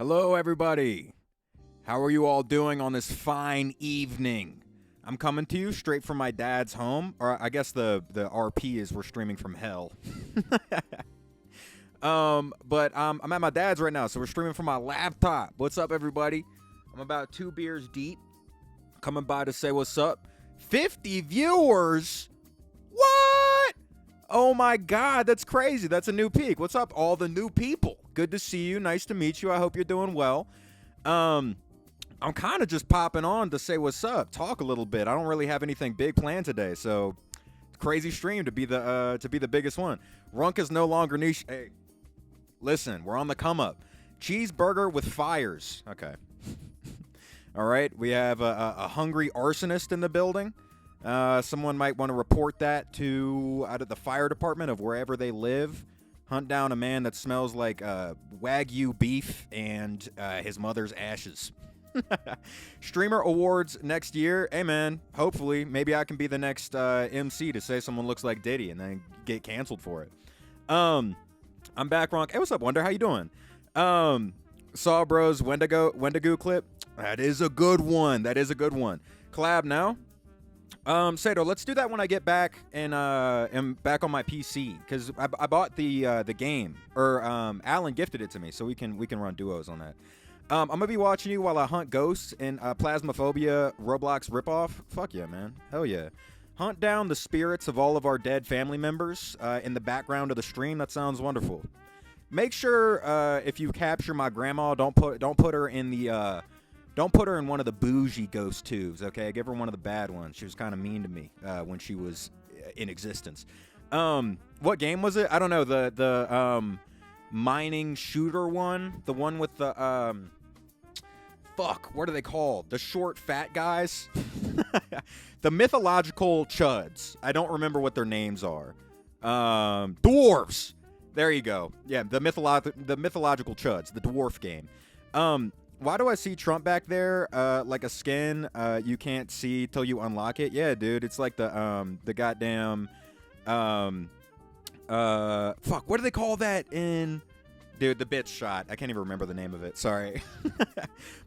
Hello, everybody. How are you all doing on this fine evening? I'm coming to you straight from my dad's home, or I guess the RP is we're streaming from hell. But I'm at my dad's right now, so we're streaming from my laptop. What's up, everybody? I'm about 2 beers deep, coming by to say what's up. 50 viewers? What? Oh my God, that's crazy. That's a new peak. What's up, all the new people? Good to see you. Nice to meet you. I hope you're doing well. I'm kind of just popping on to say what's up, talk a little bit. I don't really have anything big planned today, so crazy stream to be the biggest one. Runk is no longer niche. Hey, listen, we're on the come up. Cheeseburger with fires. Okay. All right, we have a hungry arsonist in the building. Someone might want to report that to out of the fire department of wherever they live. Hunt down a man that smells like Wagyu beef and his mother's ashes. Streamer awards next year. Hey, man, hopefully, maybe I can be the next MC to say someone looks like Diddy and then get canceled for it. I'm back, Ronk. Hey, what's up, Wonder? How you doing? Saw Bros Wendigo clip. That is a good one. That is a good one. Collab now. Sato, let's do that when I get back and am back on my PC, because I bought the game, or Alan gifted it to me, so we can run duos on that. I'm gonna be watching you while I hunt ghosts in Plasmophobia Roblox ripoff. Fuck yeah, man. Hell yeah. Hunt down the spirits of all of our dead family members in the background of the stream. That sounds wonderful. Make sure if you capture my grandma, don't put her in the don't put her in one of the bougie ghost tubes, okay? Give her one of the bad ones. She was kind of mean to me when she was in existence. What game was it? I don't know. The mining shooter one, the one with the fuck, what are they called? The short fat guys. The mythological chuds. I don't remember what their names are. Dwarves. There you go. Yeah, the mythological chuds, the dwarf game. Why do I see Trump back there like a skin you can't see till you unlock it? Yeah, dude, it's like the goddamn fuck, what do they call that in dude, the bitch shot. I can't even remember the name of it. Sorry.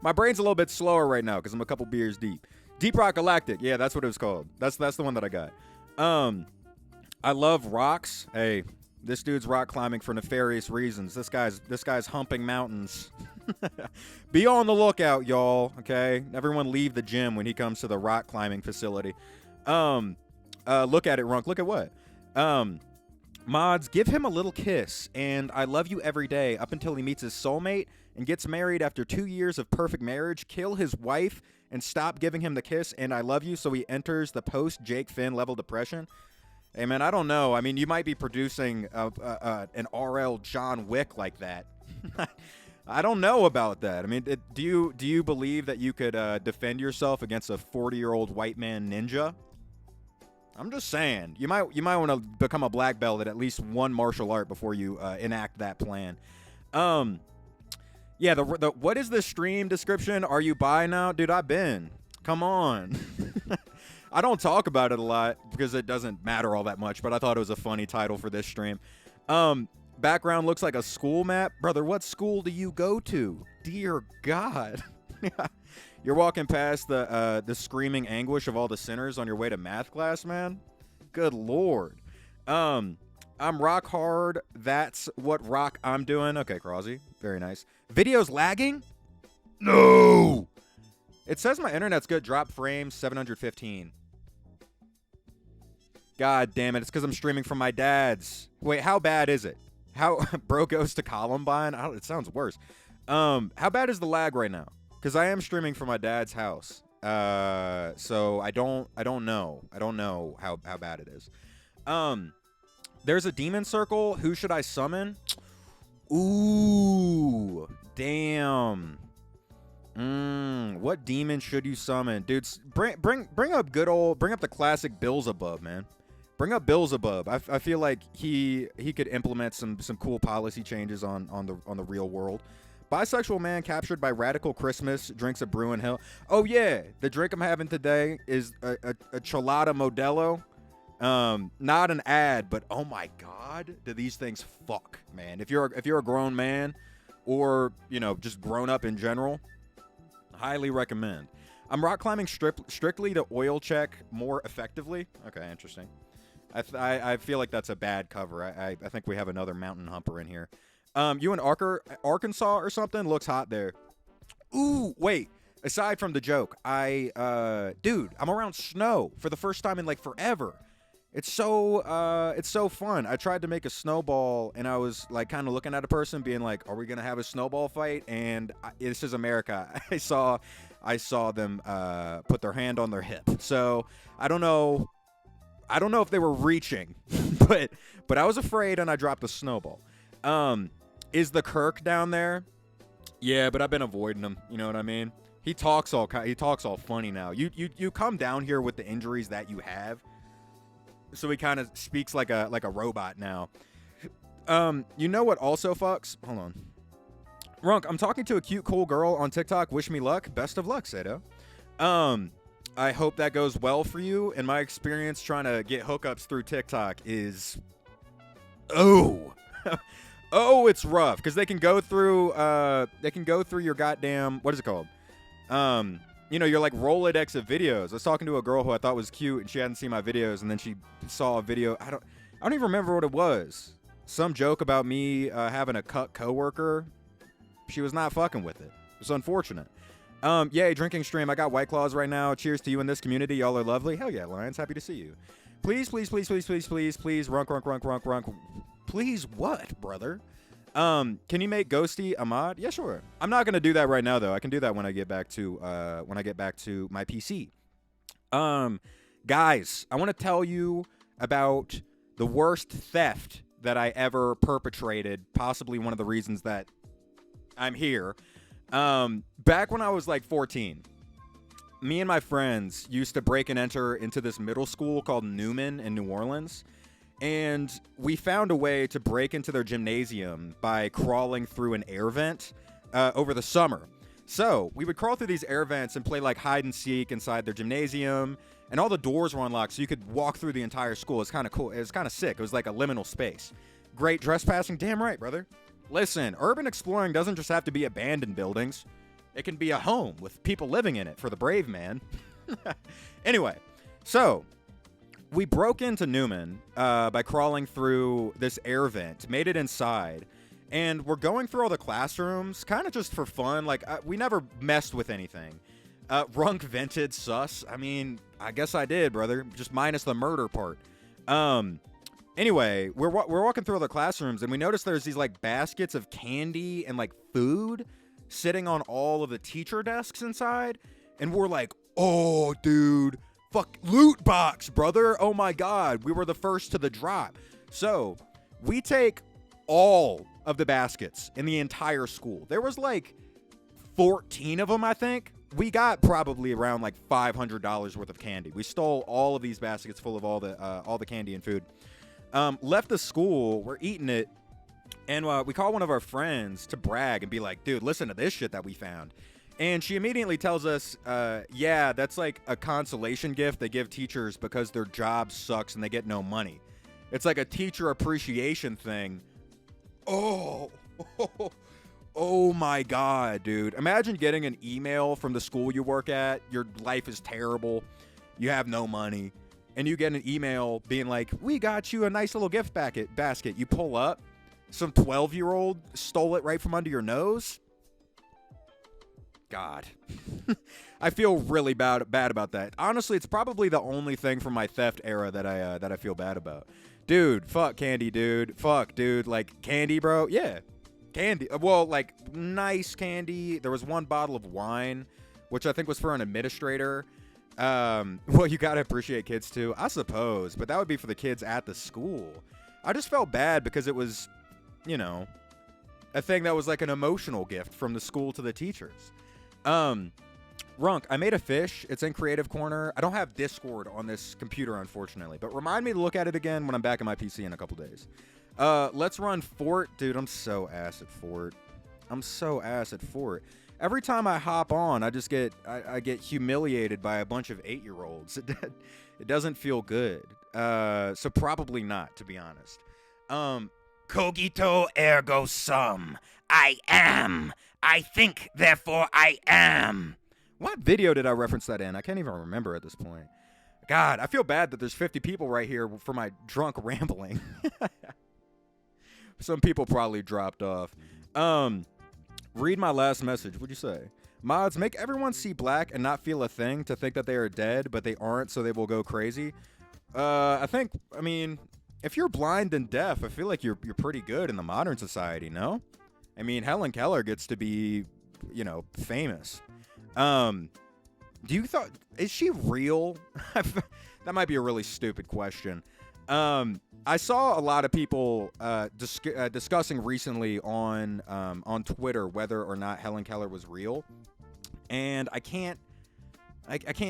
My brain's a little bit slower right now because I'm a couple beers deep. Deep Rock Galactic. Yeah, that's what it was called. That's the one that I got. I love rocks. Hey, this dude's rock climbing for nefarious reasons. This guy's humping mountains. Be on the lookout, y'all. Okay, everyone leave the gym when he comes to the rock climbing facility. Look at it, Runk. Look at what? Mods, give him a little kiss, and I love you every day up until he meets his soulmate and gets married after 2 years of perfect marriage. Kill his wife and stop giving him the kiss and I love you so he enters the post Jake Finn level depression. Hey, man, I don't know. I mean, you might be producing an RL John Wick like that. I don't know about that. I mean, do you believe that you could defend yourself against a 40-year-old white man ninja? I'm just saying. You might want to become a black belt at least one martial art before you enact that plan. Yeah, the what is the stream description? Are you bi now? Dude, I've been. Come on. I don't talk about it a lot because it doesn't matter all that much, but I thought it was a funny title for this stream. Background looks like a school map. Brother, what school do you go to? Dear God. You're walking past the screaming anguish of all the sinners on your way to math class, man. Good Lord. I'm rock hard. That's what rock I'm doing. Okay, Crosby. Very nice. Video's lagging? No. It says my internet's good. Drop frames 715. God damn it. It's because I'm streaming from my dad's. Wait, how bad is it? How bro goes to Columbine? It sounds worse. How bad is the lag right now? Because I am streaming from my dad's house. So I don't know. I don't know how bad it is. There's a demon circle. Who should I summon? Ooh, damn. What demon should you summon? Dudes, bring up the classic Beelzebub, man. Bring up Beelzebub. I feel like he could implement some cool policy changes on the real world. Bisexual man captured by radical Christmas drinks a brew in hell. Oh yeah, the drink I'm having today is a Chelada Modelo. Not an ad, but oh my God, do these things fuck, man. If you're a grown man or, you know, just grown up in general, highly recommend. I'm rock climbing strictly to oil check more effectively. Okay, interesting. I feel like that's a bad cover. I think we have another mountain humper in here. You in Arkansas or something? Looks hot there. Ooh, wait. Aside from the joke, dude, I'm around snow for the first time in like forever. It's so fun. I tried to make a snowball, and I was like kind of looking at a person, being like, "Are we gonna have a snowball fight?" And this is America. I saw them put their hand on their hip. So I don't know if they were reaching, but I was afraid, and I dropped the snowball. Is the Kirk down there? Yeah, but I've been avoiding him. You know what I mean? He talks all funny now. You come down here with the injuries that you have, so he kind of speaks like a robot now. You know what also fucks? Hold on. Runk, I'm talking to a cute, cool girl on TikTok. Wish me luck. Best of luck, Sato. I hope that goes well for you. In my experience, trying to get hookups through TikTok is... Oh. Oh, it's rough. Because they can go through your goddamn... What is it called? You know, you're like Rolodex of videos. I was talking to a girl who I thought was cute, and she hadn't seen my videos, and then she saw a video. I don't even remember what it was. Some joke about me having a cut coworker. She was not fucking with it. It's unfortunate. Yay, drinking stream. I got White Claws right now. Cheers to you in this community. Y'all are lovely. Hell yeah, Lions. Happy to see you. Please, please, please, please, please, please, please, runk. Please what, brother? Can you make Ghosty a mod? Yeah, sure. I'm not gonna do that right now though. I can do that when I get back to my PC. Guys, I want to tell you about the worst theft that I ever perpetrated. Possibly one of the reasons that I'm here. Back when I was like 14, me and my friends used to break and enter into this middle school called Newman in New Orleans. And we found a way to break into their gymnasium by crawling through an air vent over the summer. So we would crawl through these air vents and play like hide and seek inside their gymnasium. And all the doors were unlocked, so you could walk through the entire school. It's kind of cool. It was kind of sick. It was like a liminal space. Great trespassing. Damn right, brother. Listen, urban exploring doesn't just have to be abandoned buildings. It can be a home with people living in it for the brave man. Anyway, so... we broke into Newman by crawling through this air vent, made it inside, and we're going through all the classrooms, kind of just for fun. Like, we never messed with anything. Runk vented sus. I mean, I guess I did, brother, just minus the murder part. Anyway, we're walking through all the classrooms, and we noticed there's these, like, baskets of candy and, like, food sitting on all of the teacher desks inside, and we're like, oh, dude... fuck, loot box, brother. Oh my god, we were the first to the drop. So we take all of the baskets in the entire school. There was like 14 of them, I think. We got probably around like $500 worth of candy. We stole all of these baskets full of all the candy and food. Left the school, we're eating it, and we call one of our friends to brag and be like, dude, listen to this shit that we found. And she immediately tells us, yeah, that's like a consolation gift they give teachers because their job sucks and they get no money. It's like a teacher appreciation thing. Oh, oh my God, dude. Imagine getting an email from the school you work at. Your life is terrible. You have no money. And you get an email being like, we got you a nice little gift basket. You pull up. Some 12-year-old stole it right from under your nose. God. I feel really bad about that. Honestly, it's probably the only thing from my theft era that I feel bad about. Dude, fuck candy, dude. Fuck, dude. Like, candy, bro? Yeah. Candy. Well, like, nice candy. There was one bottle of wine, which I think was for an administrator. Well, you gotta appreciate kids, too. I suppose. But that would be for the kids at the school. I just felt bad because it was, you know, a thing that was like an emotional gift from the school to the teachers. Runk, I made a fish. It's in Creative Corner. I don't have Discord on this computer, unfortunately, but remind me to look at it again when I'm back on my PC in a couple days. Let's run Fort. Dude, I'm so ass at Fort. Every time I hop on, I just get I get humiliated by a bunch of 8-year-olds. It doesn't feel good. So probably not, to be honest. Cogito ergo sum. I am. I think, therefore I am. What video did I reference that in? I can't even remember at this point. God, I feel bad that there's 50 people right here for my drunk rambling. Some people probably dropped off. Read my last message. What'd you say? Mods, make everyone see black and not feel a thing to think that they are dead, but they aren't, so they will go crazy. I mean, if you're blind and deaf, I feel like you're pretty good in the modern society, no? I mean, Helen Keller gets to be, famous. Is she real? That might be a really stupid question. I saw a lot of people discussing recently on Twitter whether or not Helen Keller was real, and I can't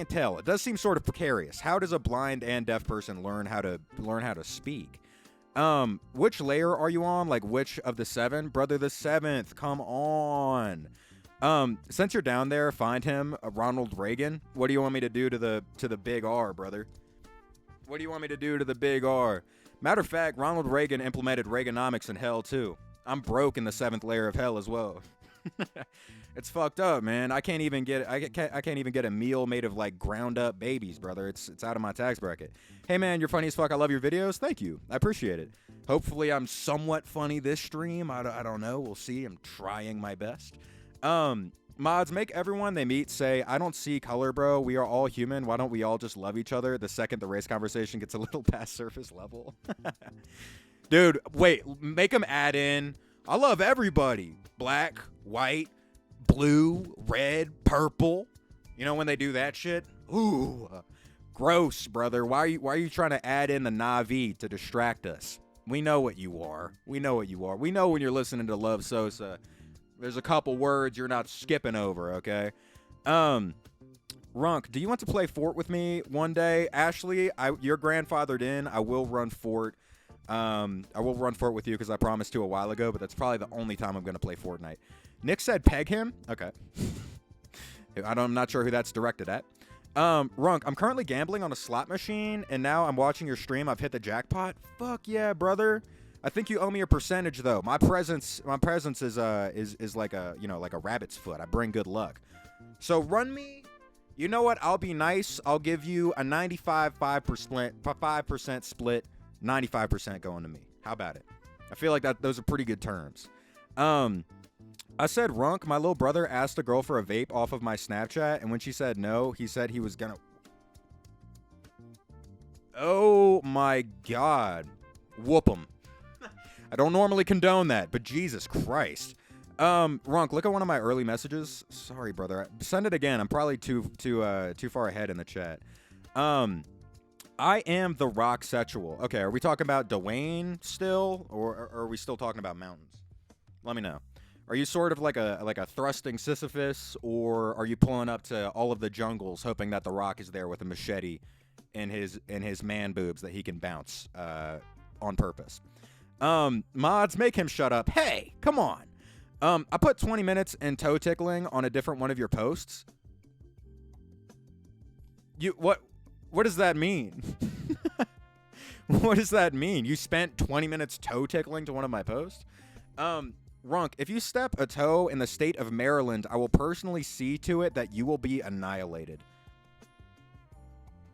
tell. It does seem sort of precarious. How does a blind and deaf person learn how to speak? Which layer are you on? Like, which of the 7? Brother, the 7th. Come on. Since you're down there, find him, Ronald Reagan. What do you want me to do to the big R, brother? What do you want me to do to the big R? Matter of fact, Ronald Reagan implemented Reaganomics in hell too. I'm broke in the 7th layer of hell as well. It's fucked up, man. I can't even get a meal made of like ground up babies, brother. It's out of my tax bracket. Hey man, you're funny as fuck. I love your videos. Thank you. I appreciate it. Hopefully I'm somewhat funny this stream. I don't know. We'll see. I'm trying my best. Mods, make everyone they meet say, I don't see color, bro. We are all human. Why don't we all just love each other the second the race conversation gets a little past surface level? Dude, wait. Make them add in, I love everybody. Black, white, blue, red, purple. You know when they do that shit? Ooh, gross, brother. Why are you trying to add in the Navi to distract us? We know what you are. We know when you're listening to Love Sosa. There's a couple words you're not skipping over, okay? Runk, do you want to play Fort with me one day? Ashley, you're grandfathered in. I will run Fort. I will run Fort with you because I promised to a while ago, but that's probably the only time I'm going to play Fortnite. Nick said peg him? Okay. I'm not sure who that's directed at. Runk, I'm currently gambling on a slot machine, and now I'm watching your stream. I've hit the jackpot. Fuck yeah, brother. I think you owe me a percentage though. My presence is like a rabbit's foot. I bring good luck. So run me. You know what? I'll be nice. I'll give you a 5% split, 95% going to me. How about it? I feel like those are pretty good terms. I said, Runk, my little brother asked a girl for a vape off of my Snapchat, and when she said no, he said he was gonna. Oh my God. Whoop him. I don't normally condone that, but Jesus Christ. Runk, look at one of my early messages. Sorry, brother. Send it again. I'm probably too far ahead in the chat. I am the rock sexual. Okay, are we talking about Dwayne still, or are we still talking about mountains? Let me know. Are you sort of like a thrusting Sisyphus, or are you pulling up to all of the jungles hoping that the Rock is there with a machete in his man boobs that he can bounce on purpose? Mods, make him shut up. Hey, come on. I put 20 minutes in toe tickling on a different one of your posts. What does that mean? What does that mean? You spent 20 minutes toe tickling to one of my posts? Runk, if you step a toe in the state of Maryland, I will personally see to it that you will be annihilated.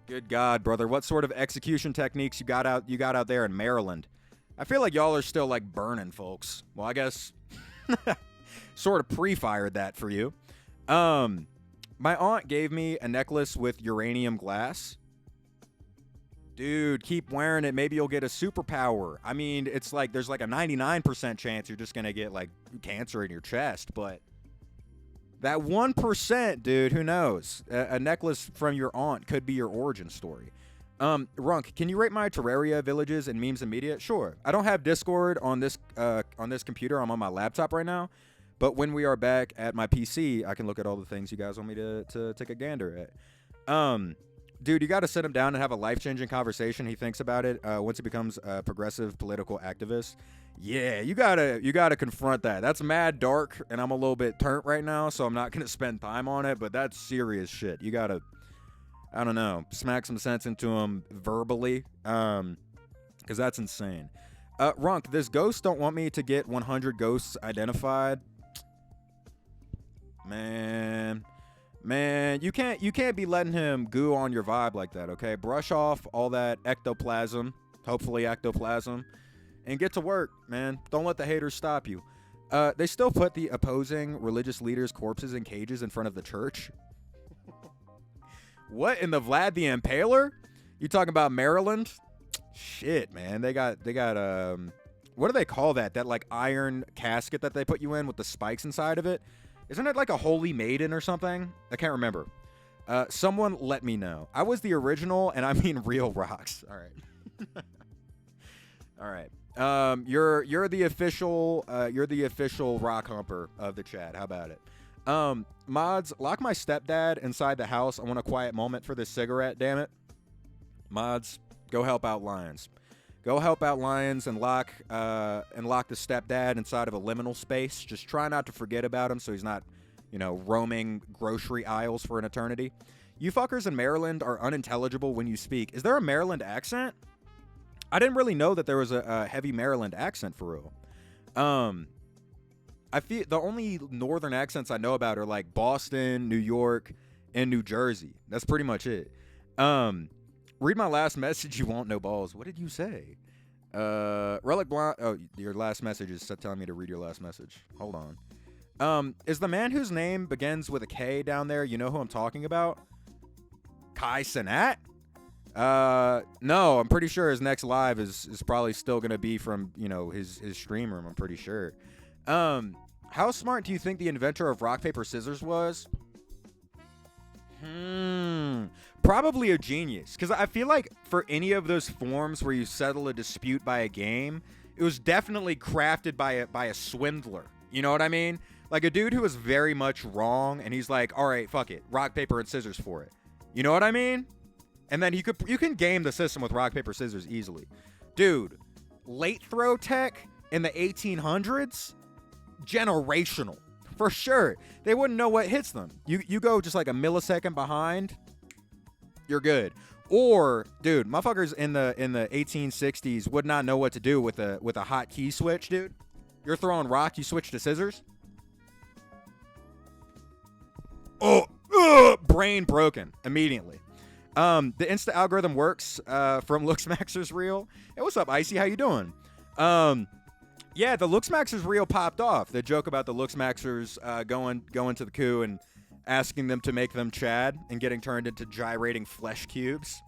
Good God, brother. What sort of execution techniques you got out there in Maryland? I feel like y'all are still like burning folks. Well, I guess sort of pre-fired that for you. My aunt gave me a necklace with uranium glass. Dude, keep wearing it. Maybe you'll get a superpower. I mean, it's like there's like a 99% chance you're just going to get like cancer in your chest, but that 1%, dude, who knows? A necklace from your aunt could be your origin story. Runk, can you rate my Terraria villages and memes and media? Sure. I don't have Discord on this computer. I'm on my laptop right now. But when we are back at my PC, I can look at all the things you guys want me to take a gander at. Dude, you got to sit him down and have a life-changing conversation. He thinks about it once he becomes a progressive political activist. Yeah, you gotta confront that. That's mad dark, and I'm a little bit turnt right now, so I'm not gonna spend time on it. But that's serious shit. You gotta, I don't know, smack some sense into him verbally, because that's insane. Runk, this ghost don't want me to get 100 ghosts identified. Man, you can't be letting him goo on your vibe like that, okay? Brush off all that ectoplasm, hopefully ectoplasm, and get to work, man. Don't let the haters stop you. They still put the opposing religious leaders' corpses in cages in front of the church. What in the Vlad the Impaler? You talking about Maryland? Shit, man. They got what do they call that? That like iron casket that they put you in with the spikes inside of it? Isn't it like a holy maiden or something? I can't remember. Someone let me know. I was the original, and I mean real rocks. All right. All right. You're the official rock humper of the chat. How about it? Mods, lock my stepdad inside the house. I want a quiet moment for this cigarette, damn it. Mods, go help out Lions. Go help out Lions and lock the stepdad inside of a liminal space. Just try not to forget about him so he's not, roaming grocery aisles for an eternity. You fuckers in Maryland are unintelligible when you speak. Is there a Maryland accent? I didn't really know that there was a heavy Maryland accent for real. I feel the only northern accents I know about are like Boston, New York, and New Jersey. That's pretty much it. Read my last message. You won't know balls. What did you say? Relic Blonde. Oh, your last message is telling me to read your last message. Hold on. Is the man whose name begins with a K down there? You know who I'm talking about? Kai Cenat? No, I'm pretty sure his next live is probably still gonna be from his stream room. I'm pretty sure. How smart do you think the inventor of rock paper scissors was? Probably a genius, because I feel like for any of those forms where you settle a dispute by a game, it was definitely crafted by a swindler. You know what I mean? Like a dude who was very much wrong, and he's like, all right, fuck it, rock, paper, and scissors for it. You know what I mean? And then you can game the system with rock, paper, scissors easily. Dude, late throw tech in the 1800s, generational. For sure. They wouldn't know what hits them. You go just like a millisecond behind, you're good. Or, dude, motherfuckers in the 1860s would not know what to do with a hot key switch, dude. You're throwing rock, you switch to scissors. Oh, brain broken immediately. The Insta algorithm works from Looksmaxer's reel. Hey, what's up, Icy? How you doing? Yeah, the Looksmaxer's reel popped off. The joke about the Looksmaxers going to the coup and asking them to make them Chad and getting turned into gyrating flesh cubes.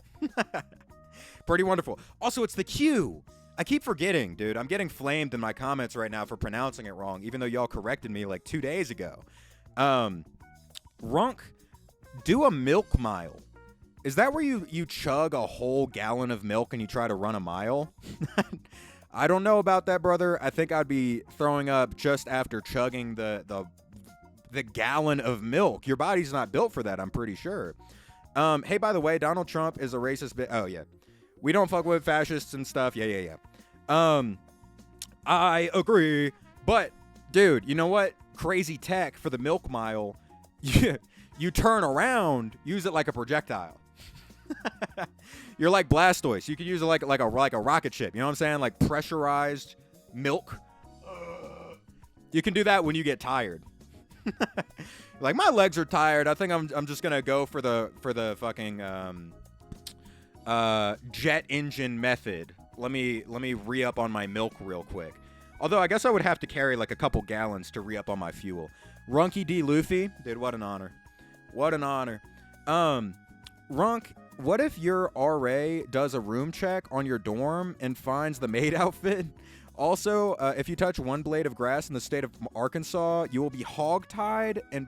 Pretty wonderful. Also, it's the Q. I keep forgetting, dude. I'm getting flamed in my comments right now for pronouncing it wrong, even though y'all corrected me like 2 days ago. Runk, do a milk mile. Is that where you chug a whole gallon of milk and you try to run a mile? I don't know about that, brother. I think I'd be throwing up just after chugging the gallon of milk. Your body's not built for that, I'm pretty sure. Hey, by the way, Donald Trump is a racist oh, yeah. We don't fuck with fascists and stuff. Yeah. I agree. But, dude, you know what? Crazy tech for the milk mile. You turn around, use it like a projectile. You're like Blastoise. You can use it like a rocket ship. You know what I'm saying? Like pressurized milk. You can do that when you get tired. Like, my legs are tired. I think I'm just gonna go for the fucking jet engine method. Let me re-up on my milk real quick. Although I guess I would have to carry like a couple gallons to re-up on my fuel. Runky D Luffy, dude, what an honor. What an honor. Runk, what if your RA does a room check on your dorm and finds the maid outfit? Also, if you touch one blade of grass in the state of Arkansas, you will be hog-tied and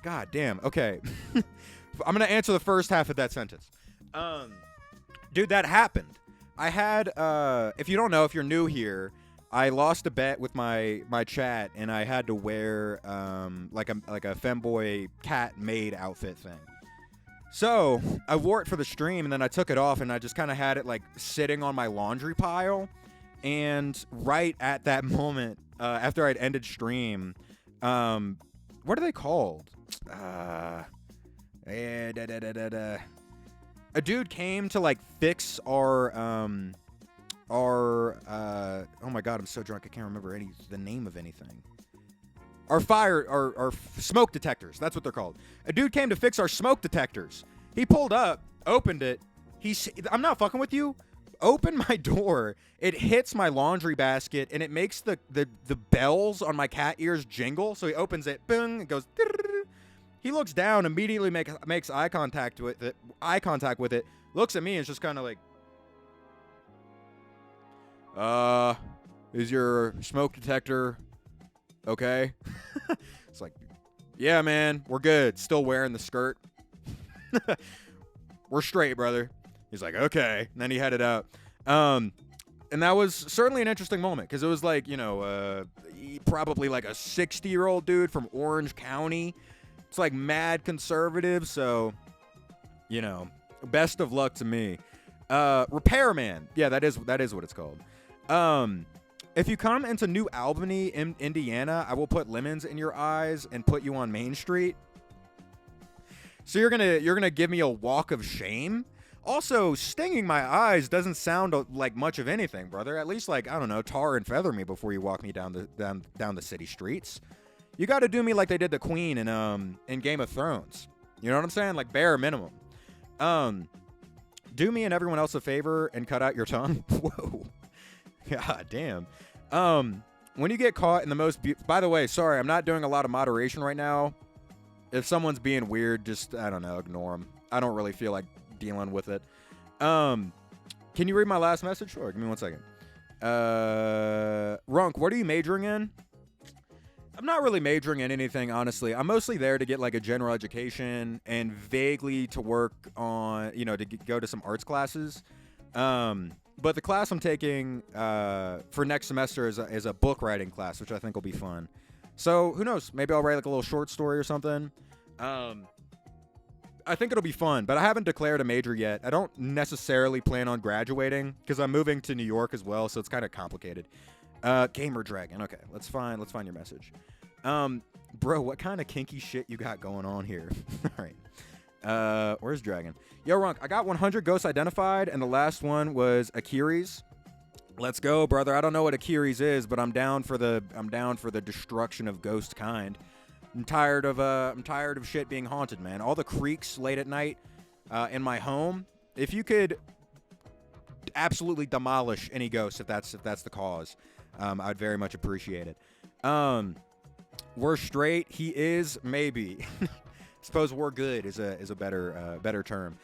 God damn. Okay. I'm going to answer the first half of that sentence. Dude, that happened. I had, if you don't know, if you're new here, I lost a bet with my chat, and I had to wear like a femboy cat maid outfit thing. So I wore it for the stream, and then I took it off, and I just kind of had it like sitting on my laundry pile. And right at that moment, after I'd ended stream, what are they called? A dude came to like fix our our oh my god, I'm so drunk I can't remember the name of anything. Our smoke detectors. That's what they're called. A dude came to fix our smoke detectors. He pulled up, opened it. I'm not fucking with you. Open my door. It hits my laundry basket, and it makes the bells on my cat ears jingle. So he opens it, boom, it goes. He looks down, immediately makes eye contact with it. Looks at me and is just kind of like, is your smoke detector okay? It's like, yeah, man, we're good. Still wearing the skirt. We're straight, brother. He's like, okay. And then he headed out. And that was certainly an interesting moment because it was like, probably like a 60-year-old dude from Orange County. It's like mad conservative. So, best of luck to me. Repairman. Yeah, that is what it's called. If you come into New Albany, in Indiana, I will put lemons in your eyes and put you on Main Street. So you're gonna give me a walk of shame? Also, stinging my eyes doesn't sound like much of anything, brother. At least, like, I don't know, tar and feather me before you walk me down the city streets. You got to do me like they did the Queen in Game of Thrones. You know what I'm saying? Like bare minimum. Do me and everyone else a favor and cut out your tongue. Whoa. God damn. When you get caught in the most... By the way, sorry, I'm not doing a lot of moderation right now. If someone's being weird, just, I don't know, ignore them. I don't really feel like dealing with it. Can you read my last message? Sure, give me 1 second. Runk, what are you majoring in? I'm not really majoring in anything, honestly. I'm mostly there to get like a general education and vaguely to work on, to go to some arts classes. But the class I'm taking for next semester is a book writing class, which I think will be fun. So who knows? Maybe I'll write like a little short story or something. I think it'll be fun, but I haven't declared a major yet. I don't necessarily plan on graduating because I'm moving to New York as well, so it's kind of complicated. Gamer Dragon. Okay, let's find your message. Bro, what kind of kinky shit you got going on here? All right. Where's Dragon? Yo, Runk, I got 100 ghosts identified, and the last one was Akiri's. Let's go, brother. I don't know what Akiri's is, but I'm down for the destruction of ghost kind. I'm tired of shit being haunted, man. All the creaks late at night in my home. If you could absolutely demolish any ghost, if that's the cause, I'd very much appreciate it. We're straight. He is maybe. Suppose we're good is a better term.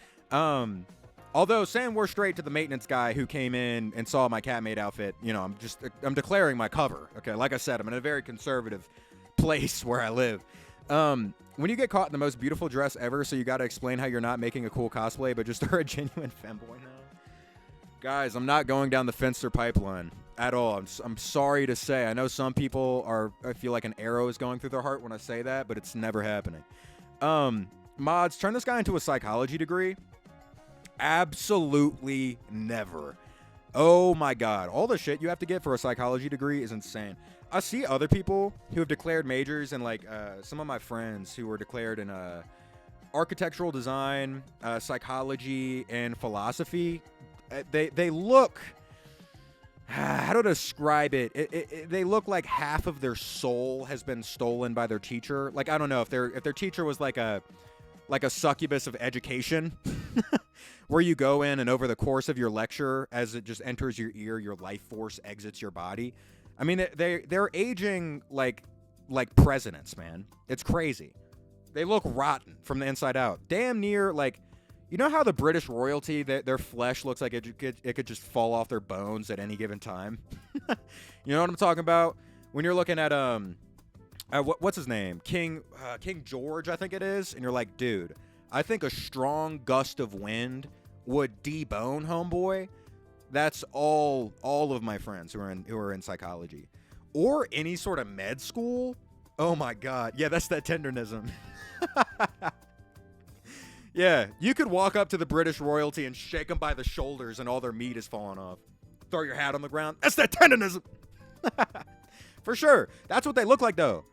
Although saying we're straight to the maintenance guy who came in and saw my cat maid outfit, I'm declaring my cover. Okay, like I said, I'm in a very conservative place where I live. When you get caught in the most beautiful dress ever, so you got to explain how you're not making a cool cosplay, but just are a genuine femboy now. Guys, I'm not going down the Finster pipeline at all. I'm sorry to say. I know some people I feel like an arrow is going through their heart when I say that, but it's never happening. Mods, turn this guy into a psychology degree. Absolutely never. Oh my god, all the shit you have to get for a psychology degree is insane. I see other people who have declared majors, and like some of my friends who were declared in architectural design, psychology, and philosophy. They look, how to describe it? They look like half of their soul has been stolen by their teacher. Like, I don't know if their teacher was like a succubus of education, where you go in and over the course of your lecture, as it just enters your ear, your life force exits your body. I mean, they're aging like presidents, man. It's crazy. They look rotten from the inside out. Damn near like, you know how the British royalty, their flesh looks like it could just fall off their bones at any given time? You know what I'm talking about? When you're looking at what's his name? King George, I think it is. And you're like, dude, I think a strong gust of wind would debone homeboy. That's all of my friends who are in psychology or any sort of med school. Oh my god. Yeah, that's that tendernism. Yeah, you could walk up to the British royalty and shake them by the shoulders and all their meat is falling off. Throw your hat on the ground. That's that tendernism. For sure. That's what they look like though.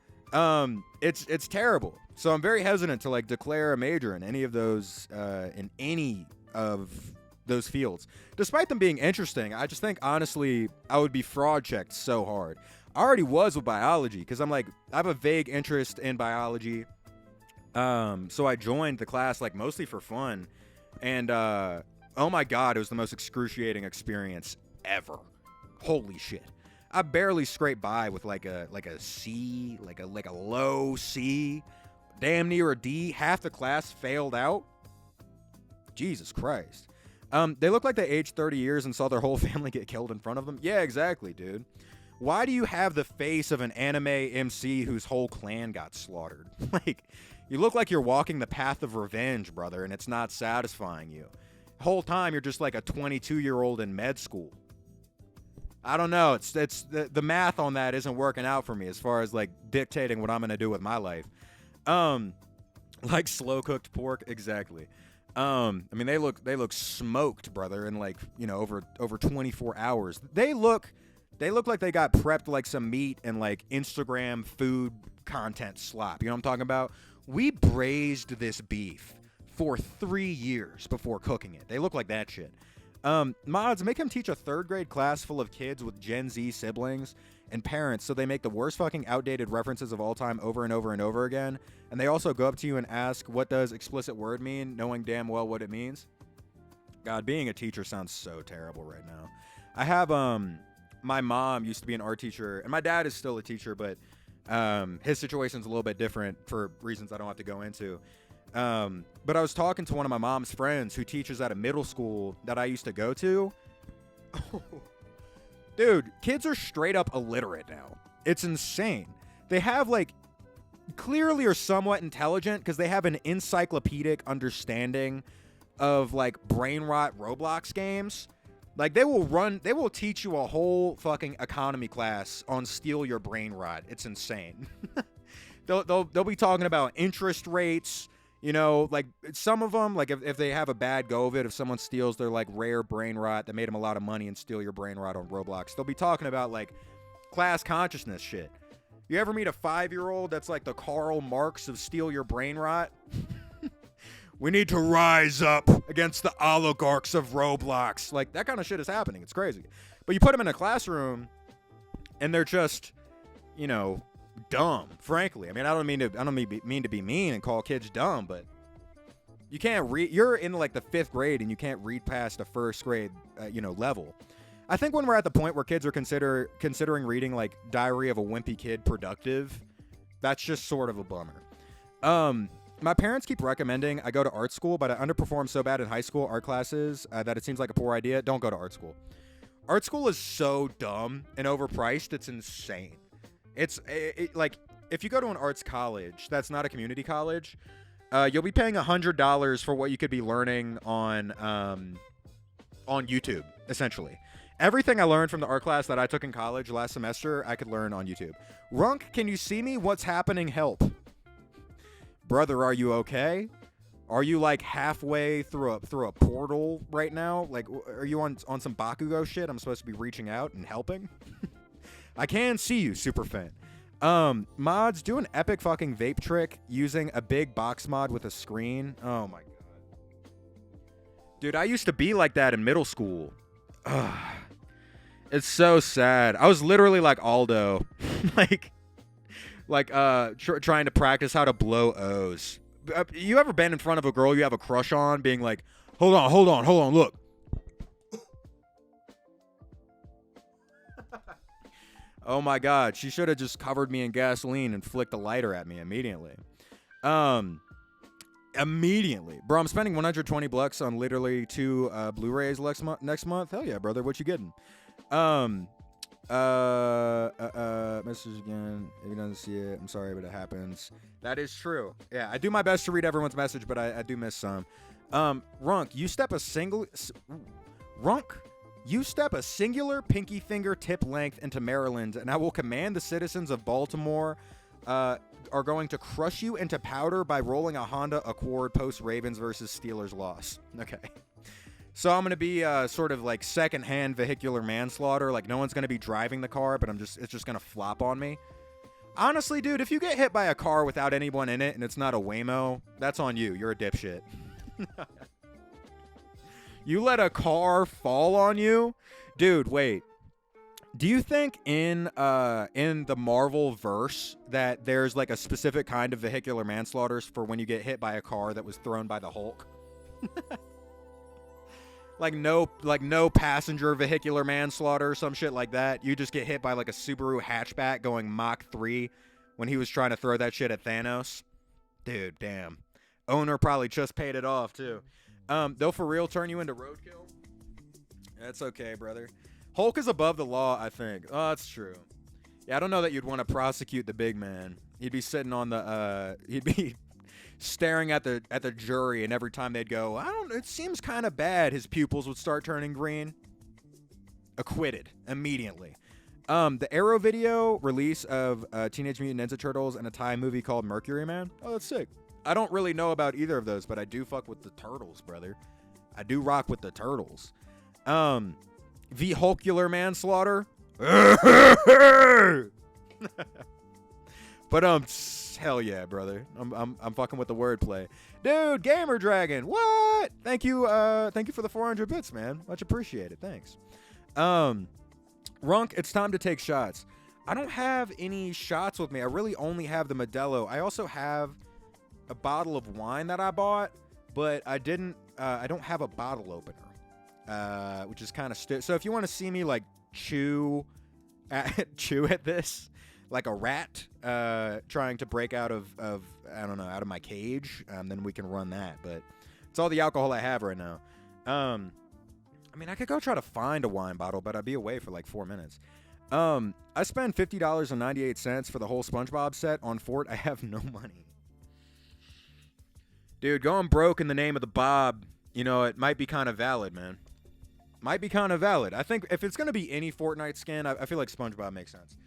It's terrible. So I'm very hesitant to like declare a major in any of those, in any of those fields. Despite them being interesting, I just think honestly I would be fraud checked so hard. I already was with biology because I'm like I have a vague interest in biology. So I joined the class like mostly for fun, and oh my god, it was the most excruciating experience ever. Holy shit. I barely scraped by with like a C, like a low C, damn near a D. Half the class failed out. Jesus Christ. They look like they aged 30 years and saw their whole family get killed in front of them. Yeah, exactly, dude. Why do you have the face of an anime MC whose whole clan got slaughtered? Like, you look like you're walking the path of revenge, brother, and it's not satisfying you. The whole time you're just like a 22-year-old in med school. I don't know. It's the math on that isn't working out for me as far as like dictating what I'm gonna do with my life. Like slow cooked pork, exactly. I mean they look smoked, brother, in like over 24 hours. They look like they got prepped like some meat and like Instagram food content slop. You know what I'm talking about? We braised this beef for 3 years before cooking it. They look like that shit. Mods, make him teach a 3rd grade class full of kids with Gen Z siblings and parents so they make the worst fucking outdated references of all time over and over and over again. And they also go up to you and ask, what does explicit word mean, knowing damn well what it means? God, being a teacher sounds so terrible right now. I have, my mom used to be an art teacher, and my dad is still a teacher, but his situation's a little bit different for reasons I don't have to go into. But I was talking to one of my mom's friends who teaches at a middle school that I used to go to. Dude, kids are straight up illiterate now. It's insane. They have like clearly are somewhat intelligent because they have an encyclopedic understanding of like brain rot Roblox games. Like they will teach you a whole fucking economy class on steal your brain rot. It's insane. they'll be talking about interest rates. You know, like some of them, like if they have a bad go of it, if someone steals their like rare brain rot that made them a lot of money and steal your brain rot on Roblox, they'll be talking about like class consciousness shit. You ever meet a 5-year-old that's like the Karl Marx of steal your brain rot? We need to rise up against the oligarchs of Roblox. Like that kind of shit is happening. It's crazy. But you put them in a classroom and they're just, you know, dumb, frankly. I mean, I don't mean to be mean and call kids dumb, but you can't read. You're in like the 5th grade and you can't read past a 1st grade, level. I think when we're at the point where kids are considering reading like Diary of a Wimpy Kid productive, that's just sort of a bummer. My parents keep recommending I go to art school, but I underperformed so bad in high school art classes that it seems like a poor idea. Don't go to art school. Art school is so dumb and overpriced. It's insane. It's like if you go to an arts college that's not a community college, you'll be paying $100 for what you could be learning on YouTube, essentially. Everything I learned from the art class that I took in college last semester, I could learn on YouTube. Runk, can you see me? What's happening? Help. Brother, are you okay? Are you like halfway through a portal right now? Like, are you on some Bakugo shit? I'm supposed to be reaching out and helping? I can see you, Superfan. Mods, do an epic fucking vape trick using a big box mod with a screen. Oh my god. Dude, I used to be like that in middle school. Ugh. It's so sad. I was literally like Aldo. trying to practice how to blow O's. You ever been in front of a girl you have a crush on being like, hold on, look. Oh my god, she should have just covered me in gasoline and flicked a lighter at me immediately. Immediately. Bro, I'm spending $120 on literally 2 Blu-rays next month. Hell yeah, brother. What you getting? Message again. If he doesn't see it, I'm sorry, but it happens. That is true. Yeah, I do my best to read everyone's message, but I do miss some. Runk, you step a singular pinky finger tip length into Maryland, and I will command the citizens of Baltimore are going to crush you into powder by rolling a Honda Accord post Ravens versus Steelers loss. Okay. So I'm going to be sort of like secondhand vehicular manslaughter. Like no one's going to be driving the car, but it's just going to flop on me. Honestly, dude, if you get hit by a car without anyone in it and it's not a Waymo, that's on you. You're a dipshit. You let a car fall on you? Dude, wait. Do you think in the Marvel verse that there's like a specific kind of vehicular manslaughter for when you get hit by a car that was thrown by the Hulk? like no passenger vehicular manslaughter or some shit like that. You just get hit by like a Subaru hatchback going Mach 3 when he was trying to throw that shit at Thanos. Dude, damn. Owner probably just paid it off too. They'll for real turn you into roadkill. That's okay, brother. Hulk is above the law, I think. Oh, that's true. Yeah, I don't know that you'd want to prosecute the big man. He'd be sitting on the he'd be staring at the jury, and every time they'd go, it seems kind of bad, his pupils would start turning green. Acquitted immediately. The Arrow video release of Teenage Mutant Ninja Turtles and a Thai movie called Mercury Man. Oh, that's sick. I don't really know about either of those, but I do fuck with the turtles, brother. I do rock with the turtles. Vehicular manslaughter. But hell yeah, brother. I'm fucking with the wordplay. Dude, Gamer Dragon. What? Thank you for the 400 bits, man. Much appreciated. Thanks. Runk, it's time to take shots. I don't have any shots with me. I really only have the Modelo. I also have a bottle of wine that I bought, but I don't have a bottle opener, which is kind of so if you want to see me like chew at this like a rat trying to break out of I don't know, out of my cage, then we can run that. But it's all the alcohol I have right now. I mean, I could go try to find a wine bottle, but I'd be away for like 4 minutes. I spent $50.98 for the whole SpongeBob set on Fort. I have no money. Dude, going broke in the name of the Bob, it might be kind of valid, man. Might be kind of valid. I think if it's going to be any Fortnite skin, I feel like SpongeBob makes sense.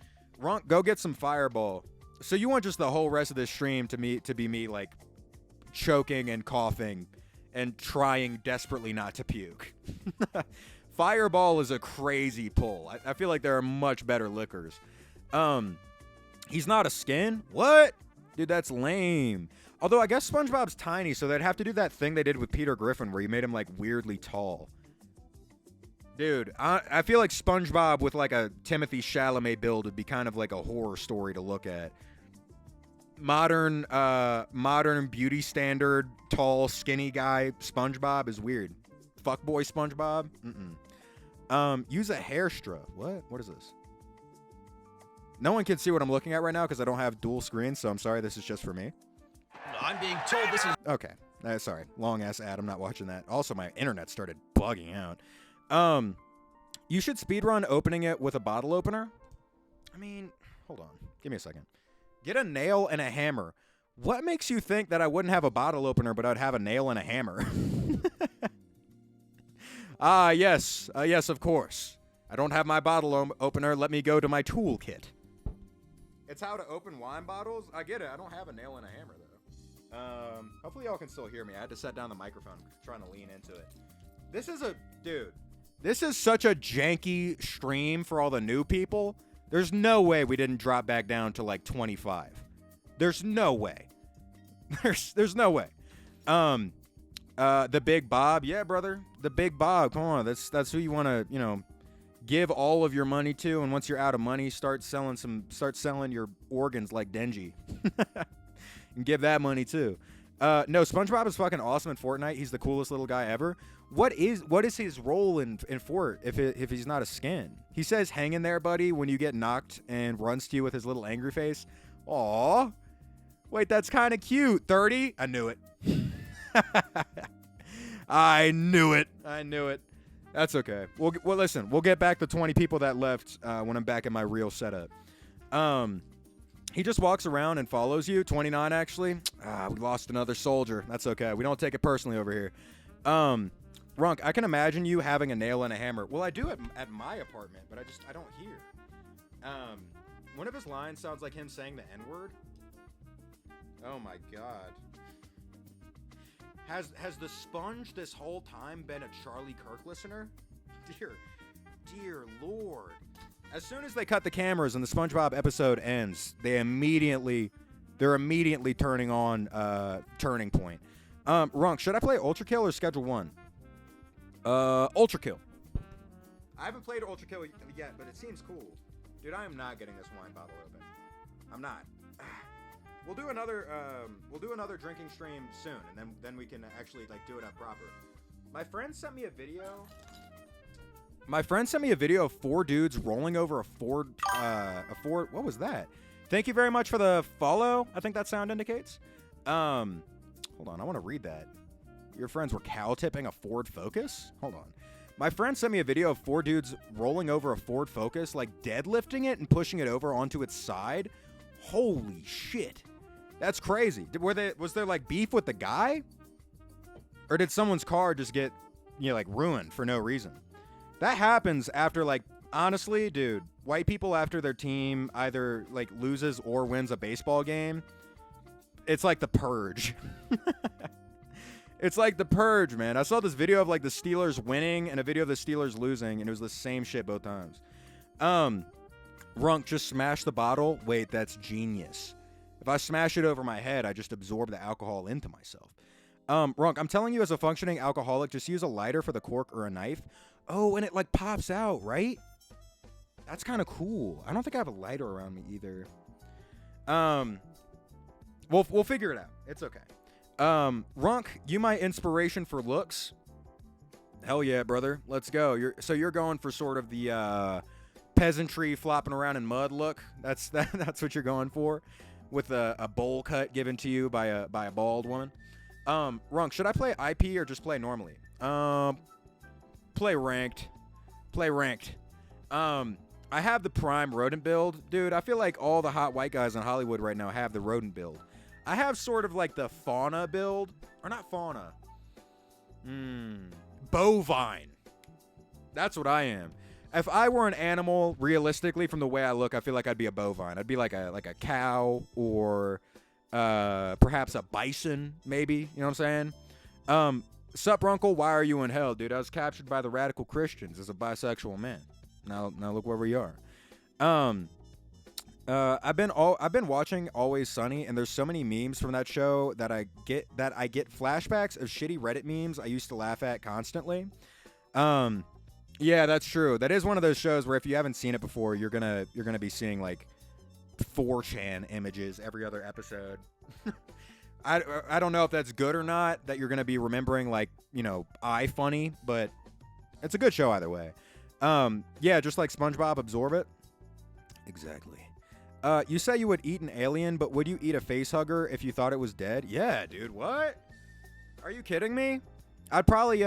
Runk, go get some Fireball. So you want just the whole rest of this stream to be me, like, choking and coughing and trying desperately not to puke. Fireball is a crazy pull. I feel like there are much better liquors. He's not a skin? What? Dude, that's lame. Although I guess SpongeBob's tiny, so they'd have to do that thing they did with Peter Griffin where you made him, like, weirdly tall. Dude, I feel like SpongeBob with, like, a Timothée Chalamet build would be kind of like a horror story to look at. Modern beauty standard, tall, skinny guy SpongeBob is weird. Fuckboy SpongeBob? Use a hair straw. What is this? No one can see what I'm looking at right now because I don't have dual screens, so I'm sorry, this is just for me. I'm being told this is... Okay. Sorry. Long-ass ad. I'm not watching that. Also, my internet started bugging out. You should speedrun opening it with a bottle opener. I mean, hold on. Give me a second. Get a nail and a hammer. What makes you think that I wouldn't have a bottle opener, but I'd have a nail and a hammer? Yes. Yes, of course. I don't have my bottle opener. Let me go to my toolkit. It's how to open wine bottles. I get it. I don't have a nail and a hammer, though. Hopefully y'all can still hear me. I had to set down the microphone trying to lean into it. This is such a janky stream for all the new people. There's no way we didn't drop back down to like 25. There's no way. There's no way. The Big Bob. Yeah, brother. The Big Bob. Come on. That's who you want to, give all of your money to. And once you're out of money, start selling your organs like Denji. And give that money too. No, SpongeBob is fucking awesome in Fortnite. He's the coolest little guy ever. What is his role in Fort if he's not a skin? He says, "Hang in there, buddy," when you get knocked, and runs to you with his little angry face. Aw. Wait, that's kind of cute. 30? I knew it. I knew it. That's okay. Well, listen. We'll get back the 20 people that left when I'm back in my real setup. He just walks around and follows you. 29, actually. We lost another soldier. That's okay. We don't take it personally over here. Runk, I can imagine you having a nail and a hammer. Well, I do at my apartment, but I don't hear. One of his lines sounds like him saying the N-word. Oh my god. Has the sponge this whole time been a Charlie Kirk listener? Dear Lord. As soon as they cut the cameras and the SpongeBob episode ends, they're immediately turning on Turning Point. Runk, should I play Ultra Kill or Schedule 1? Ultra Kill. I haven't played Ultra Kill yet, but it seems cool. Dude, I am not getting this wine bottle open. I'm not. We'll do another drinking stream soon, and then we can actually like do it up proper. My friend sent me a video. Of 4 dudes rolling over a Ford. What was that? Thank you very much for the follow. I think that sound indicates. Hold on, I want to read that. Your friends were cow tipping a Ford Focus? Hold on. My friend sent me a video of 4 dudes rolling over a Ford Focus, like deadlifting it and pushing it over onto its side. Holy shit. That's crazy. Was there like beef with the guy? Or did someone's car just get, like ruined for no reason? That happens after like, honestly, dude, white people after their team either like loses or wins a baseball game, it's like the purge. It's like the purge, man. I saw this video of like the Steelers winning and a video of the Steelers losing, and it was the same shit both times. Runk, just smash the bottle. Wait, that's genius. If I smash it over my head, I just absorb the alcohol into myself. Runk, I'm telling you as a functioning alcoholic, just use a lighter for the cork or a knife. Oh, and it like pops out, right? That's kind of cool. I don't think I have a lighter around me either. We'll figure it out. It's okay. Runk, you my inspiration for looks. Hell yeah, brother. Let's go. You're going for sort of the peasantry flopping around in mud look. That's what you're going for, with a bowl cut given to you by a bald woman. Runk, should I play IP or just play normally? Play ranked. I have the prime rodent build. Dude, I feel like all the hot white guys in Hollywood right now have the rodent build. I have sort of like the fauna build. Or not fauna. Bovine. That's what I am. If I were an animal, realistically, from the way I look, I feel like I'd be a bovine. I'd be like a cow or perhaps a bison, maybe. You know what I'm saying? Sup, Runkle? Why are you in hell, dude? I was captured by the radical Christians as a bisexual man. Now look where we are. I've been watching Always Sunny, and there's so many memes from that show that I get flashbacks of shitty Reddit memes I used to laugh at constantly. Yeah, that's true. That is one of those shows where if you haven't seen it before, you're gonna be seeing like 4chan images every other episode. I don't know if that's good or not, that you're gonna be remembering like, iFunny, but it's a good show either way. Yeah, just like SpongeBob, absorb it. Exactly. You say you would eat an alien, but would you eat a face hugger if you thought it was dead? Yeah, dude, what? Are you kidding me? I'd probably,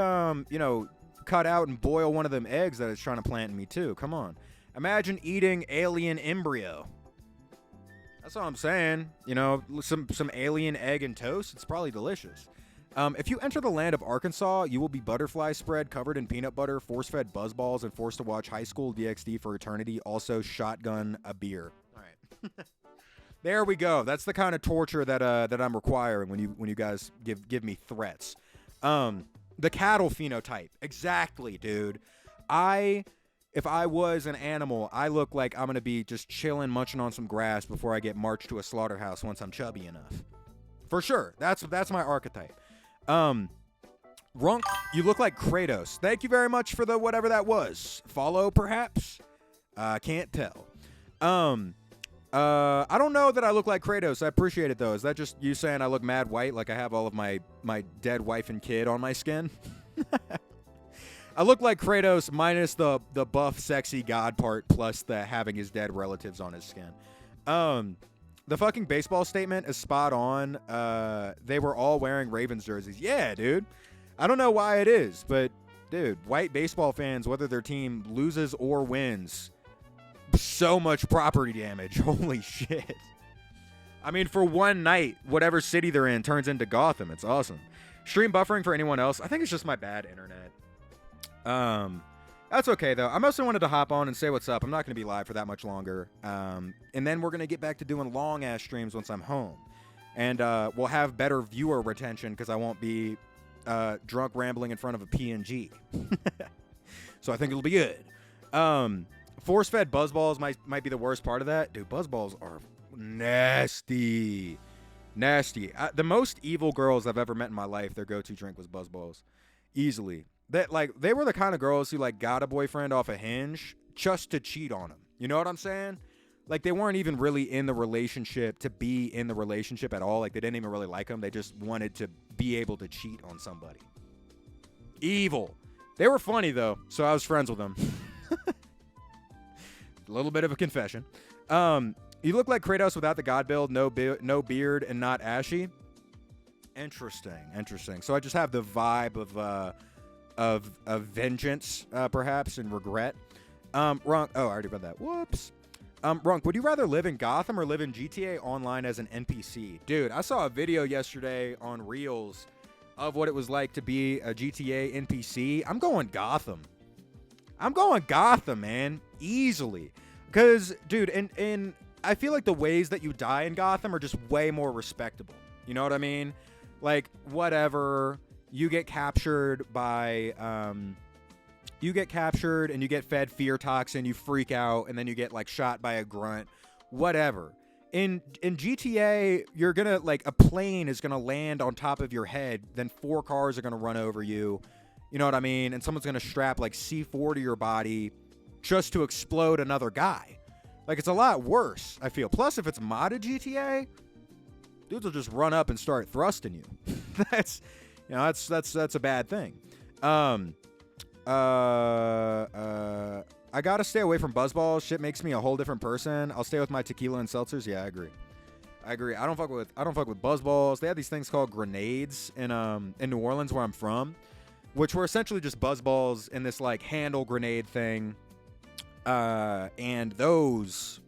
cut out and boil one of them eggs that it's trying to plant in me too. Come on. Imagine eating alien embryo. That's all I'm saying. Some alien egg and toast. It's probably delicious. If you enter the land of Arkansas, you will be butterfly spread covered in peanut butter, force-fed buzzballs, and forced to watch High School DxD for eternity. Also, shotgun a beer. All right. There we go. That's the kind of torture that I'm requiring when you guys give me threats. The cattle phenotype. Exactly, dude. If I was an animal, I look like I'm going to be just chilling, munching on some grass before I get marched to a slaughterhouse once I'm chubby enough. For sure. That's my archetype. Runk, you look like Kratos. Thank you very much for the whatever that was. Follow, perhaps? Can't tell. I don't know that I look like Kratos. I appreciate it, though. Is that just you saying I look mad white, like I have all of my dead wife and kid on my skin? I look like Kratos minus the buff, sexy god part plus the having his dead relatives on his skin. The fucking baseball statement is spot on. They were all wearing Ravens jerseys. Yeah, dude. I don't know why it is, but, dude, white baseball fans, whether their team loses or wins, so much property damage. Holy shit. I mean, for one night, whatever city they're in turns into Gotham. It's awesome. Stream buffering for anyone else? I think it's just my bad internet. That's okay, though. I mostly wanted to hop on and say what's up. I'm not going to be live for that much longer. And then we're going to get back to doing long-ass streams once I'm home. And we'll have better viewer retention because I won't be drunk rambling in front of a PNG. So I think it'll be good. Force-fed buzzballs might be the worst part of that. Dude, buzzballs are nasty. Nasty. The most evil girls I've ever met in my life, their go-to drink was buzzballs. Easily. that like they were the kind of girls who like got a boyfriend off a Hinge just to cheat on him. You know what I'm saying? Like they weren't even really in the relationship to be in the relationship at all. Like they didn't even really like him. They just wanted to be able to cheat on somebody. Evil. They were funny though, so I was friends with them. A little bit of a confession. You look like Kratos without the god build, no beard, and not ashy. Interesting. So I just have the vibe of vengeance, perhaps, and regret. Runk. Oh, I already read that. Whoops. Runk, would you rather live in Gotham or live in GTA Online as an NPC? Dude, I saw a video yesterday on Reels of what it was like to be a GTA NPC. I'm going Gotham. Man. Easily. Because, dude, and I feel like the ways that you die in Gotham are just way more respectable. You know what I mean? Like, whatever. You get captured by, you get captured and you get fed fear toxin, you freak out, and then you get, like, shot by a grunt. Whatever. In GTA, you're gonna, like, a plane is gonna land on top of your head, then 4 cars are gonna run over you. You know what I mean? And someone's gonna strap, like, C4 to your body just to explode another guy. Like, it's a lot worse, I feel. Plus, if it's modded GTA, dudes will just run up and start thrusting you. That's a bad thing. I gotta stay away from buzzballs. Shit makes me a whole different person. I'll stay with my tequila and seltzers. Yeah, I agree. I don't fuck with buzzballs. They have these things called grenades in New Orleans, where I'm from, which were essentially just buzzballs in this like handle grenade thing. And those,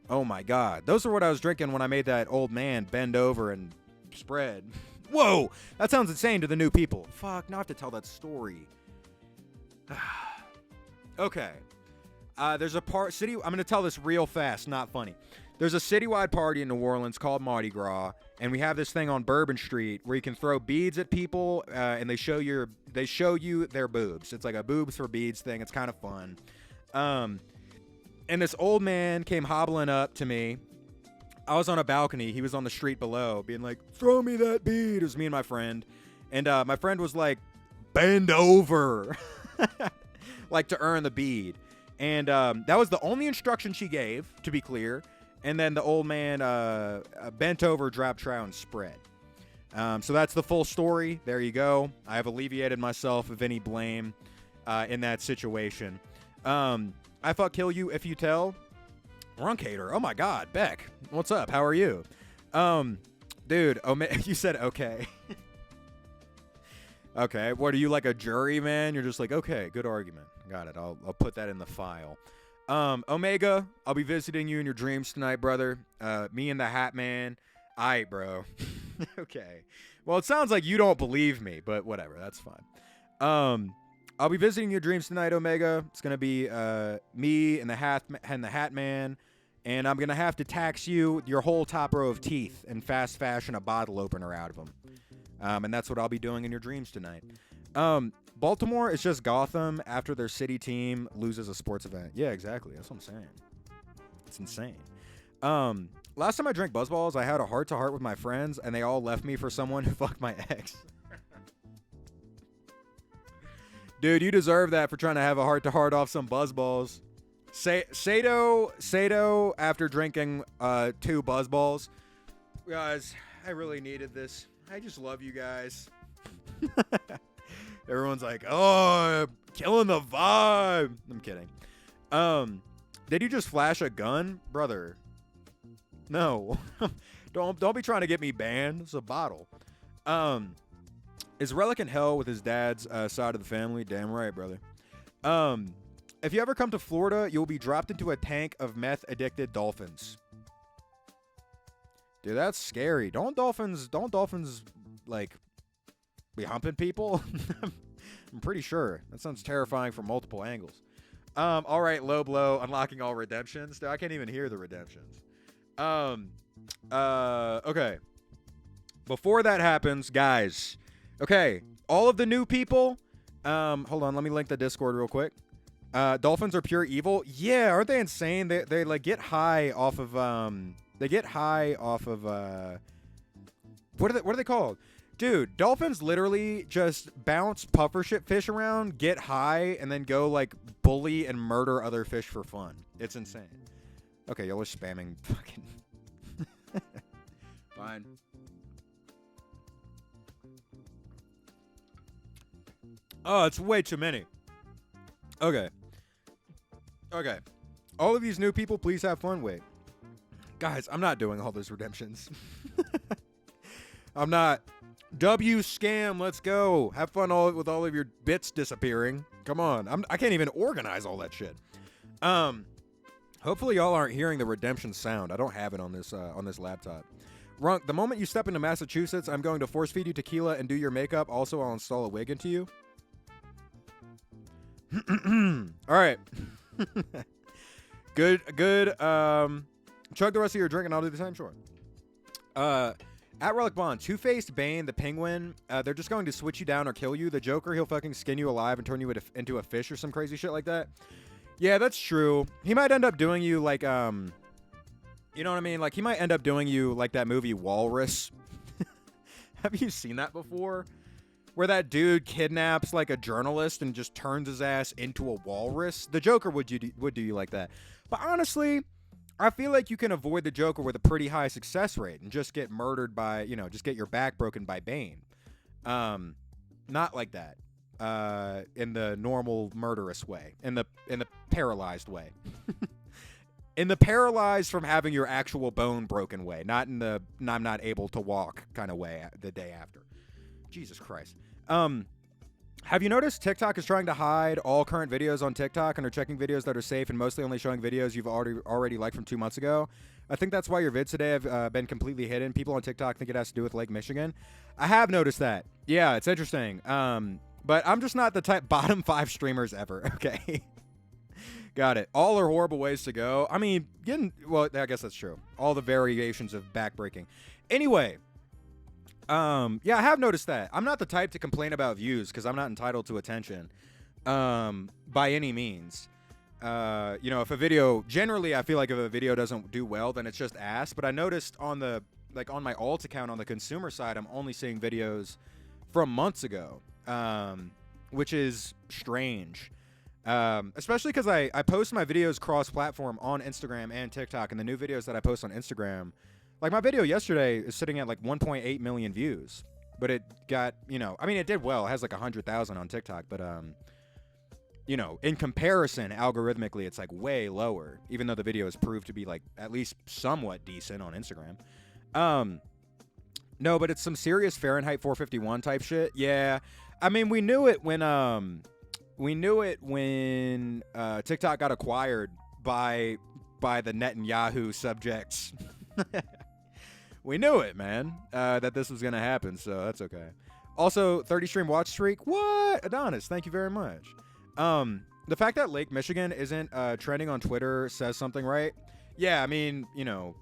oh my God, those are what I was drinking when I made that old man bend over and spread. Whoa, that sounds insane to the new people. Fuck, now I have to tell that story. Okay. There's a I'm going to tell this real fast, not funny. There's a citywide party in New Orleans called Mardi Gras, and we have this thing on Bourbon Street where you can throw beads at people, and they show you their boobs. It's like a boobs for beads thing. It's kind of fun. And this old man came hobbling up to me. I was on a balcony. He was on the street below, being like, "Throw me that bead." It was me and my friend, and my friend was like, "Bend over," like to earn the bead. And that was the only instruction she gave, to be clear. And then the old man bent over, dropped trout, and spread. So that's the full story. There you go. I have alleviated myself of any blame in that situation. I fuck kill you if you tell. Runk hater. Oh my God, Beck. What's up? How are you? Dude, you said okay. Okay. What, are you like a jury, man? You're just like, okay, good argument. Got it. I'll put that in the file. Omega, I'll be visiting you in your dreams tonight, brother. Me and the Hat Man. Aight, bro. Okay. Well, it sounds like you don't believe me, but whatever. That's fine. I'll be visiting your dreams tonight, Omega. It's gonna be me and the Hat Man, and I'm gonna have to tax you your whole top row of teeth and fast fashion a bottle opener out of them. And that's what I'll be doing in your dreams tonight. Baltimore is just Gotham after their city team loses a sports event. Yeah, exactly. That's what I'm saying. It's insane. Last time I drank Buzzballs, I had a heart-to-heart with my friends, and they all left me for someone who fucked my ex. Dude, you deserve that for trying to have a heart-to-heart off some Buzzballs. Sato, after drinking 2 Buzzballs. Guys, I really needed this. I just love you guys. Everyone's like, oh, killing the vibe. I'm kidding. Did you just flash a gun? Brother. No. Don't be trying to get me banned. It's a bottle. Is Relic in hell with his dad's side of the family? Damn right, brother. If you ever come to Florida, you'll be dropped into a tank of meth-addicted dolphins. Dude, that's scary. Don't dolphins like be humping people? I'm pretty sure. That sounds terrifying from multiple angles. All right, low blow, unlocking all redemptions. Dude, I can't even hear the redemptions. Okay. Before that happens, guys. Okay, all of the new people. Hold on, let me link the Discord real quick. Dolphins are pure evil. Yeah, aren't they insane? They like get high off of what are they called? Dude, dolphins literally just bounce puffer shit fish around, get high, and then go like bully and murder other fish for fun. It's insane. Okay, y'all are spamming fucking. Fine. Oh, it's way too many. Okay. Okay. All of these new people, please have fun. Wait. Guys, I'm not doing all those redemptions. I'm not. W scam, let's go. Have fun with all of your bits disappearing. Come on. I can't even organize all that shit. Hopefully y'all aren't hearing the redemption sound. I don't have it on this laptop. Runk, the moment you step into Massachusetts, I'm going to force feed you tequila and do your makeup. Also, I'll install a wig into you. All right. Good. Chug the rest of your drink and I'll do the same. Sure. At Relic Bond, Two-Faced, Bane, the Penguin, they're just going to switch you down or kill you. The Joker, he'll fucking skin you alive and turn you into a fish or some crazy shit like that. Yeah, that's true. He might end up doing you like, you know what I mean? Like, he might end up doing you like that movie Walrus. Have you seen that before? Where that dude kidnaps like a journalist and just turns his ass into a walrus. The Joker would do you like that. But honestly, I feel like you can avoid the Joker with a pretty high success rate and just get murdered by, you know, just get your back broken by Bane. Not like that. In the normal murderous way. In the paralyzed way. In the paralyzed from having your actual bone broken way. Not in the I'm not able to walk kind of way the day after. Jesus Christ. Have you noticed TikTok is trying to hide all current videos on TikTok and are checking videos that are safe and mostly only showing videos you've already liked from 2 months ago? I think that's why your vids today have been completely hidden. People on TikTok think it has to do with Lake Michigan. I have noticed that. Yeah, it's interesting. But I'm just not the type bottom 5 streamers ever. Okay. Got it. All are horrible ways to go. I mean, well, I guess that's true. All the variations of backbreaking. Anyway. Yeah, I have noticed that. I'm not the type to complain about views because I'm not entitled to attention, by any means. You know, if a video, generally I feel like if a video doesn't do well, then it's just ass. But I noticed on my alt account on the consumer side, I'm only seeing videos from months ago, which is strange. Especially because I post my videos cross-platform on Instagram and TikTok, and the new videos that I post on Instagram, like my video yesterday is sitting at like 1.8 million views, but it got, you know, I mean, it did well. It has like 100,000 on TikTok, but, you know, in comparison, algorithmically, it's like way lower, even though the video has proved to be like at least somewhat decent on Instagram. No, but it's some serious Fahrenheit 451 type shit. Yeah. I mean, we knew it when TikTok got acquired by the Netanyahu subjects. We knew it, man, that this was going to happen, so that's okay. Also, 30 stream watch streak. What? Adonis, thank you very much. The fact that Lake Michigan isn't trending on Twitter says something, right? Yeah, I mean, you know,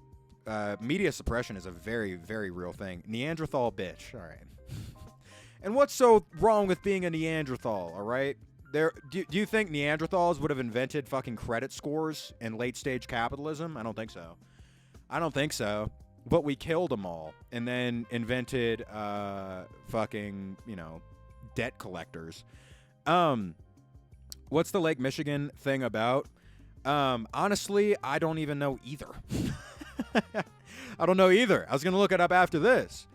media suppression is a very, very real thing. Neanderthal bitch, all right. And what's so wrong with being a Neanderthal, all right? Do you think Neanderthals would have invented fucking credit scores in late-stage capitalism? I don't think so. But we killed them all and then invented fucking, you know, debt collectors. What's the Lake Michigan thing about? Honestly, I don't even know either. I don't know either. I was going to look it up after this.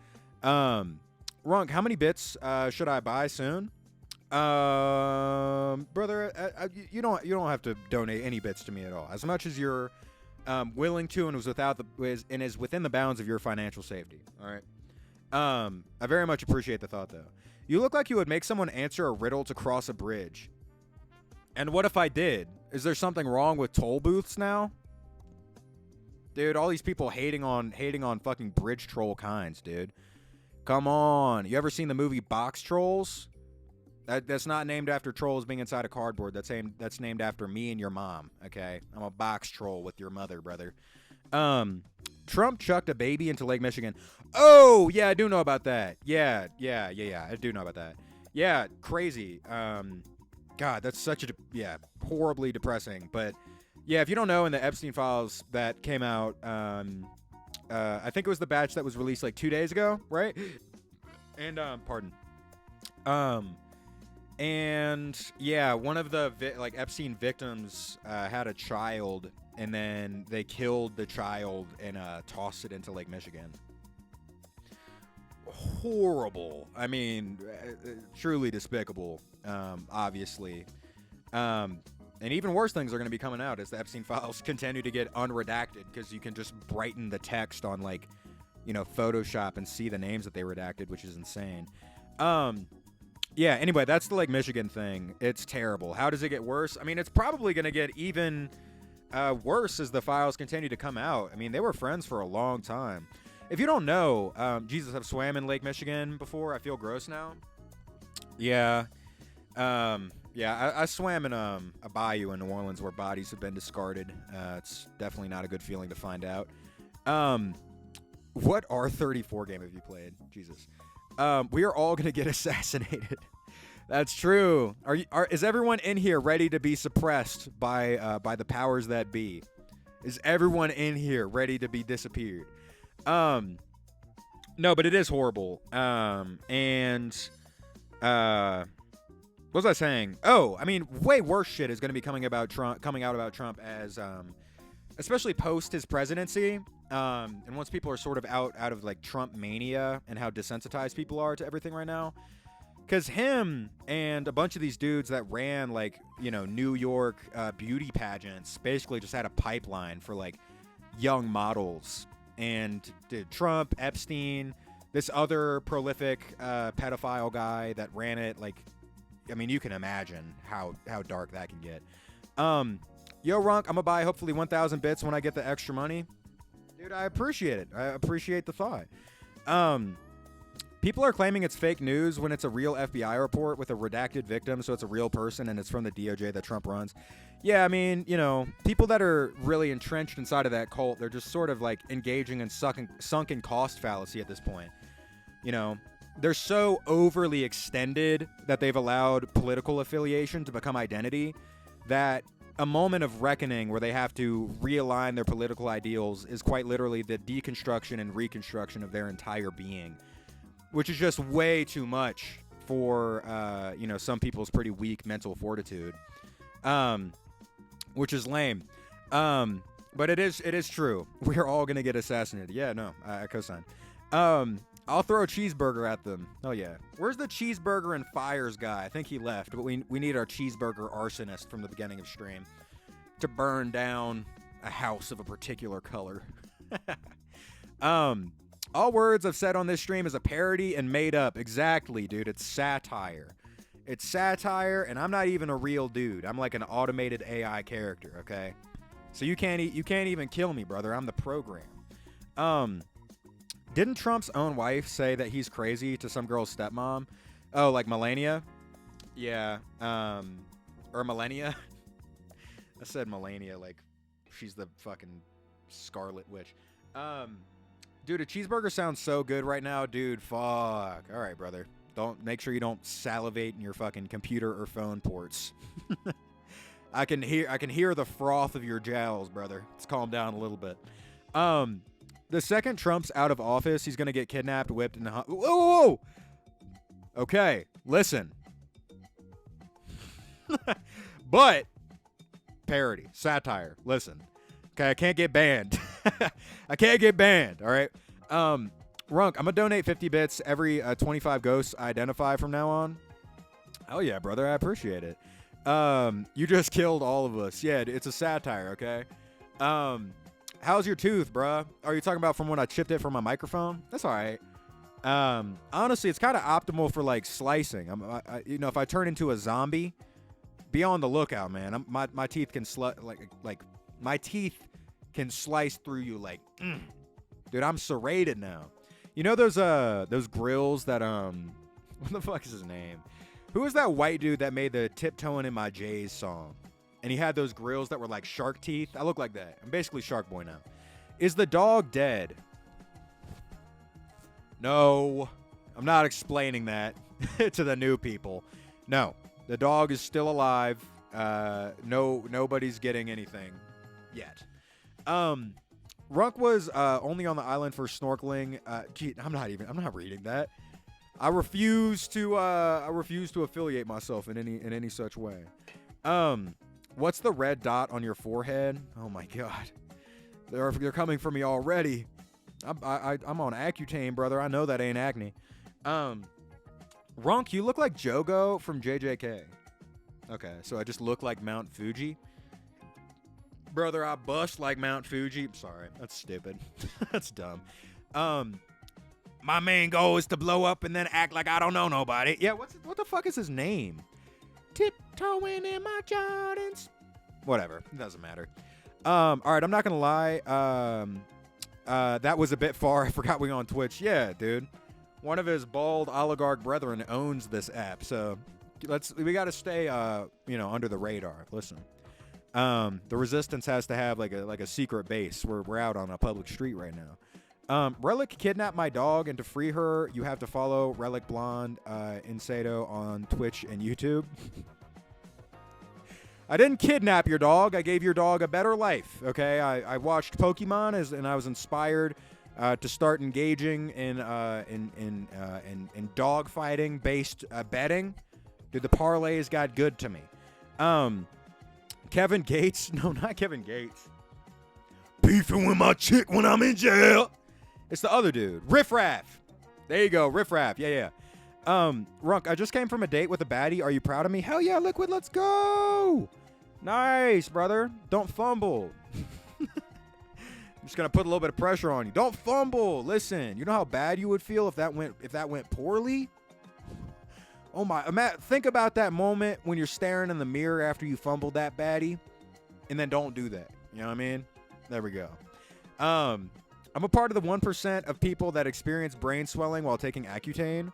Runk, how many bits should I buy soon? Brother, you don't have to donate any bits to me at all. As much as you're willing to and is within the bounds of your financial safety. All right. I very much appreciate the thought, though. You look like you would make someone answer a riddle to cross a bridge. And what if I did? Is there something wrong with toll booths now? Dude, all these people hating on fucking bridge troll kinds, dude. Come on. You ever seen the movie Box Trolls? That's not named after trolls being inside a cardboard. That's named after me and your mom, okay? I'm a box troll with your mother, brother. Trump chucked a baby into Lake Michigan. Oh, yeah, I do know about that. Yeah, I do know about that. Yeah, crazy. God, that's such horribly depressing. But, yeah, if you don't know, in the Epstein files that came out, I think it was the batch that was released like 2 days ago, right? And pardon. And yeah, one of the Epstein victims had a child, and then they killed the child and tossed it into Lake Michigan. Horrible. I mean, truly despicable. Obviously. And even worse things are going to be coming out as the Epstein files continue to get unredacted, because you can just brighten the text on Photoshop and see the names that they redacted, which is insane. Yeah, anyway, that's the Lake Michigan thing. It's terrible. How does it get worse? I mean, it's probably going to get even worse as the files continue to come out. I mean, they were friends for a long time. If you don't know, Jesus, I've swam in Lake Michigan before. I feel gross now. Yeah. I swam in a bayou in New Orleans where bodies have been discarded. It's definitely not a good feeling to find out. What R34 game have you played? Jesus. We are all going to get assassinated. That's true. Is everyone in here ready to be suppressed by the powers that be? Is everyone in here ready to be disappeared? No, but it is horrible. What was I saying? Oh, I mean, way worse shit is going to be coming out about Trump as, especially post his presidency. And once people are sort of out of like Trump mania and how desensitized people are to everything right now. Because him and a bunch of these dudes that ran New York beauty pageants basically just had a pipeline for like young models. And Trump, Epstein, this other prolific pedophile guy that ran it, I mean, you can imagine how dark that can get. Yo, Runk, I'm going to buy hopefully 1,000 bits when I get the extra money. Dude, I appreciate it. I appreciate the thought. People are claiming it's fake news when it's a real FBI report with a redacted victim, so it's a real person and it's from the DOJ that Trump runs. Yeah, I mean, people that are really entrenched inside of that cult, they're just sort of like engaging in sunken cost fallacy at this point. They're so overly extended that they've allowed political affiliation to become identity that a moment of reckoning where they have to realign their political ideals is quite literally the deconstruction and reconstruction of their entire being, which is just way too much for, some people's pretty weak mental fortitude, which is lame. But it is true. We're all going to get assassinated. Yeah, no, I co-sign. I'll throw a cheeseburger at them. Oh, yeah. Where's the cheeseburger and fires guy? I think he left, but we need our cheeseburger arsonist from the beginning of stream to burn down a house of a particular color. All words I've said on this stream is a parody and made up. Exactly, dude. It's satire. It's satire, and I'm not even a real dude. I'm like an automated AI character, okay? So you can't even kill me, brother. I'm the program. Didn't Trump's own wife say that he's crazy to some girl's stepmom? Oh, like Melania? Yeah. Or Melania? I said Melania like she's the fucking Scarlet Witch. Dude, a cheeseburger sounds so good right now, dude. Fuck. All right, brother. Make sure you don't salivate in your fucking computer or phone ports. I can hear the froth of your jowls, brother. Let's calm down a little bit. The second Trump's out of office, he's gonna get kidnapped, whipped, and whoa. Okay, listen. But parody, satire. Listen. Okay, I can't get banned. I can't get banned. All right. Runk, I'm gonna donate 50 bits every 25 ghosts I identify from now on. Oh yeah, brother, I appreciate it. You just killed all of us. Yeah, it's a satire. Okay. How's your tooth, bruh? Are you talking about from when I chipped it from my microphone? That's all right. Honestly, it's kind of optimal for like slicing. If I turn into a zombie, be on the lookout, man. My teeth can my teeth can slice through you like, dude. I'm serrated now. You know those grills that what the fuck is his name? Who is that white dude that made the Tiptoeing in My J's song? And he had those grills that were like shark teeth. I look like that. I'm basically Shark Boy now. Is the dog dead? No, I'm not explaining that to the new people. No, the dog is still alive. Nobody's getting anything yet. Runk was only on the island for snorkeling. I'm not reading that. I refuse to affiliate myself in any such way. What's the red dot on your forehead? Oh my god, they're coming for me already. I'm on Accutane, brother. I know that ain't acne. Runk, you look like Jogo from JJK. Okay, so I just look like Mount Fuji. Brother, I bust like Mount Fuji. Sorry, that's stupid. That's dumb. My main goal is to blow up and then act like I don't know nobody. Yeah, what the fuck is his name? Tiptoeing in my Jordans. Whatever, it doesn't matter. All right, I'm not gonna lie. That was a bit far. I forgot we on Twitch. Yeah, dude. One of his bald oligarch brethren owns this app, so we got to stay, under the radar. Listen, the resistance has to have like a secret base. We're out on a public street right now. Relic kidnapped my dog, and to free her, you have to follow Relic Blonde Insado on Twitch and YouTube. I didn't kidnap your dog. I gave your dog a better life. Okay, I watched Pokemon and I was inspired to start engaging in dog fighting based betting. Dude, the parlays got good to me. Kevin Gates, no, not Kevin Gates. Beefing with my chick when I'm in jail. It's the other dude, Riff Raff. There you go, Riff Raff. Yeah. Runk, I just came from a date with a baddie. Are you proud of me? Hell yeah, Liquid, let's go. Nice, brother. Don't fumble. I'm just gonna put a little bit of pressure on you. Don't fumble. Listen, you know how bad you would feel if that went poorly? Oh my, think about that moment when you're staring in the mirror after you fumbled that baddie, and then don't do that. You know what I mean? There we go. I'm a part of the 1% of people that experience brain swelling while taking Accutane.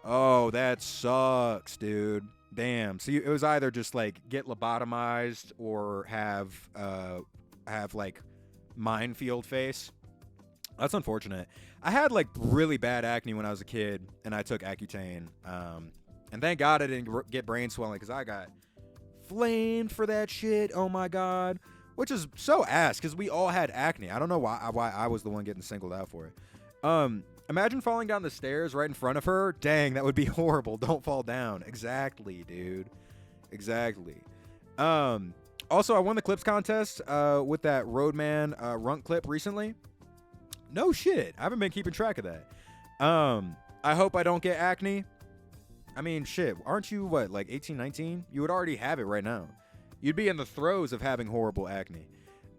Oh, that sucks, dude. Damn. So it was either just like get lobotomized or have like minefield face. That's unfortunate. I had like really bad acne when I was a kid, and I took Accutane. And thank God I didn't get brain swelling, because I got flamed for that shit. Oh my God. Which is so ass, because we all had acne. I don't know why I was the one getting singled out for it. Imagine falling down the stairs right in front of her. Dang, that would be horrible. Don't fall down. Exactly, dude. Exactly. Also, I won the clips contest with that Roadman Runk clip recently. No shit. I haven't been keeping track of that. I hope I don't get acne. I mean, shit. Aren't you, like 18, 19? You would already have it right now. You'd be in the throes of having horrible acne.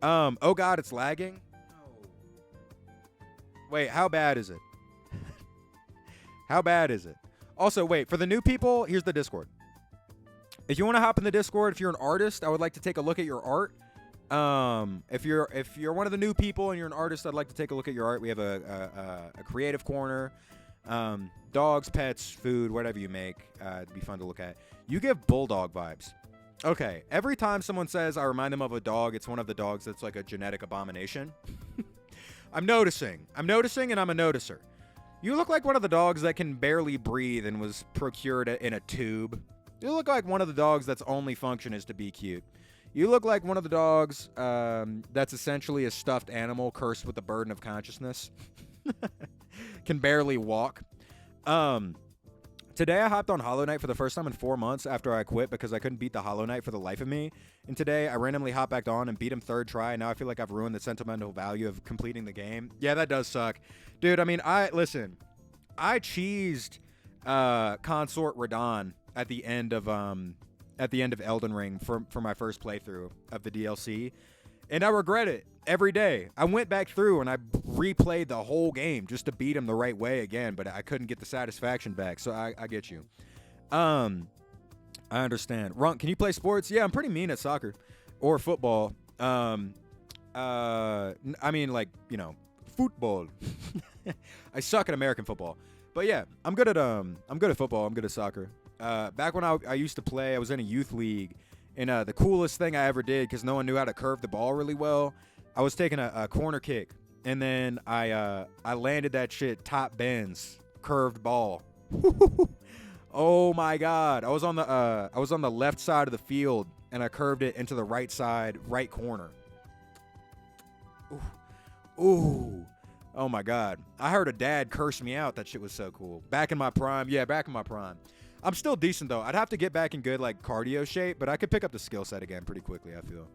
Oh God, it's lagging. Wait, how bad is it? How bad is it? Also, wait, for the new people, here's the Discord. If you want to hop in the Discord, if you're an artist, I would like to take a look at your art. If you're one of the new people and you're an artist, I'd like to take a look at your art. We have a creative corner. Dogs, pets, food, whatever you make. It'd be fun to look at. You give bulldog vibes. Okay, every time someone says I remind them of a dog, it's one of the dogs that's like a genetic abomination. I'm noticing, and I'm a noticer. You look like one of the dogs that can barely breathe and was procured in a tube. You look like one of the dogs that's only function is to be cute. You look like one of the dogs that's essentially a stuffed animal cursed with the burden of consciousness. Can barely walk. Today I hopped on Hollow Knight for the first time in 4 months after I quit because I couldn't beat the Hollow Knight for the life of me. And today I randomly hopped back on and beat him third try. And now I feel like I've ruined the sentimental value of completing the game. Yeah, that does suck. Dude, I mean, I cheesed Consort Radon at the end of Elden Ring for my first playthrough of the DLC. And I regret it every day. I went back through and I replayed the whole game just to beat him the right way again, but I couldn't get the satisfaction back. So I get you. I understand. Runk, can you play sports? Yeah, I'm pretty mean at soccer or football. I mean, like, football. I suck at American football. But yeah, I'm good at football. I'm good at soccer. Back when I used to play, I was in a youth league. And the coolest thing I ever did, because no one knew how to curve the ball really well, I was taking a corner kick, and then I landed that shit top bends, curved ball. Oh my God! I was on the left side of the field, and I curved it into the right side, right corner. Ooh, Oh my God. I heard a dad curse me out. That shit was so cool. Back in my prime. Yeah, back in my prime. I'm still decent though. I'd have to get back in good like cardio shape, but I could pick up the skill set again pretty quickly, I feel.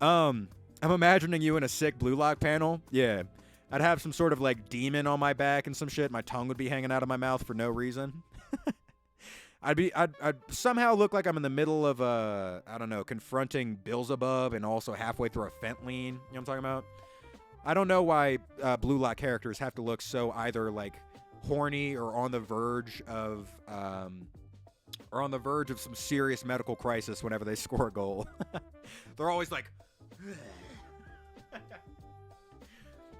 I'm imagining you in a sick blue lock panel. Yeah. I'd have some sort of like demon on my back and some shit. My tongue would be hanging out of my mouth for no reason. I'd somehow look like I'm in the middle of I don't know, confronting Beelzebub and also halfway through a Fentline. You know what I'm talking about? I don't know why blue lock characters have to look so either like horny or on the verge of some serious medical crisis whenever they score a goal. They're always like,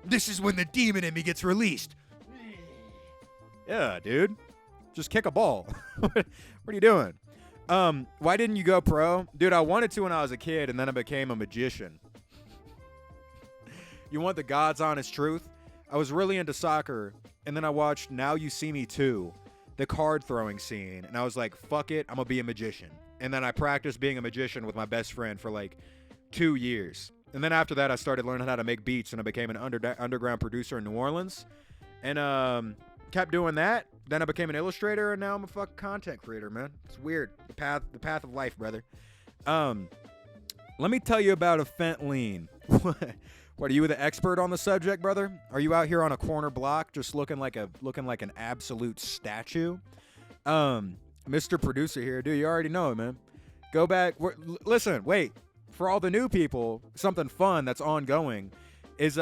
this is when the demon in me gets released. Yeah, dude. Just kick a ball. What are you doing? Why didn't you go pro? Dude, I wanted to when I was a kid, and then I became a magician. You want the God's honest truth? I was really into soccer, and then I watched Now You See Me 2, the card throwing scene, and I was like, fuck it, I'm gonna be a magician. And then I practiced being a magician with my best friend for like 2 years. And then after that, I started learning how to make beats, and I became an underground producer in New Orleans. And kept doing that. Then I became an illustrator, and now I'm a fucking content creator, man. It's weird. The path of life, brother. Let me tell you about a Fentline. What, are you the expert on the subject, brother? Are you out here on a corner block just looking like an absolute statue? Mr. Producer here, dude, you already know it, man. Go back. Listen, wait. For all the new people, something fun that's ongoing is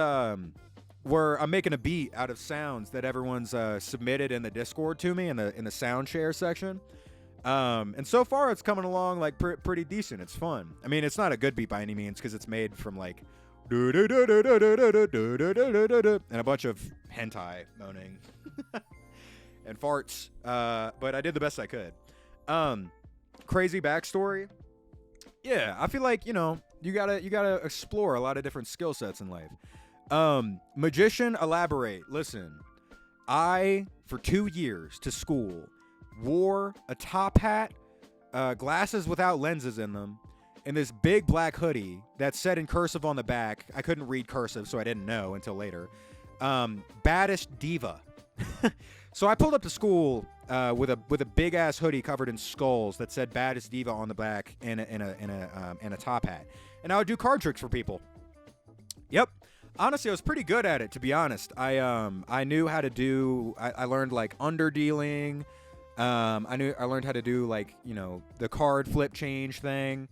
where I'm making a beat out of sounds that everyone's submitted in the Discord to me in the sound share section. And so far it's coming along like pretty decent. It's fun. I mean, it's not a good beat by any means because it's made from like and a bunch of hentai moaning and farts. But I did the best I could. Crazy backstory. Yeah, I feel like, you know, you gotta explore a lot of different skill sets in life. Magician, elaborate. Listen, I, for 2 years to school, wore a top hat, glasses without lenses in them, and this big black hoodie that said in cursive on the back. I couldn't read cursive, so I didn't know until later. Baddest diva. So I pulled up to school with a big ass hoodie covered in skulls that said "Baddest Diva" on the back and a top hat, and I would do card tricks for people. Yep, honestly, I was pretty good at it, to be honest. I knew how to do. I learned like underdealing. I learned how to do like, you know, the card flip change thing.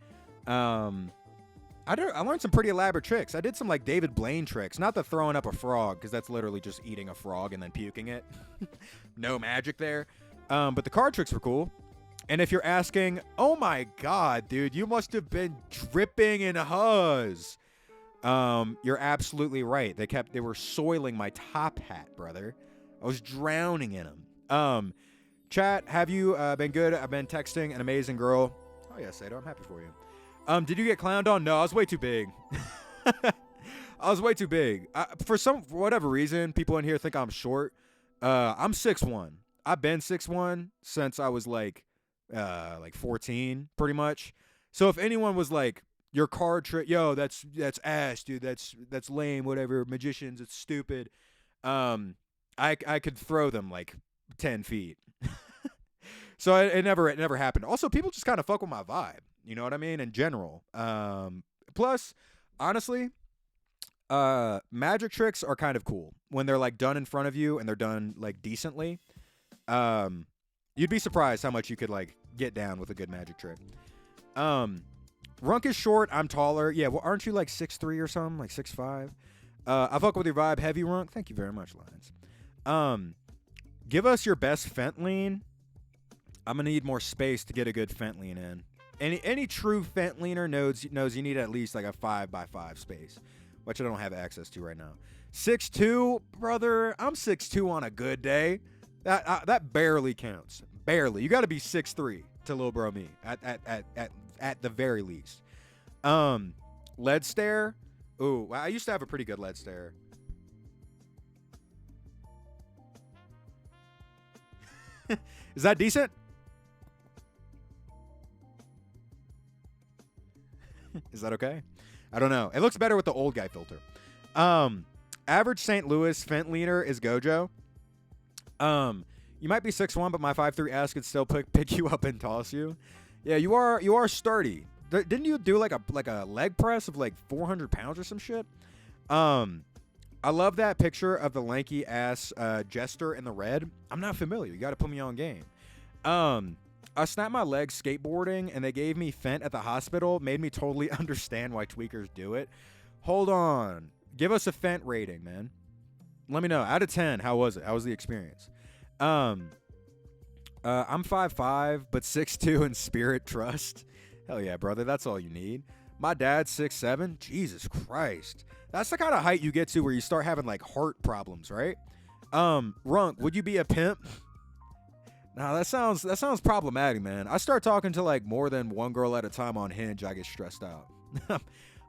I learned some pretty elaborate tricks. I did some like David Blaine tricks, not the throwing up a frog, because that's literally just eating a frog and then puking it. No magic there. But the card tricks were cool. And if you're asking, oh my God, dude, you must have been dripping in huzz. You're absolutely right. They were soiling my top hat, brother. I was drowning in them. Chat, have you been good? I've been texting an amazing girl. Oh yeah, Sato, I'm happy for you. Did you get clowned on? No, I was way too big. I was way too big. For whatever reason, people in here think I'm short. I'm 6'1". I've been 6'1" since I was like 14, pretty much. So if anyone was like, your card trick, yo, that's ass, dude. That's lame. Whatever, magicians, it's stupid. I could throw them like 10 feet. So it never happened. Also, people just kind of fuck with my vibe. You know what I mean? In general. Plus, honestly, magic tricks are kind of cool when they're like done in front of you and they're done like decently. You'd be surprised how much you could like get down with a good magic trick. Runk is short. I'm taller. Yeah. Well, aren't you like 6'3" or something? Like 6'5"? I fuck with your vibe. Heavy Runk. Thank you very much, Lions. Give us your best Fentline. I'm gonna need more space to get a good Fentline in. Any true Fentliner knows you need at least like a 5x5 space, which I don't have access to right now. 6'2", brother. I'm 6'2" on a good day. That barely counts. Barely. You got to be 6'3" to little bro me at the very least. Lead stare. Ooh, I used to have a pretty good lead stare. Is that decent? Is that okay? I don't know. It looks better with the old guy filter. Average St. Louis fent leader is Gojo. You might be 6'1", but my 5'3" ass could still pick you up and toss you. Yeah, you are sturdy. Didn't you do like a leg press of like 400 pounds or some shit? I love that picture of the lanky ass jester in the red. I'm not familiar. You got to put me on game. I snapped my leg skateboarding, and they gave me fent at the hospital. Made me totally understand why tweakers do it. Hold on. Give us a fent rating, man. Let me know. Out of 10, how was it? How was the experience? I'm 5'5", but 6'2" in spirit trust. Hell yeah, brother. That's all you need. My dad's 6'7". Jesus Christ. That's the kind of height you get to where you start having like heart problems, right? Runk, would you be a pimp? Nah, that sounds problematic, man. I start talking to like more than one girl at a time on Hinge, I get stressed out.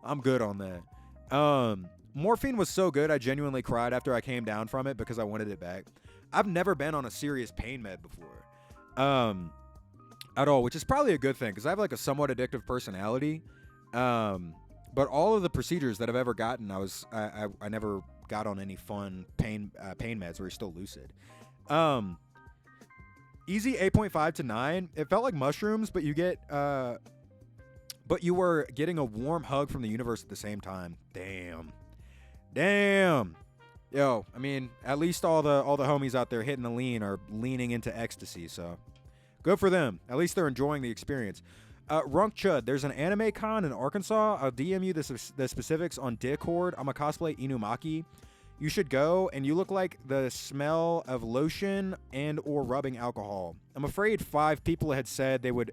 I'm good on that. Morphine was so good, I genuinely cried after I came down from it because I wanted it back. I've never been on a serious pain med before, at all, which is probably a good thing because I have like a somewhat addictive personality. But all of the procedures that I've ever gotten, I never got on any fun pain meds where you're still lucid. Easy 8.5 to 9. It felt like mushrooms, but you were getting a warm hug from the universe at the same time. Damn. Yo, I mean, at least all the homies out there hitting the lean are leaning into ecstasy, so good for them. At least they're enjoying the experience. Runk Chud, there's an anime con in Arkansas. I'll DM you the specifics on Discord. I'm a cosplay Inumaki. You should go, and you look like the smell of lotion and or rubbing alcohol. I'm afraid 5 people had said they would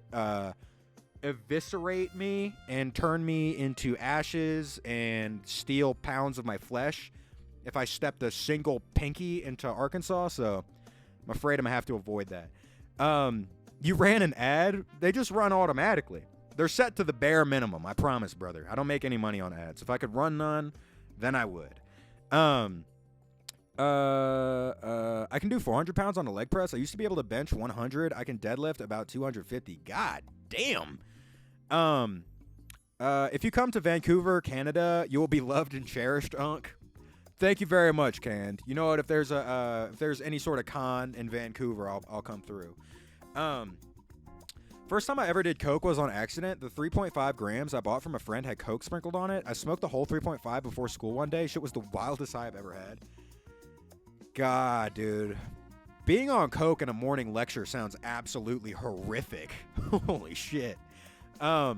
eviscerate me and turn me into ashes and steal pounds of my flesh if I stepped a single pinky into Arkansas, so I'm afraid I'm going to have to avoid that. You ran an ad? They just run automatically. They're set to the bare minimum, I promise, brother. I don't make any money on ads. If I could run none, then I would. I can do 400 pounds on a leg press. I used to be able to bench 100. I can deadlift about 250. God damn. If you come to Vancouver, Canada, you will be loved and cherished, Unk. Thank you very much, Canned. You know what? If there's any sort of con in Vancouver, I'll come through. First time I ever did coke was on accident. The 3.5 grams I bought from a friend had coke sprinkled on it. I smoked the whole 3.5 before school one day. Shit was the wildest high I've ever had. God, dude. Being on coke in a morning lecture sounds absolutely horrific. Holy shit. I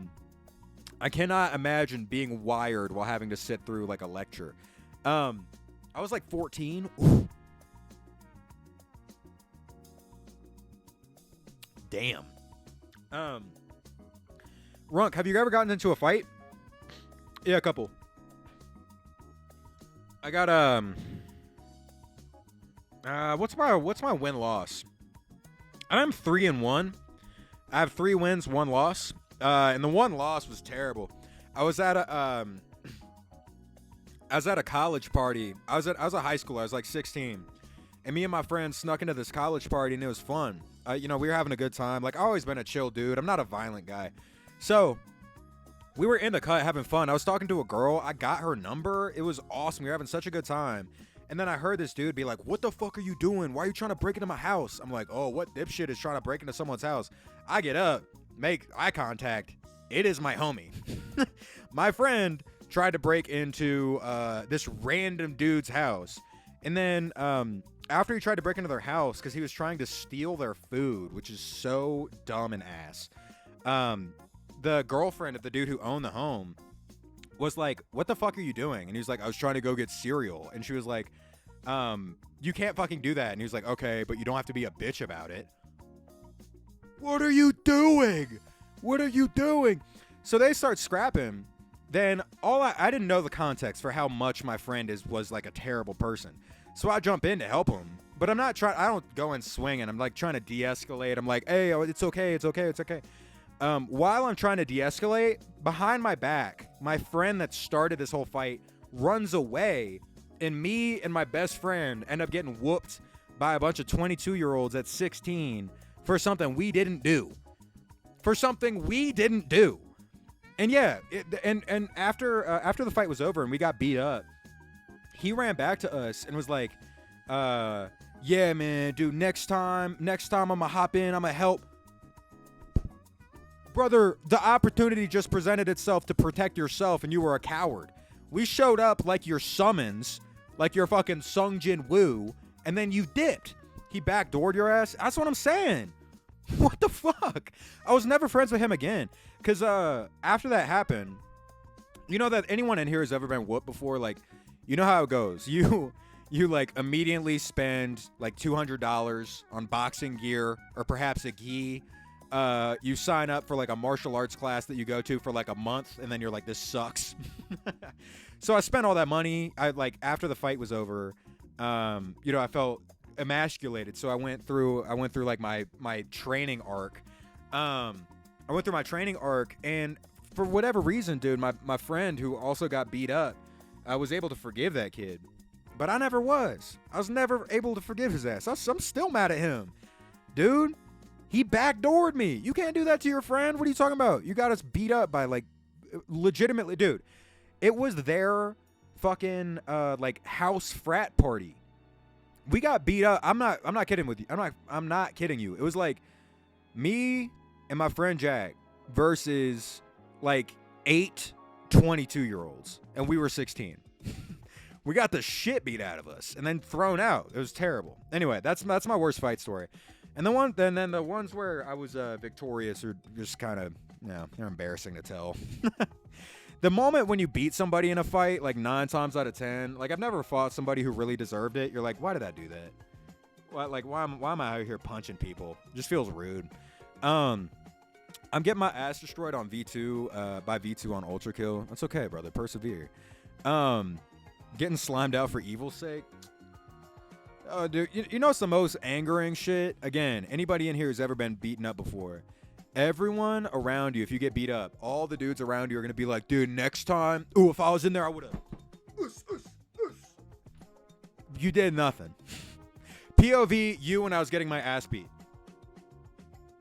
cannot imagine being wired while having to sit through like a lecture. I was like 14. Ooh. Damn. Runk, have you ever gotten into a fight? Yeah, a couple. I got what's my win-loss? I'm 3-1. I have 3 wins, 1 loss. And the 1 loss was terrible. I was at a college party. I was a high schooler. I was like 16. And me and my friends snuck into this college party, and it was fun. We were having a good time. Like, I've always been a chill dude. I'm not a violent guy. So, we were in the cut having fun. I was talking to a girl. I got her number. It was awesome. We were having such a good time. And then I heard this dude be like, "What the fuck are you doing? Why are you trying to break into my house?" I'm like, "Oh, what dipshit is trying to break into someone's house?" I get up, make eye contact. It is my homie. My friend tried to break into this random dude's house. And then after he tried to break into their house, because he was trying to steal their food, which is so dumb and ass, the girlfriend of the dude who owned the home was like, "What the fuck are you doing?" And he was like, "I was trying to go get cereal." And she was like, "You can't fucking do that." And he was like, "Okay, but you don't have to be a bitch about it." What are you doing? What are you doing? So they start scrapping. Then I didn't know the context for how much my friend was like a terrible person. So I jump in to help him. But I'm not trying. I don't go in swinging. I'm like trying to de-escalate. I'm like, "Hey, it's okay. It's okay. It's okay." While I'm trying to de-escalate, behind my back, my friend that started this whole fight runs away, and me and my best friend end up getting whooped by a bunch of 22-year-olds at 16 for something we didn't do. And yeah, and after the fight was over and we got beat up, he ran back to us and was like, yeah, man, dude, next time I'm gonna hop in, I'm gonna help. Brother, the opportunity just presented itself to protect yourself, and you were a coward. We showed up like your summons, like your fucking Sung Jin Woo, and then you dipped. He backdoored your ass. That's what I'm saying. What the fuck? I was never friends with him again. Because after that happened, you know that anyone in here has ever been whooped before? Like, you know how it goes. You like immediately spend like $200 on boxing gear or perhaps a gi. You sign up for like a martial arts class that you go to for like a month, and then you're like, this sucks. So I spent all that money. I like after the fight was over, I felt emasculated. So I went through like my training arc. I went through my training arc, and for whatever reason, dude, my friend who also got beat up, I was able to forgive that kid. But I never was. I was never able to forgive his ass. I'm still mad at him. Dude, he backdoored me. You can't do that to your friend. What are you talking about? You got us beat up by like legitimately, dude. It was their fucking like house frat party. We got beat up. I'm not kidding with you. I'm not kidding you. It was like me and my friend Jack versus like 8 22-year-olds, and we were 16. We got the shit beat out of us and then thrown out. It was terrible. Anyway, that's my worst fight story. And the ones where I was victorious are just kind of, they're embarrassing to tell. The moment when you beat somebody in a fight, like 9 times out of 10, like I've never fought somebody who really deserved it. You're like, why did I do that? Why am I out here punching people? It just feels rude. I'm getting my ass destroyed on V2 by V2 on Ultra Kill. That's okay, brother. Persevere. Getting slimed out for evil's sake. Oh, dude, you know what's the most angering shit? Again, anybody in here who's ever been beaten up before, everyone around you, if you get beat up, all the dudes around you are going to be like, dude, next time, if I was in there, I would have. You did nothing. POV, you when I was getting my ass beat.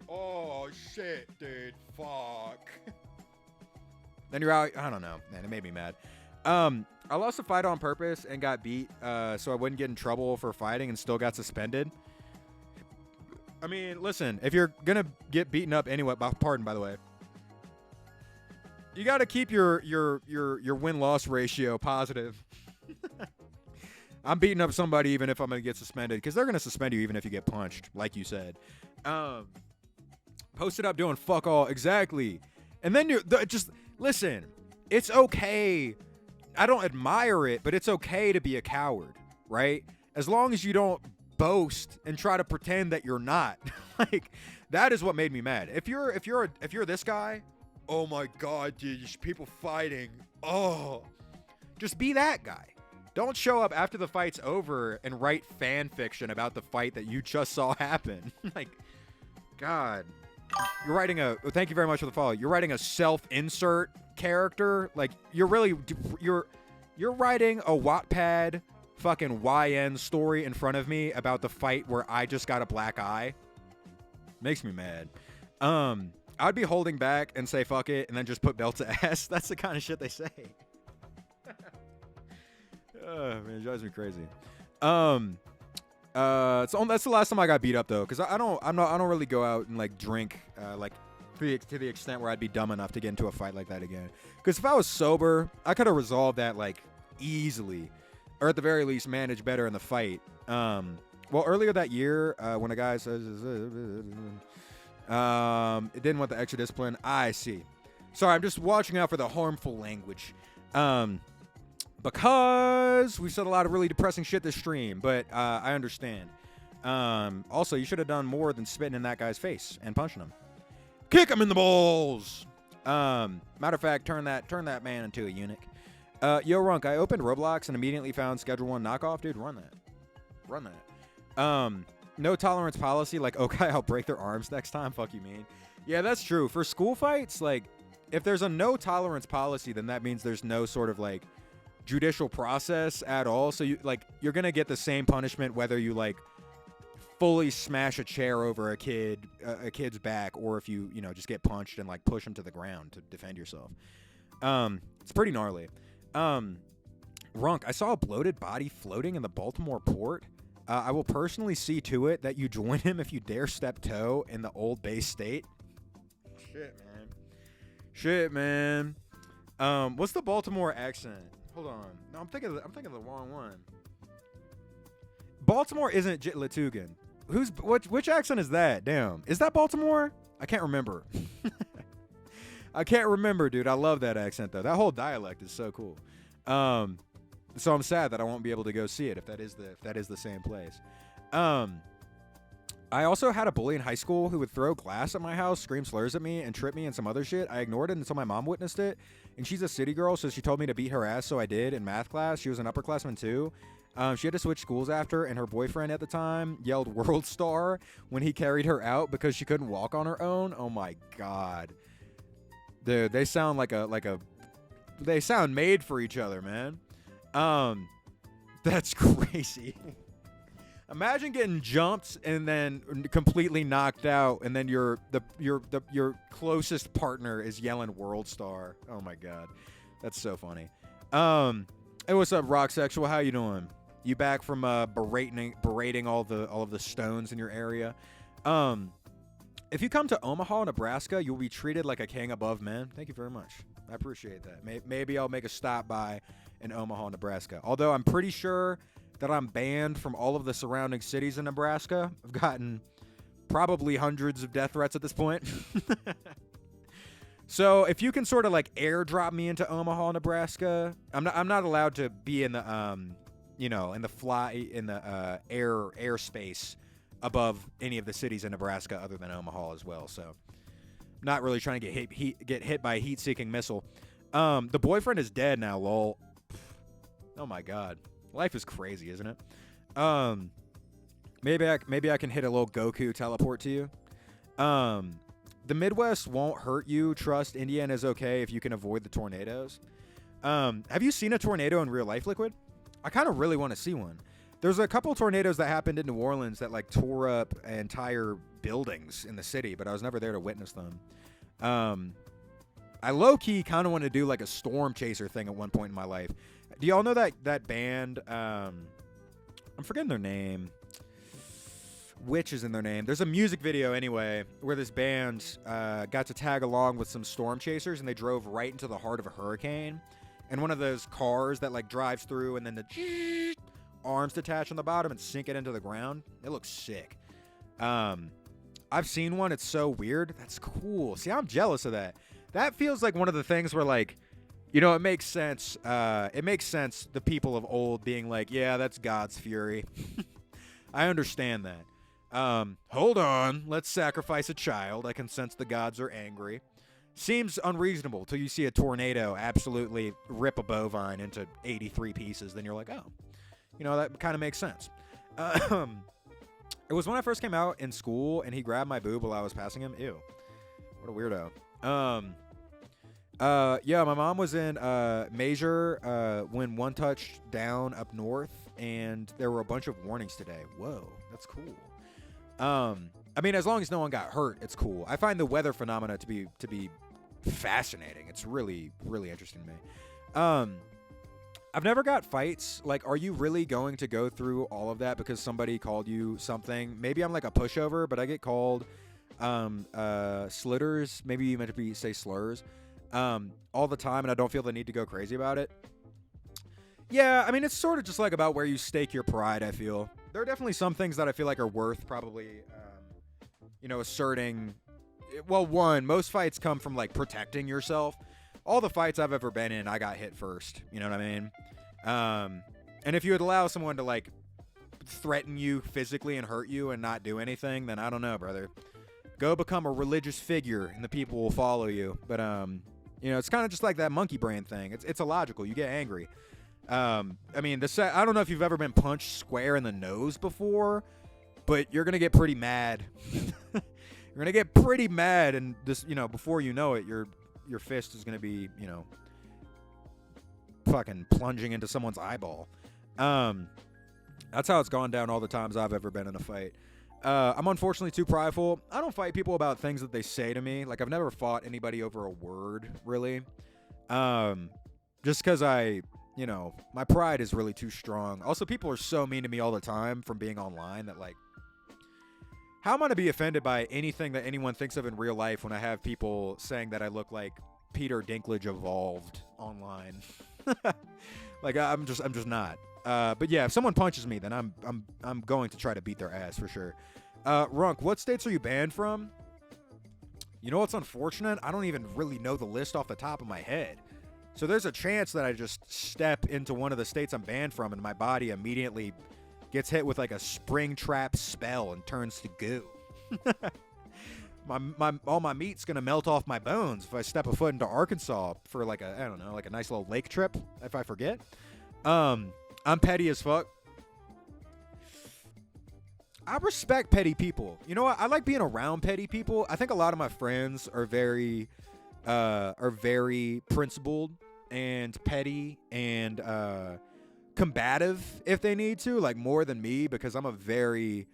Oh, shit, dude. Fuck. Then you're out. I don't know, man. It made me mad. I lost a fight on purpose and got beat so I wouldn't get in trouble for fighting and still got suspended. I mean, listen, if you're going to get beaten up anyway, pardon, by the way, you got to keep your win-loss ratio positive. I'm beating up somebody even if I'm going to get suspended because they're going to suspend you even if you get punched, like you said. Posted up doing fuck all. Exactly. And then just listen, it's okay. I don't admire it, but it's okay to be a coward, right? As long as you don't boast and try to pretend that you're not. Like, that is what made me mad. If you're this guy, oh my god, dude, there's people fighting. Oh, just be that guy. Don't show up after the fight's over and write fan fiction about the fight that you just saw happen. Like, God, you're writing thank you very much for the follow. You're writing a self-insert character. Like, you're writing a Wattpad fucking YN story in front of me about the fight where I just got a black eye. Makes me mad. I'd be holding back and say fuck it and then just put belt to ass. That's the kind of shit they say. Oh, man, it drives me crazy. That's the last time I got beat up though, because I don't really go out and like drink like to the extent where I'd be dumb enough to get into a fight like that again. Because if I was sober, I could have resolved that like easily, or at the very least managed better in the fight. Well, earlier that year, when a guy says it didn't want the extra discipline. I see. Sorry, I'm just watching out for the harmful language. Because we've said a lot of really depressing shit this stream, but I understand. Also, you should have done more than spitting in that guy's face and punching him. Kick him in the balls. Matter of fact, turn that man into a eunuch. Yo, Runk, I opened Roblox and immediately found Schedule 1 knockoff. Dude, run that. No tolerance policy, like, okay, I'll break their arms next time. Fuck you, mean. Yeah, that's true. For school fights, like, if there's a no tolerance policy, then that means there's no sort of, like, judicial process at all. So, you're going to get the same punishment whether you, like, fully smash a chair over a kid's back, or if you just get punched and, like, push him to the ground to defend yourself. It's pretty gnarly. Runk, I saw a bloated body floating in the Baltimore port. I will personally see to it that you join him if you dare step toe in the Old Bay State. Shit, man. What's the Baltimore accent? Hold on. No, I'm thinking of the wrong one. Baltimore isn't Jit Latugan. Which accent is that? Damn. Is that Baltimore? I can't remember. I can't remember, dude. I love that accent though. That whole dialect is so cool. So I'm sad that I won't be able to go see it if that is the same place. I also had a bully in high school who would throw glass at my house, scream slurs at me, and trip me and some other shit. I ignored it until my mom witnessed it, and she's a city girl, so she told me to beat her ass, so I did in math class. She was an upperclassman too. She had to switch schools after, and her boyfriend at the time yelled "World Star" when he carried her out because she couldn't walk on her own. Oh my god, dude, they sound they sound made for each other, man. That's crazy. Imagine getting jumped and then completely knocked out, and then your closest partner is yelling "World Star." Oh my god, that's so funny. Hey, what's up, Rock Sexual? How you doing? You back from berating all of the stones in your area? If you come to Omaha, Nebraska, you'll be treated like a king above men. Thank you very much. I appreciate that. Maybe I'll make a stop by in Omaha, Nebraska. Although I'm pretty sure that I'm banned from all of the surrounding cities in Nebraska. I've gotten probably hundreds of death threats at this point. So if you can sort of like airdrop me into Omaha, Nebraska, I'm not allowed to be in the airspace above any of the cities in Nebraska other than Omaha as well. So not really trying to get hit by a heat-seeking missile. The boyfriend is dead now, lol. Oh my god. Life is crazy, isn't it? Maybe I can hit a little Goku teleport to you. The Midwest won't hurt you. Trust, Indiana is okay if you can avoid the tornadoes. Have you seen a tornado in real life, Liquid? I kind of really want to see one. There's a couple tornadoes that happened in New Orleans that like tore up entire buildings in the city, but I was never there to witness them. I low-key kind of want to do like a storm chaser thing at one point in my life. Do y'all know that band? I'm forgetting their name. Which is in their name. There's a music video anyway where this band got to tag along with some storm chasers, and they drove right into the heart of a hurricane. And one of those cars that like drives through, and then the arms detach on the bottom and sink it into the ground. It looks sick. I've seen one. It's so weird. That's cool. See, I'm jealous of that. That feels like one of the things where like, you know, it makes sense. It makes sense. The people of old being like, yeah, that's God's fury. I understand that. Hold on. Let's sacrifice a child. I can sense the gods are angry. Seems unreasonable till you see a tornado absolutely rip a bovine into 83 pieces. Then you're like, oh, you know, that kind of makes sense. It was when I first came out in school and he grabbed my boob while I was passing him. Ew. What a weirdo. Yeah, my mom was in Major when one touched down up north, and there were a bunch of warnings today. Whoa, that's cool. I mean, as long as no one got hurt, it's cool. I find the weather phenomena to be fascinating. It's really, really interesting to me. I've never got fights. Like, are you really going to go through all of that because somebody called you something? Maybe I'm like a pushover, but I get called slitters. Maybe you meant to say slurs. All the time, and I don't feel the need to go crazy about it. Yeah, I mean, it's sort of just like about where you stake your pride, I feel. There are definitely some things that I feel like are worth probably, asserting. Well, one, most fights come from, like, protecting yourself. All the fights I've ever been in, I got hit first. You know what I mean? And if you would allow someone to, like, threaten you physically and hurt you and not do anything, then I don't know, brother. Go become a religious figure, and the people will follow you. But, it's kind of just like that monkey brain thing. It's illogical. You get angry. I mean, I don't know if you've ever been punched square in the nose before, but you're going to get pretty mad. You're going to get pretty mad, and this, before you know it, your fist is going to be, fucking plunging into someone's eyeball. That's how it's gone down all the times I've ever been in a fight. I'm unfortunately too prideful. I don't fight people about things that they say to me. Like, I've never fought anybody over a word, really. Just because I you know, my pride is really too strong. Also, people are so mean to me all the time from being online that, like, how am I to be offended by anything that anyone thinks of in real life when I have people saying that I look like Peter Dinklage evolved online? Like, I'm just not. But yeah, if someone punches me, then I'm going to try to beat their ass for sure. Runk, what states are you banned from? You know what's unfortunate? I don't even really know the list off the top of my head. So there's a chance that I just step into one of the states I'm banned from and my body immediately gets hit with like a spring trap spell and turns to goo. All my meat's gonna melt off my bones if I step a foot into Arkansas for like a, I don't know, like a nice little lake trip if I forget. I'm petty as fuck. I respect petty people. You know what? I like being around petty people. I think a lot of my friends are very principled and petty and combative if they need to, like more than me, because I'm a very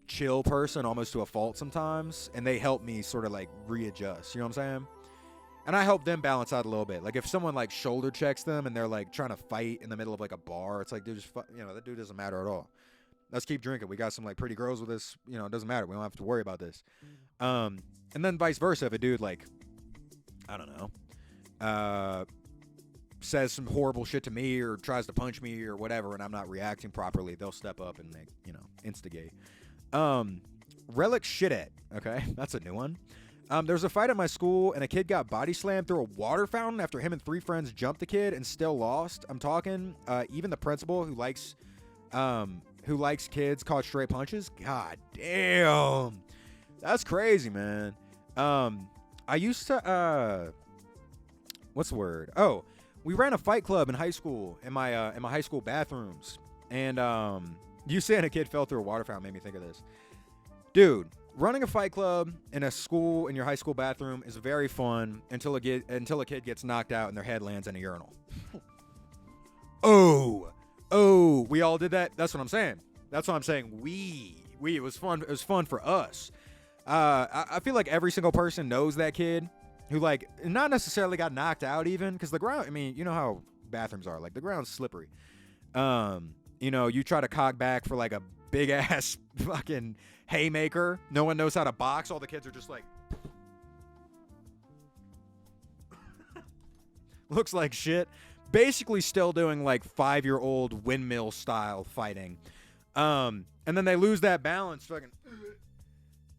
chill person, almost to a fault sometimes, and they help me sort of like readjust. You know what I'm saying? And I help them balance out a little bit. Like if someone like shoulder checks them and they're like trying to fight in the middle of like a bar, it's like, dude, just that dude doesn't matter at all. Let's keep drinking. We got some like pretty girls with us. You know, it doesn't matter. We don't have to worry about this. And then vice versa. If a dude like, I don't know, says some horrible shit to me or tries to punch me or whatever, and I'm not reacting properly, they'll step up and they, instigate. Relic Shithead. Okay, that's a new one. There's a fight at my school and a kid got body slammed through a water fountain after him and 3 friends jumped the kid and still lost. I'm talking even the principal who likes kids caught straight punches. God damn, that's crazy, man. I used to what's the word? Oh, we ran a fight club in high school in my high school bathrooms, and you saying a kid fell through a water fountain made me think of this, dude. Running a fight club in a school in your high school bathroom is very fun until a kid gets knocked out and their head lands in a urinal. Oh, we all did that. That's what I'm saying. It was fun. It was fun for us. I feel like every single person knows that kid who like not necessarily got knocked out even, because the ground. I mean, you know how bathrooms are. Like the ground's slippery. You try to cock back for like a big ass fucking haymaker. No one knows how to box. All the kids are just like, looks like shit. Basically still doing like 5-year-old windmill style fighting. And then they lose that balance. Fucking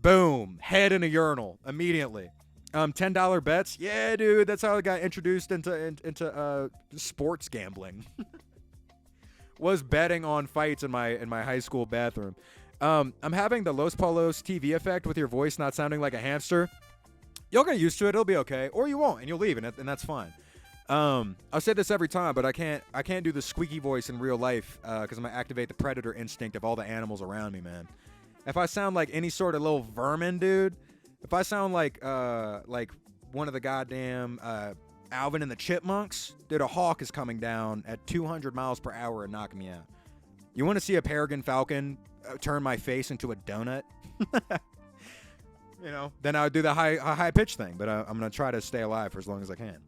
boom. Head in a urinal immediately. $10 bets. Yeah, dude. That's how I got introduced into sports gambling. Was betting on fights in my high school bathroom. I'm having the Los Polos TV effect with your voice not sounding like a hamster. You'll get used to it. It'll be okay. Or you won't, and you'll leave, and that's fine. I say this every time, but I can't do the squeaky voice in real life because I'm going to activate the predator instinct of all the animals around me, man. If I sound like any sort of little vermin, dude, if I sound like one of the goddamn Alvin and the Chipmunks, dude, a hawk is coming down at 200 miles per hour and knocking me out. You want to see a peregrine falcon turn my face into a donut? Then I would do the high pitch thing, but I'm going to try to stay alive for as long as I can.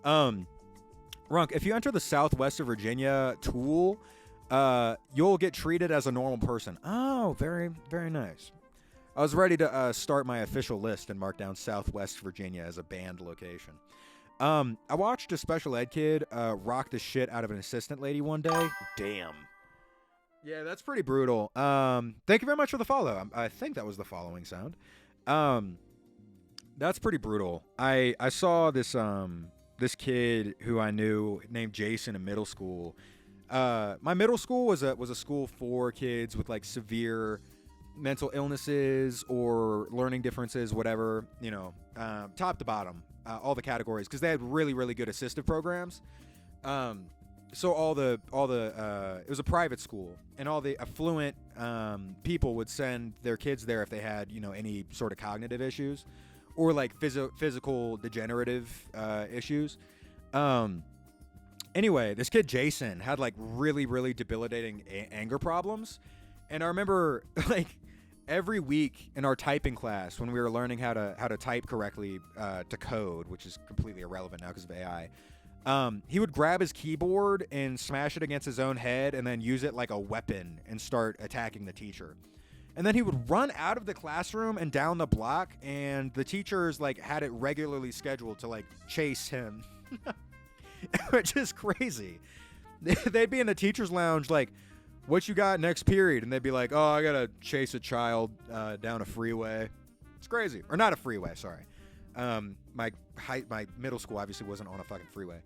Runk, if you enter the southwest of Virginia Tool, you'll get treated as a normal person. Oh, very, very nice. I was ready to start my official list and mark down Southwest Virginia as a banned location. I watched a special ed kid rock the shit out of an assistant lady one day. Damn. Yeah, that's pretty brutal. Thank you very much for the follow. I think that was the following sound. That's pretty brutal. I saw this kid who I knew named Jason in middle school. My middle school was a school for kids with like severe mental illnesses or learning differences, whatever, top to bottom, all the categories, because they had really, really good assistive programs. So it was a private school, and all the affluent people would send their kids there if they had, any sort of cognitive issues or like physical degenerative issues. Anyway, this kid Jason had like really, really debilitating anger problems, and I remember like every week in our typing class when we were learning how to type correctly to code, which is completely irrelevant now because of AI. He would grab his keyboard and smash it against his own head and then use it like a weapon and start attacking the teacher. And then he would run out of the classroom and down the block, and the teachers like had it regularly scheduled to like chase him, which is crazy. They'd be in the teacher's lounge like, "What you got next period?" And they'd be like, "Oh, I gotta chase a child down a freeway." It's crazy, or not a freeway. Sorry. My middle school obviously wasn't on a fucking freeway.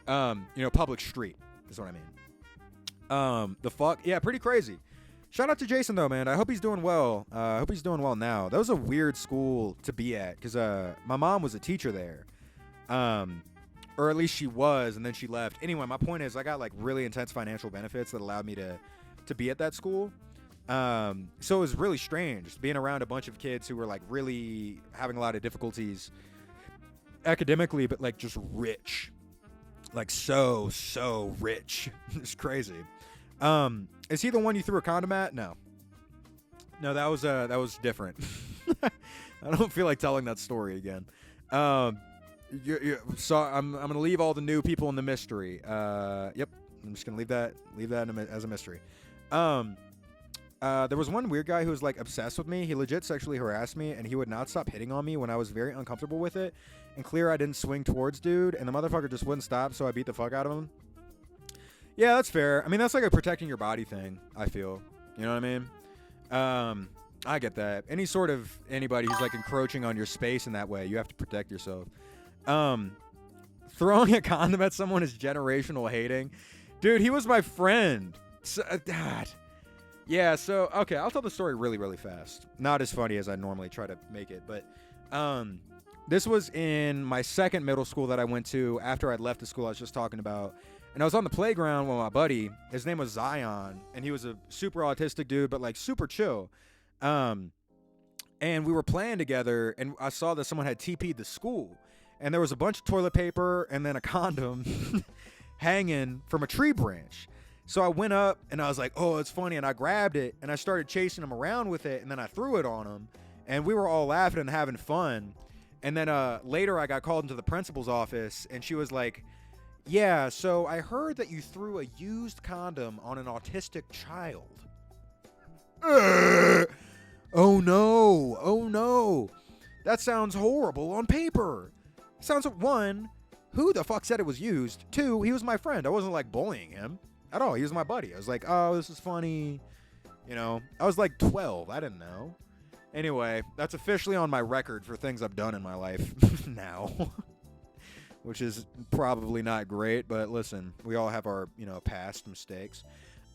Public street is what I mean. The fuck, yeah, pretty crazy. Shout out to Jason though, man. I hope he's doing well. I hope he's doing well now. That was a weird school to be at because my mom was a teacher there, or at least she was, and then she left. Anyway, my point is, I got like really intense financial benefits that allowed me to be at that school. So it was really strange being around a bunch of kids who were like really having a lot of difficulties academically, but like just rich, like so rich. It's crazy. Is he the one you threw a condom at? No, that was different. I don't feel like telling that story again. So I'm gonna leave all the new people in the mystery. Yep, I'm just gonna leave that as a mystery. There was one weird guy who was like obsessed with me. He legit sexually harassed me, and he would not stop hitting on me when I was very uncomfortable with it. And clear I didn't swing towards dude, and the motherfucker just wouldn't stop, so I beat the fuck out of him. Yeah, that's fair. I mean, that's like a protecting your body thing, I feel. You know what I mean? I get that. Anybody who's like encroaching on your space in that way, you have to protect yourself. Throwing a condom at someone is generational hating. Dude, he was my friend. God. Yeah, so, okay, I'll tell the story really, really fast. Not as funny as I normally try to make it, but this was in my second middle school that I went to after I'd left the school I was just talking about. And I was on the playground with my buddy. His name was Zion, and he was a super autistic dude, but like super chill. And we were playing together, and I saw that someone had TP'd the school. And there was a bunch of toilet paper and then a condom hanging from a tree branch. So I went up, and I was like, oh, it's funny, and I grabbed it, and I started chasing him around with it, and then I threw it on him, and we were all laughing and having fun. And then later I got called into the principal's office, and she was like, yeah, so I heard that you threw a used condom on an autistic child. Oh no. That sounds horrible on paper. Sounds, one, who the fuck said it was used? Two, he was my friend. I wasn't like bullying him at all. He was my buddy. I was like, oh, this is funny. I was like 12. I didn't know. Anyway, that's officially on my record for things I've done in my life now. Which is probably not great, but listen, we all have our, past mistakes.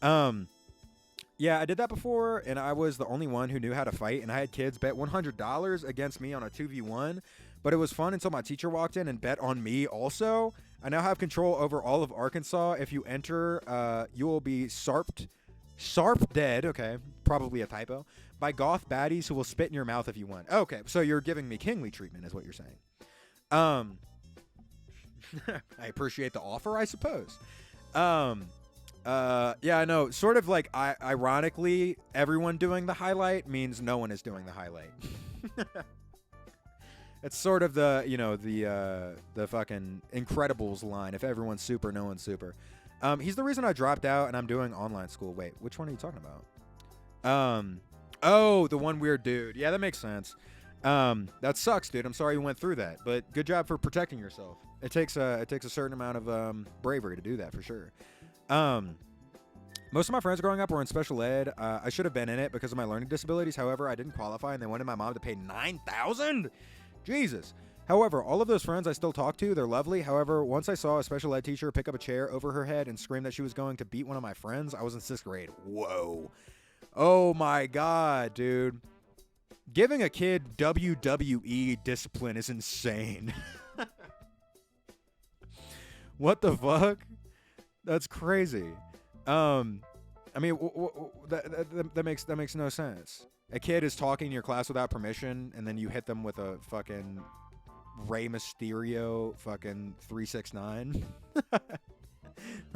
Yeah, I did that before, and I was the only one who knew how to fight, and I had kids bet $100 against me on a 2v1, but it was fun until my teacher walked in and bet on me also. I now have control over all of Arkansas. If you enter, you will be sarped dead, okay, probably a typo, by goth baddies who will spit in your mouth if you want. Okay, so you're giving me kingly treatment is what you're saying. I appreciate the offer, I suppose. Yeah, I know. Sort of like, ironically, everyone doing the highlight means no one is doing the highlight. It's sort of the, the fucking Incredibles line. If everyone's super, no one's super. He's the reason I dropped out and I'm doing online school. Wait, which one are you talking about? Oh, the one weird dude. Yeah, that makes sense. That sucks, dude. I'm sorry you went through that, but good job for protecting yourself. It takes a certain amount of bravery to do that for sure. Most of my friends growing up were in special ed. I should have been in it because of my learning disabilities. However, I didn't qualify, and they wanted my mom to pay $9,000. Jesus. However, all of those friends I still talk to, they're lovely. However, once I saw a special ed teacher pick up a chair over her head and scream that she was going to beat one of my friends, I was in 6th grade. Whoa. Oh my God, dude. Giving a kid WWE discipline is insane. What the fuck? That's crazy. I mean, that makes no sense. A kid is talking in your class without permission, and then you hit them with a fucking Rey Mysterio fucking 369.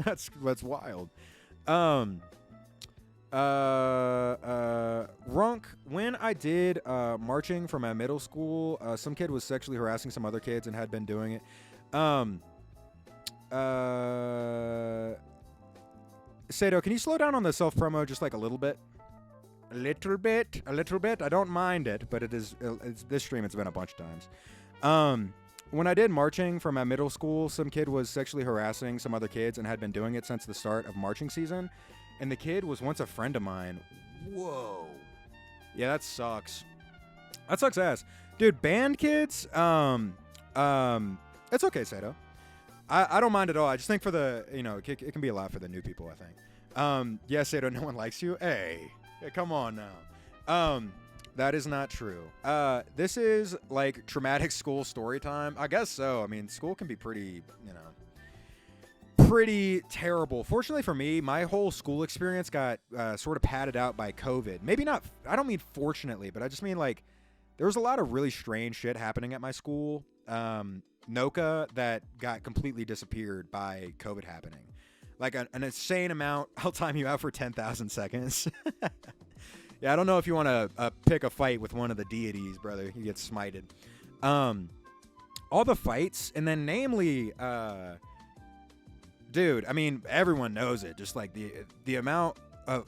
That's wild. Runk, when I did marching for my middle school, some kid was sexually harassing some other kids and had been doing it. Sato, can you slow down on the self promo just like a little bit? A little bit. I don't mind it, but it's this stream. It's been a bunch of times. When I did marching for my middle school, some kid was sexually harassing some other kids and had been doing it since the start of marching season. And the kid was once a friend of mine. Whoa. Yeah, that sucks. That sucks ass. Dude, band kids, it's okay, Sato. I don't mind at all. I just think for the, it can be a lot for the new people, I think. Yeah, Sato, no one likes you. Hey, come on now. That is not true. This is like traumatic school story time. I guess so. I mean, school can be pretty, pretty terrible. Fortunately for me, my whole school experience got sort of padded out by COVID. Maybe not, I don't mean fortunately, but I just mean like there was a lot of really strange shit happening at my school. Noka that got completely disappeared by COVID happening. Like an insane amount. I'll time you out for 10,000 seconds. Yeah, I don't know if you want to pick a fight with one of the deities, brother. You get smited. All the fights, and then namely, dude, I mean, everyone knows it. Just like the amount of...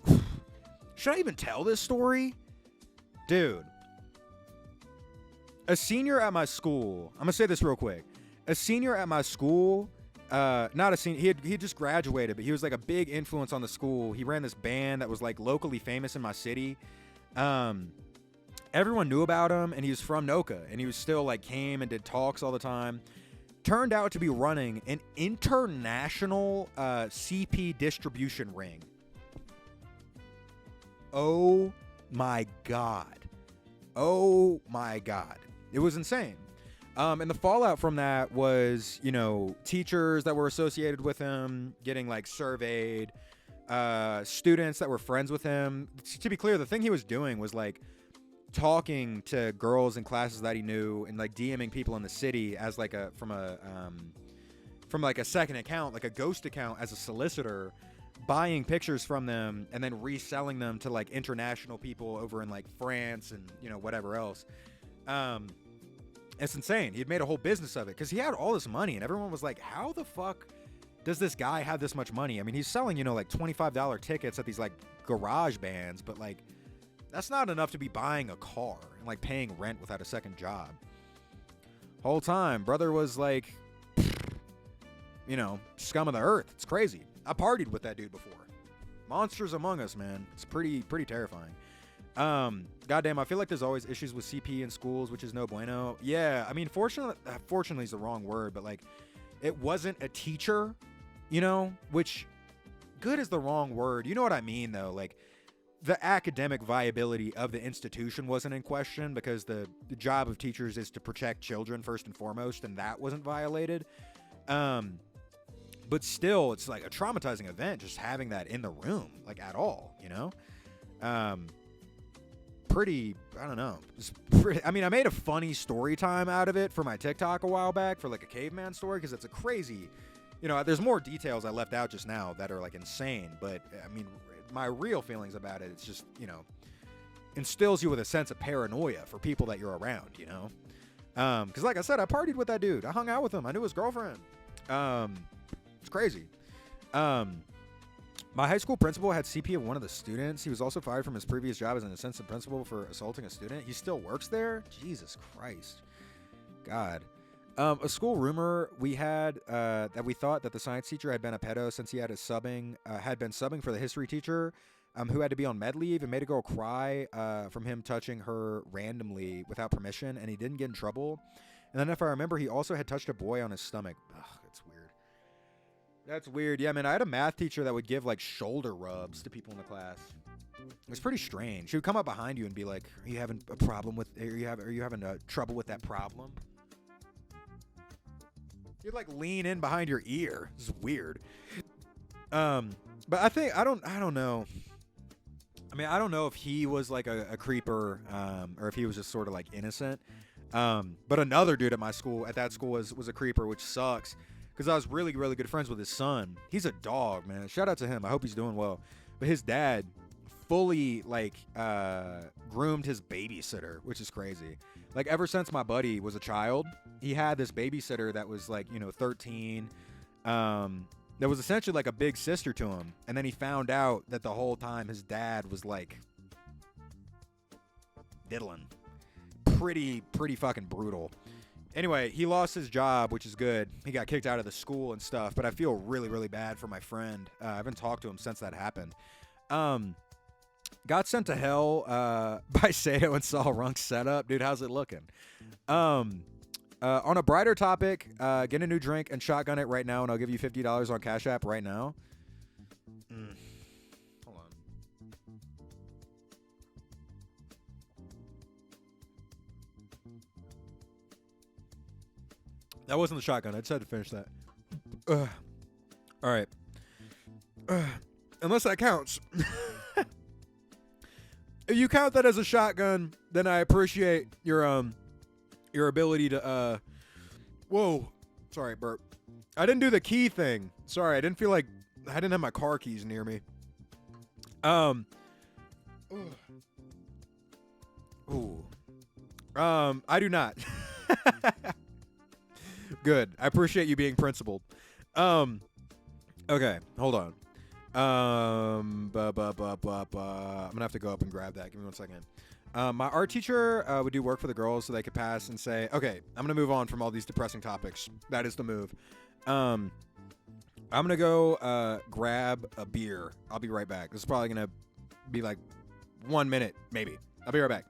Should I even tell this story? Dude. A senior at my school, I'm going to say this real quick. A senior at my school, not a senior, he had just graduated, but he was like a big influence on the school. He ran this band that was like locally famous in my city. Everyone knew about him, and he was from Noka, and he was still like came and did talks all the time. Turned out to be running an international CP distribution ring. Oh my God. Oh my God. It was insane. And the fallout from that was, teachers that were associated with him getting like surveyed, students that were friends with him. To be clear, the thing he was doing was like talking to girls in classes that he knew and like DMing people in the city as like from a second account, like a ghost account as a solicitor, buying pictures from them and then reselling them to like international people over in like France and whatever else. It's insane. He had made a whole business of it because he had all this money and everyone was like, how the fuck does this guy have this much money? I mean, he's selling, like $25 tickets at these like garage bands, but like that's not enough to be buying a car and like paying rent without a second job. Whole time, brother was like, scum of the earth. It's crazy. I partied with that dude before. Monsters among us, man. It's pretty terrifying. Goddamn, I feel like there's always issues with CP in schools, which is no bueno. Yeah, I mean, fortunately is the wrong word, but like, it wasn't a teacher, which good is the wrong word. You know what I mean, though? Like, the academic viability of the institution wasn't in question because the job of teachers is to protect children first and foremost, and that wasn't violated. But still, it's like a traumatizing event just having that in the room, like at all, pretty, I don't know. I mean, I made a funny story time out of it for my TikTok a while back for like a caveman story because it's a crazy, there's more details I left out just now that are like insane. But I mean, my real feelings about it, it's just, instills you with a sense of paranoia for people that you're around, because like I said, I partied with that dude. I hung out with him. I knew his girlfriend. It's crazy. My high school principal had CP of one of the students. He was also fired from his previous job as an assistant principal for assaulting a student. He still works there? Jesus Christ. God. A school rumor we had that we thought that the science teacher had been a pedo since he had been subbing for the history teacher who had to be on med leave and made a girl cry from him touching her randomly without permission, and he didn't get in trouble. And then if I remember, he also had touched a boy on his stomach. Ugh, that's weird. That's weird. Yeah, man, I had a math teacher that would give like shoulder rubs to people in the class. It was pretty strange. She would come up behind you and be like, "Are you having a problem with? Are you having trouble with that problem?" You'd like lean in behind your ear. It's weird. But I don't know. I mean, I don't know if he was like a creeper, or if he was just sort of like innocent. But another dude at my school, at that school, was a creeper, which sucks. Because I was really, really good friends with his son. He's a dog, man. Shout out to him. I hope he's doing well. But his dad fully, like, groomed his babysitter, which is crazy. Like, ever since my buddy was a child, he had this babysitter that was, like, 13. That was essentially like a big sister to him. And then he found out that the whole time his dad was like diddling. Pretty fucking brutal. Anyway, he lost his job, which is good. He got kicked out of the school and stuff, but I feel really, really bad for my friend. I haven't talked to him since that happened. Got sent to hell by Sato and Saul Runk's setup. Dude, how's it looking? On a brighter topic, get a new drink and shotgun it right now, and I'll give you $50 on Cash App right now. Hold on. That wasn't the shotgun. I just had to finish that. All right. Unless that counts. If you count that as a shotgun, then I appreciate your ability to whoa. Sorry, burp. I didn't do the key thing. Sorry, I didn't have my car keys near me. I do not. Good. I appreciate you being principled. Okay, hold on. I'm gonna have to go up and grab that. Give me 1 second. My art teacher would do work for the girls so they could pass and say, okay, I'm gonna move on from all these depressing topics. That is the move. I'm gonna go grab a beer. I'll be right back. This is probably gonna be like 1 minute, maybe. I'll be right back.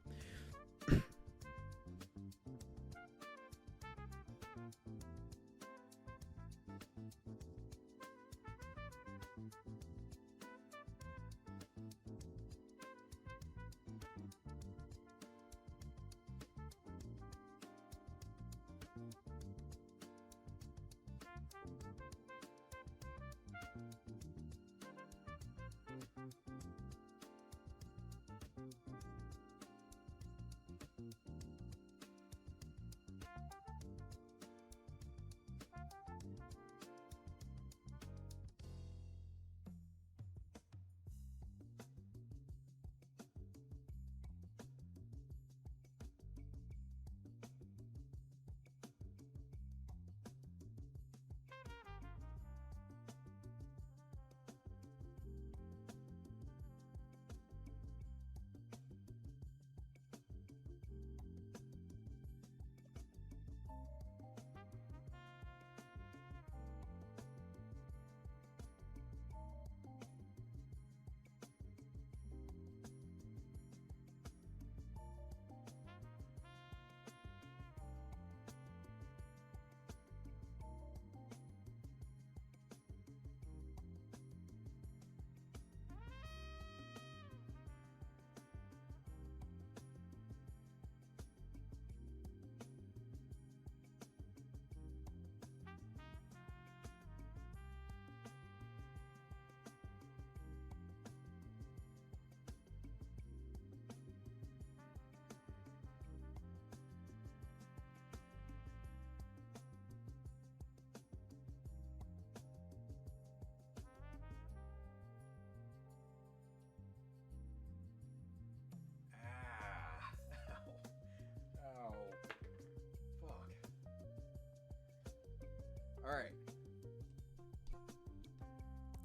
All right.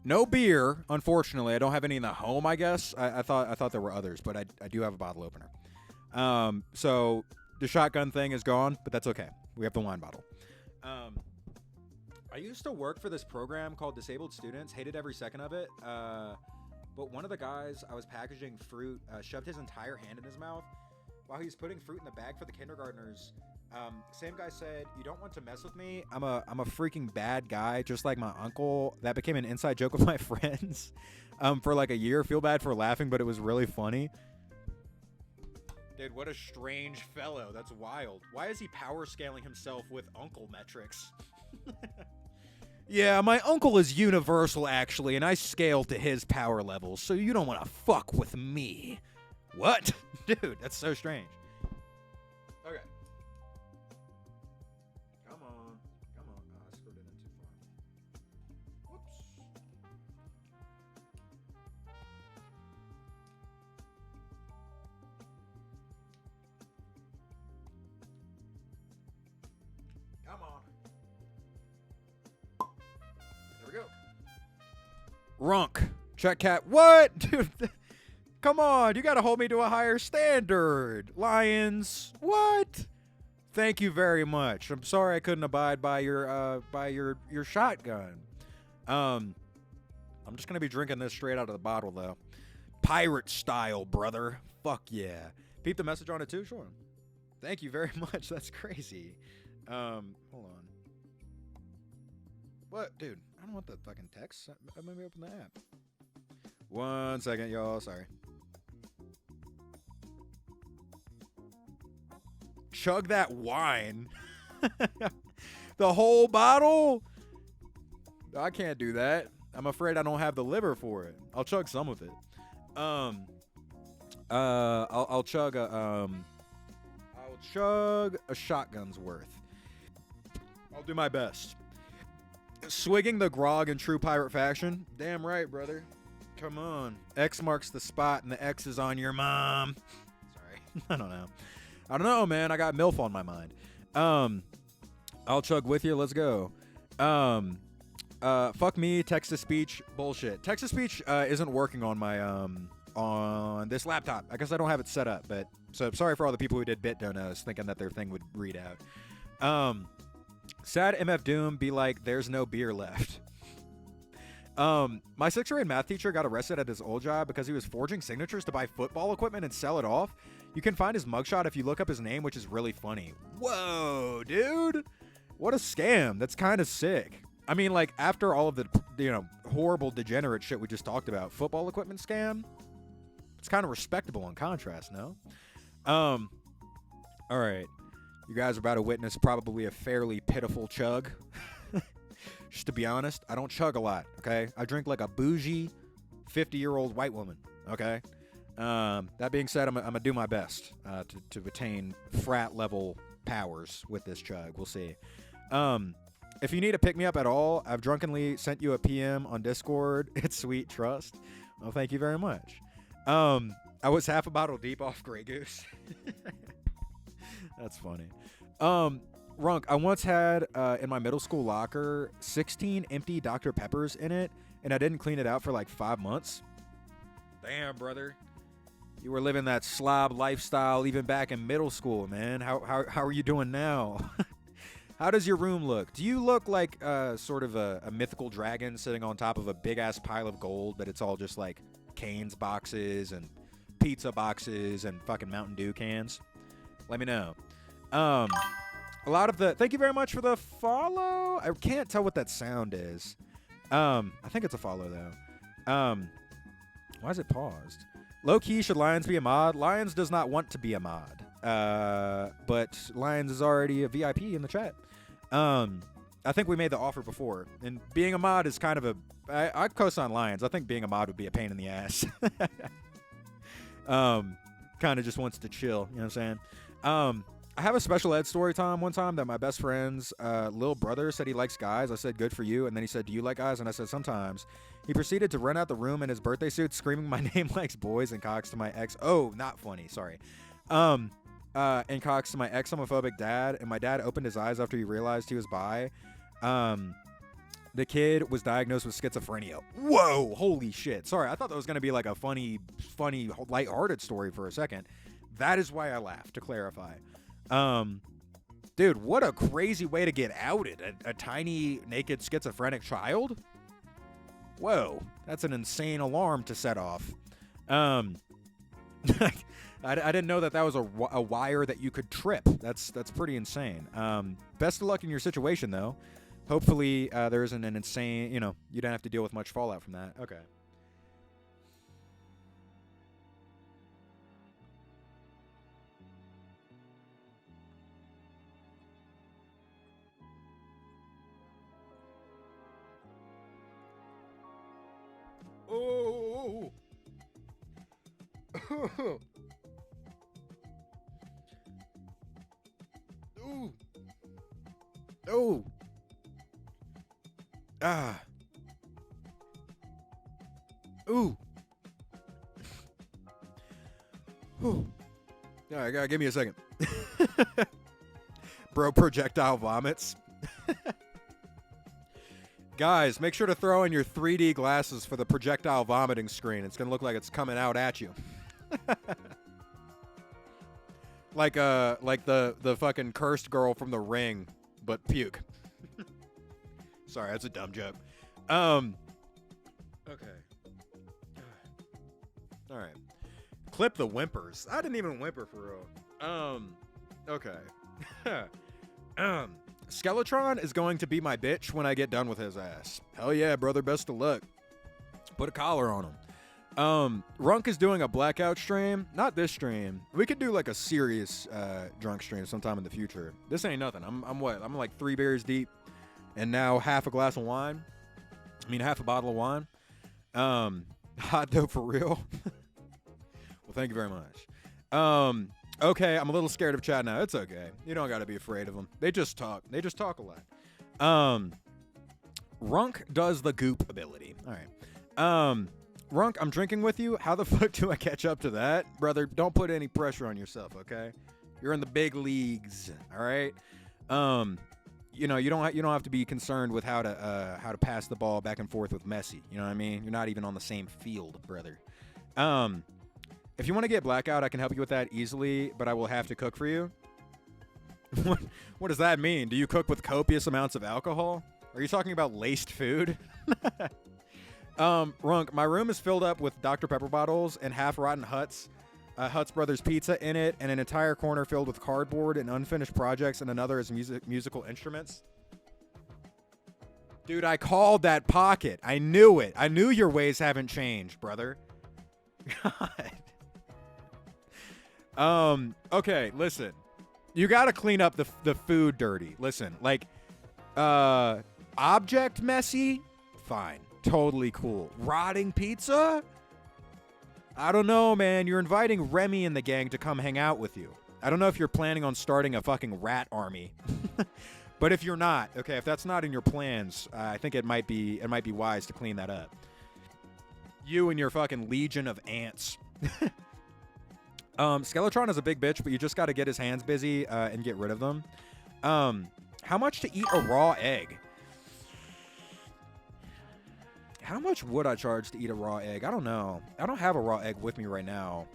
No beer, unfortunately. I don't have any in the home, I guess. I thought there were others, but I do have a bottle opener. So the shotgun thing is gone, but that's okay. We have the wine bottle. I used to work for this program called Disabled Students. Hated every second of it. But one of the guys I was packaging fruit shoved his entire hand in his mouth while he was putting fruit in the bag for the kindergartners. Same guy said, "You don't want to mess with me. I'm a freaking bad guy, just like my uncle." That became an inside joke with my friends for like a year. Feel bad for laughing, but it was really funny. Dude, what a strange fellow. That's wild. Why is he power scaling himself with uncle metrics? Yeah, my uncle is universal, actually, and I scale to his power levels, so you don't want to fuck with me. What? Dude, that's so strange. Okay. Come on. Oh, I screwed it in too far. Whoops. Come on. Runk. Check cat. What? Dude, come on. You got to hold me to a higher standard. Lions. What? Thank you very much. I'm sorry I couldn't abide by your shotgun. I'm just going to be drinking this straight out of the bottle, though. Pirate style, brother. Fuck yeah. Peep the message on it, too? Sure. Thank you very much. That's crazy. Hold on. What? Dude, I don't want the fucking text. Let me open the app. 1 second, y'all. Sorry. Chug that wine. The whole bottle? I can't do that. I'm afraid I don't have the liver for it. I'll chug some of it. I'll chug a shotgun's worth. I'll do my best. Swigging the grog in true pirate fashion. Damn right, brother. Come on. X marks the spot and the X is on your mom. Sorry. I don't know, man. I got MILF on my mind. I'll chug with you. Let's go. Fuck me. Text-to-speech bullshit. Text-to-speech isn't working on my on this laptop. I guess I don't have it set up, but so sorry for all the people who did bit donos thinking that their thing would read out. Sad MF Doom be like, there's no beer left. My 6th grade math teacher got arrested at his old job because he was forging signatures to buy football equipment and sell it off. You can find his mugshot if you look up his name, which is really funny. Whoa, dude. What a scam. That's kind of sick. I mean, like, after all of the, horrible degenerate shit we just talked about, football equipment scam, it's kind of respectable in contrast, no? All right. You guys are about to witness probably a fairly pitiful chug. Just to be honest, I don't chug a lot, okay? I drink like a bougie 50-year-old white woman, okay? That being said, I'm going to do my best to attain frat-level powers with this chug. We'll see. If you need a pick-me-up at all, I've drunkenly sent you a PM on Discord. It's sweet, trust. Well, thank you very much. I was half a bottle deep off Grey Goose. That's funny. Runk, I once had in my middle school locker 16 empty Dr. Peppers in it, and I didn't clean it out for like 5 months. Damn, brother. You were living that slob lifestyle even back in middle school, man. How are you doing now? How does your room look? Do you look like sort of a mythical dragon sitting on top of a big-ass pile of gold, but it's all just like Cane's boxes and pizza boxes and fucking Mountain Dew cans? Let me know. A lot of the... Thank you very much for the follow. I can't tell what that sound is. I think it's a follow, though. Why is it paused? Low-key, should Lions be a mod? Lions does not want to be a mod. But Lions is already a VIP in the chat. I think we made the offer before. And being a mod is kind of a... I co-sign Lions. I think being a mod would be a pain in the ass. Kind of just wants to chill. You know what I'm saying? I have a special ed story time one time that my best friend's little brother said he likes guys. I said, good for you. And then he said, do you like guys? And I said, sometimes. He proceeded to run out the room in his birthday suit, screaming my name likes boys and cocks to my ex. Oh, not funny. Sorry. And cocks to my ex-homophobic dad. And my dad opened his eyes after he realized he was bi. The kid was diagnosed with schizophrenia. Whoa, holy shit. Sorry, I thought that was going to be like a funny, lighthearted story for a second. That is why I laughed, to clarify. Dude, what a crazy way to get outed. A tiny, naked, schizophrenic child? Whoa, that's an insane alarm to set off. I didn't know that was a wire that you could trip. That's pretty insane. Best of luck in your situation, though. Hopefully, there isn't an insane, you don't have to deal with much fallout from that. Okay. Oh. Ooh. Oh. Ah. Ooh. Whew. All right, give me a second. Bro, projectile vomits. Guys, make sure to throw in your 3D glasses for the projectile vomiting screen. It's gonna look like it's coming out at you. like the fucking cursed girl from The Ring, but puke. Sorry, that's a dumb joke. Okay. All right. Clip the whimpers. I didn't even whimper for real. Okay. Skeletron is going to be my bitch when I get done with his ass. Hell yeah, brother. Best of luck. Put a collar on him. Runk is doing a blackout stream. Not this stream. We could do like a serious drunk stream sometime in the future. This ain't nothing. I'm what? I'm like 3 beers deep, and now half a glass of wine. I mean, half a bottle of wine. Hot dope for real. Well, thank you very much. Okay, I'm a little scared of chat now. It's okay. You don't got to be afraid of them. They just talk. They just talk a lot. Runk does the goop ability. All right. Runk, I'm drinking with you. How the fuck do I catch up to that? Brother, don't put any pressure on yourself, okay? You're in the big leagues, all right? You know, you don't have to be concerned with how to pass the ball back and forth with Messi. You know what I mean? You're not even on the same field, brother. If you want to get blackout, I can help you with that easily, but I will have to cook for you. What does that mean? Do you cook with copious amounts of alcohol? Are you talking about laced food? Runk, my room is filled up with Dr. Pepper bottles and half-rotten Huts Brothers Pizza in it, and an entire corner filled with cardboard and unfinished projects, and another is musical instruments. Dude, I called that pocket. I knew it. I knew your ways haven't changed, brother. God. Okay, listen. You got to clean up the food dirty. Listen, like, object messy, fine. Totally cool. Rotting pizza? I don't know, man. You're inviting Remy and the gang to come hang out with you. I don't know if you're planning on starting a fucking rat army. But if you're not, okay, if that's not in your plans, I think it might be wise to clean that up. You and your fucking legion of ants. Skeletron is a big bitch, but you just got to get his hands busy and get rid of them. How much to eat a raw egg? How much would I charge to eat a raw egg? I don't know. I don't have a raw egg with me right now.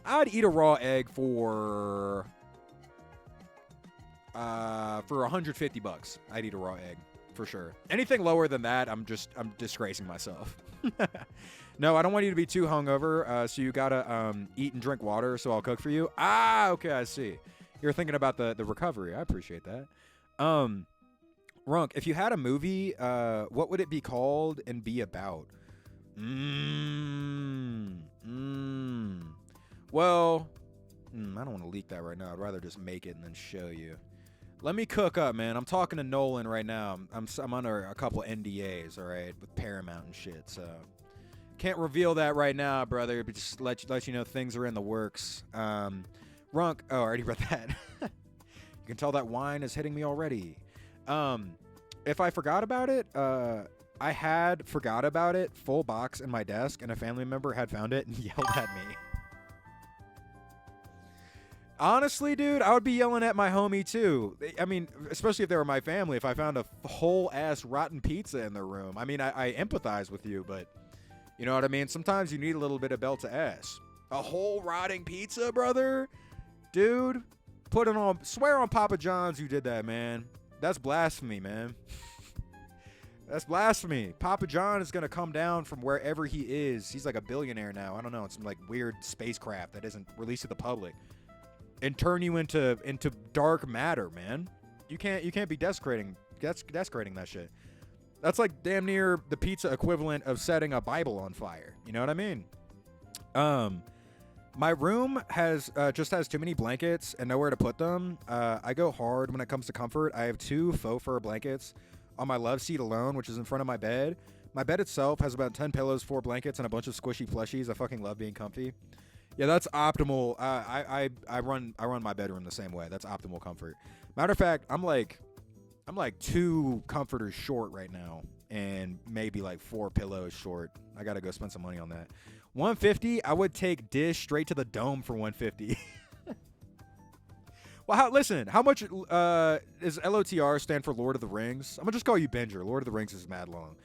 I'd eat a raw egg for $150. I'd eat a raw egg for sure. Anything lower than that, I'm disgracing myself. No, I don't want you to be too hungover, so you gotta eat and drink water, so I'll cook for you. Ah, okay, I see. You're thinking about the recovery. I appreciate that. Runk, if you had a movie, what would it be called and be about? Well, I don't want to leak that right now. I'd rather just make it and then show you. Let me cook up, man. I'm talking to Nolan right now. I'm under a couple NDAs, all right, with Paramount and shit, so can't reveal that right now, brother, but just let you know things are in the works. Runk, oh, I already read that. You can tell that wine is hitting me already. If I forgot about it, I had forgot about it, full box in my desk, and a family member had found it and yelled at me. Honestly, dude, I would be yelling at my homie too. I mean, especially if they were my family, if I found a whole ass rotten pizza in their room. I mean, I empathize with you, but you know what I mean? Sometimes you need a little bit of belt to ass. A whole rotting pizza, brother? Dude, put it on, swear on Papa John's you did that, man. That's blasphemy, man. That's blasphemy. Papa John is going to come down from wherever he is. He's like a billionaire now. I don't know. It's some like weird spacecraft that isn't released to the public. And turn you into dark matter, man. You can't be desecrating that shit. That's like damn near the pizza equivalent of setting a Bible on fire. You know what I mean? My room just has too many blankets and nowhere to put them. I go hard when it comes to comfort. I have 2 faux fur blankets on my love seat alone, which is in front of my bed. My bed itself has about 10 pillows, 4 blankets, and a bunch of squishy plushies. I fucking love being comfy. Yeah, that's optimal. I run my bedroom the same way. That's optimal comfort. Matter of fact, I'm like 2 comforters short right now, and maybe like 4 pillows short. I gotta go spend some money on that. $150. I would take Dish straight to the dome for $150. Well, listen, how much is LOTR stand for Lord of the Rings? I'm gonna just call you Binger. Lord of the Rings is mad long.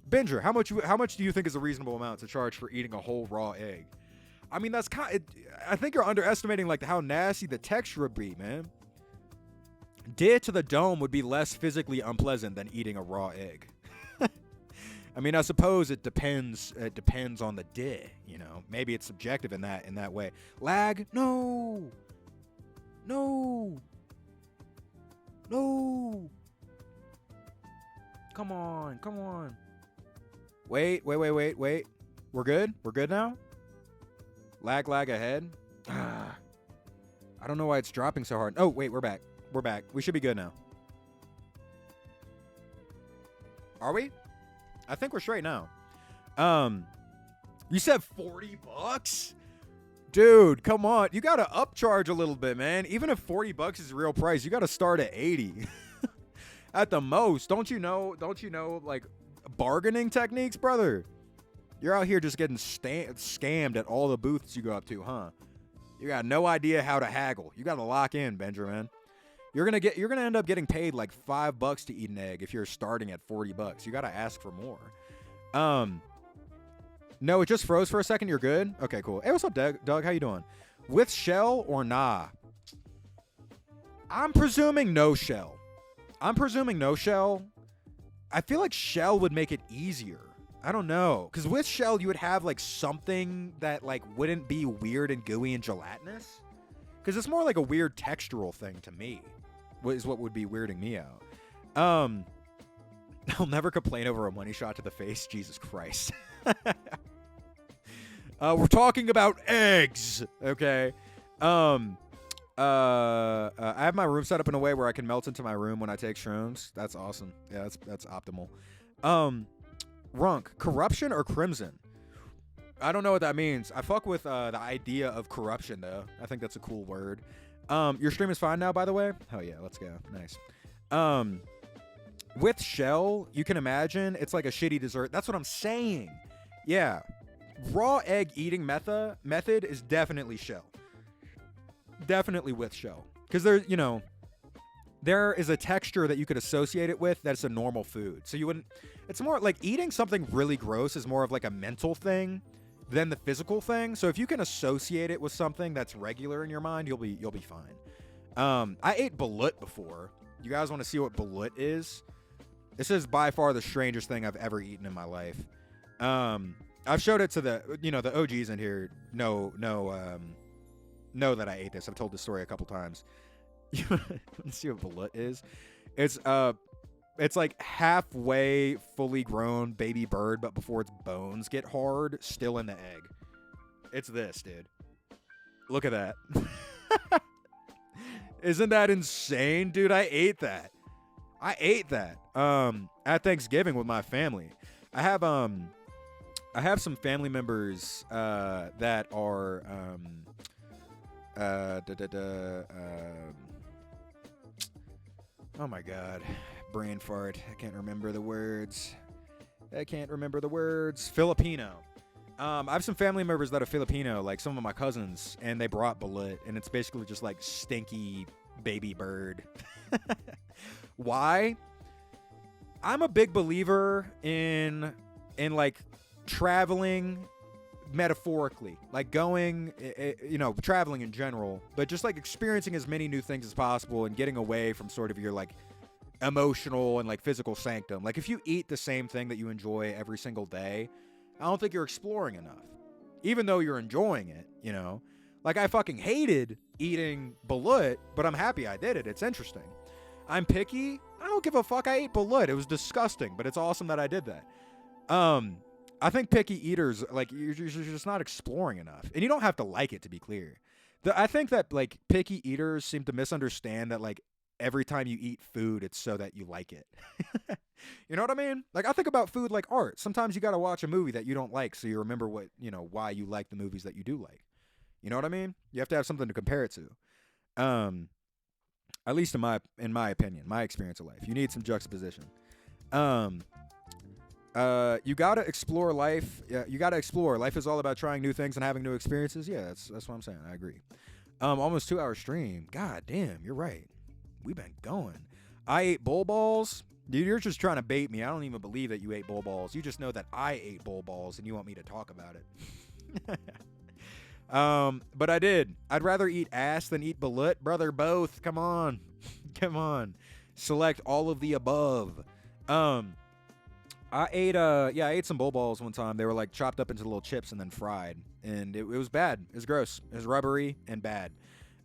Binger, how much do you think is a reasonable amount to charge for eating a whole raw egg? I mean, that's I think you're underestimating like how nasty the texture would be, man. Dick to the dome would be less physically unpleasant than eating a raw egg. I mean, I suppose it depends. It depends on the dick, you know. Maybe it's subjective in that way. Lag? No. No. No. Come on. Come on. Wait. We're good? We're good now? Lag ahead. I don't know why it's dropping so hard. Oh, wait, we're back. We're back. We should be good now. Are we? I think we're straight now. You said $40? Dude, come on. You got to upcharge a little bit, man. Even if $40 is the real price, you got to start at 80. At the most. Don't you know like bargaining techniques, brother? You're out here just getting scammed at all the booths you go up to, huh? You got no idea how to haggle. You got to lock in, Benjamin. You're gonna end up getting paid like $5 to eat an egg if you're starting at $40. You gotta ask for more. No, it just froze for a second. You're good. Okay, cool. Hey, what's up, Doug? How you doing? With shell or nah? I'm presuming no shell. I feel like shell would make it easier. I don't know, because with shell you would have like something that like wouldn't be weird and gooey and gelatinous. Because it's more like a weird textural thing to me. Is what would be weirding me out. I'll never complain over a money shot to the face. Jesus Christ. We're talking about eggs, okay? I have my room set up in a way where I can melt into my room when I take shrooms. That's awesome. Yeah, that's optimal. Runk, corruption or crimson? I don't know what that means. I fuck with the idea of corruption, though. I think that's a cool word. Your stream is fine now, by the way? Hell yeah, let's go. Nice. With shell, you can imagine it's like a shitty dessert. That's what I'm saying. Yeah. Raw egg eating method is definitely shell. Definitely with shell. Because there is a texture that you could associate it with that's a normal food. So you wouldn't... It's more like eating something really gross is more of like a mental thing than the physical thing. So if you can associate it with something that's regular in your mind, you'll be fine. I ate balut before. You guys want to see what balut is? This is by far the strangest thing I've ever eaten in my life. I've showed it to the OGs in here. Know that I ate this. I've told this story a couple times. You want to see what balut is? It's like halfway fully grown baby bird, but before its bones get hard, still in the egg. It's this, dude. Look at that. Isn't that insane, dude? I ate that at Thanksgiving with my family. I have some family members that are oh my god. Brain fart. I can't remember the words. Filipino. I have some family members that are Filipino, like some of my cousins, and they brought balut, and it's basically just like stinky baby bird. Why? I'm a big believer in like traveling metaphorically, like going, traveling in general, but just like experiencing as many new things as possible and getting away from sort of your like emotional and like physical sanctum. Like if you eat the same thing that you enjoy every single day, I don't think you're exploring enough, even though you're enjoying it, like I fucking hated eating balut, but I'm happy I did it. It's interesting. I'm picky. I don't give a fuck. I ate balut. It was disgusting, but it's awesome that I did that. I think picky eaters, like you're just not exploring enough, and you don't have to like it to be clear. I think that like picky eaters seem to misunderstand that like every time you eat food, it's so that you like it. You know what I mean? Like I think about food like art. Sometimes you got to watch a movie that you don't like so you remember why you like the movies that you do like. You know what I mean? You have to have something to compare it to. At least in my opinion, my experience of life. You need some juxtaposition. You got to explore life. Yeah, you got to explore. Life is all about trying new things and having new experiences. Yeah, that's what I'm saying. I agree. Almost 2 hour stream. God damn, you're right. We've been going. I ate bowl balls. Dude, you're just trying to bait me. I don't even believe that you ate bowl balls. You just know that I ate bowl balls and you want me to talk about it. But I did. I'd rather eat ass than eat balut. Brother, both. Come on. Come on. Select all of the above. I ate some bowl balls one time. They were like chopped up into little chips and then fried. And it was bad. It was gross. It was rubbery and bad.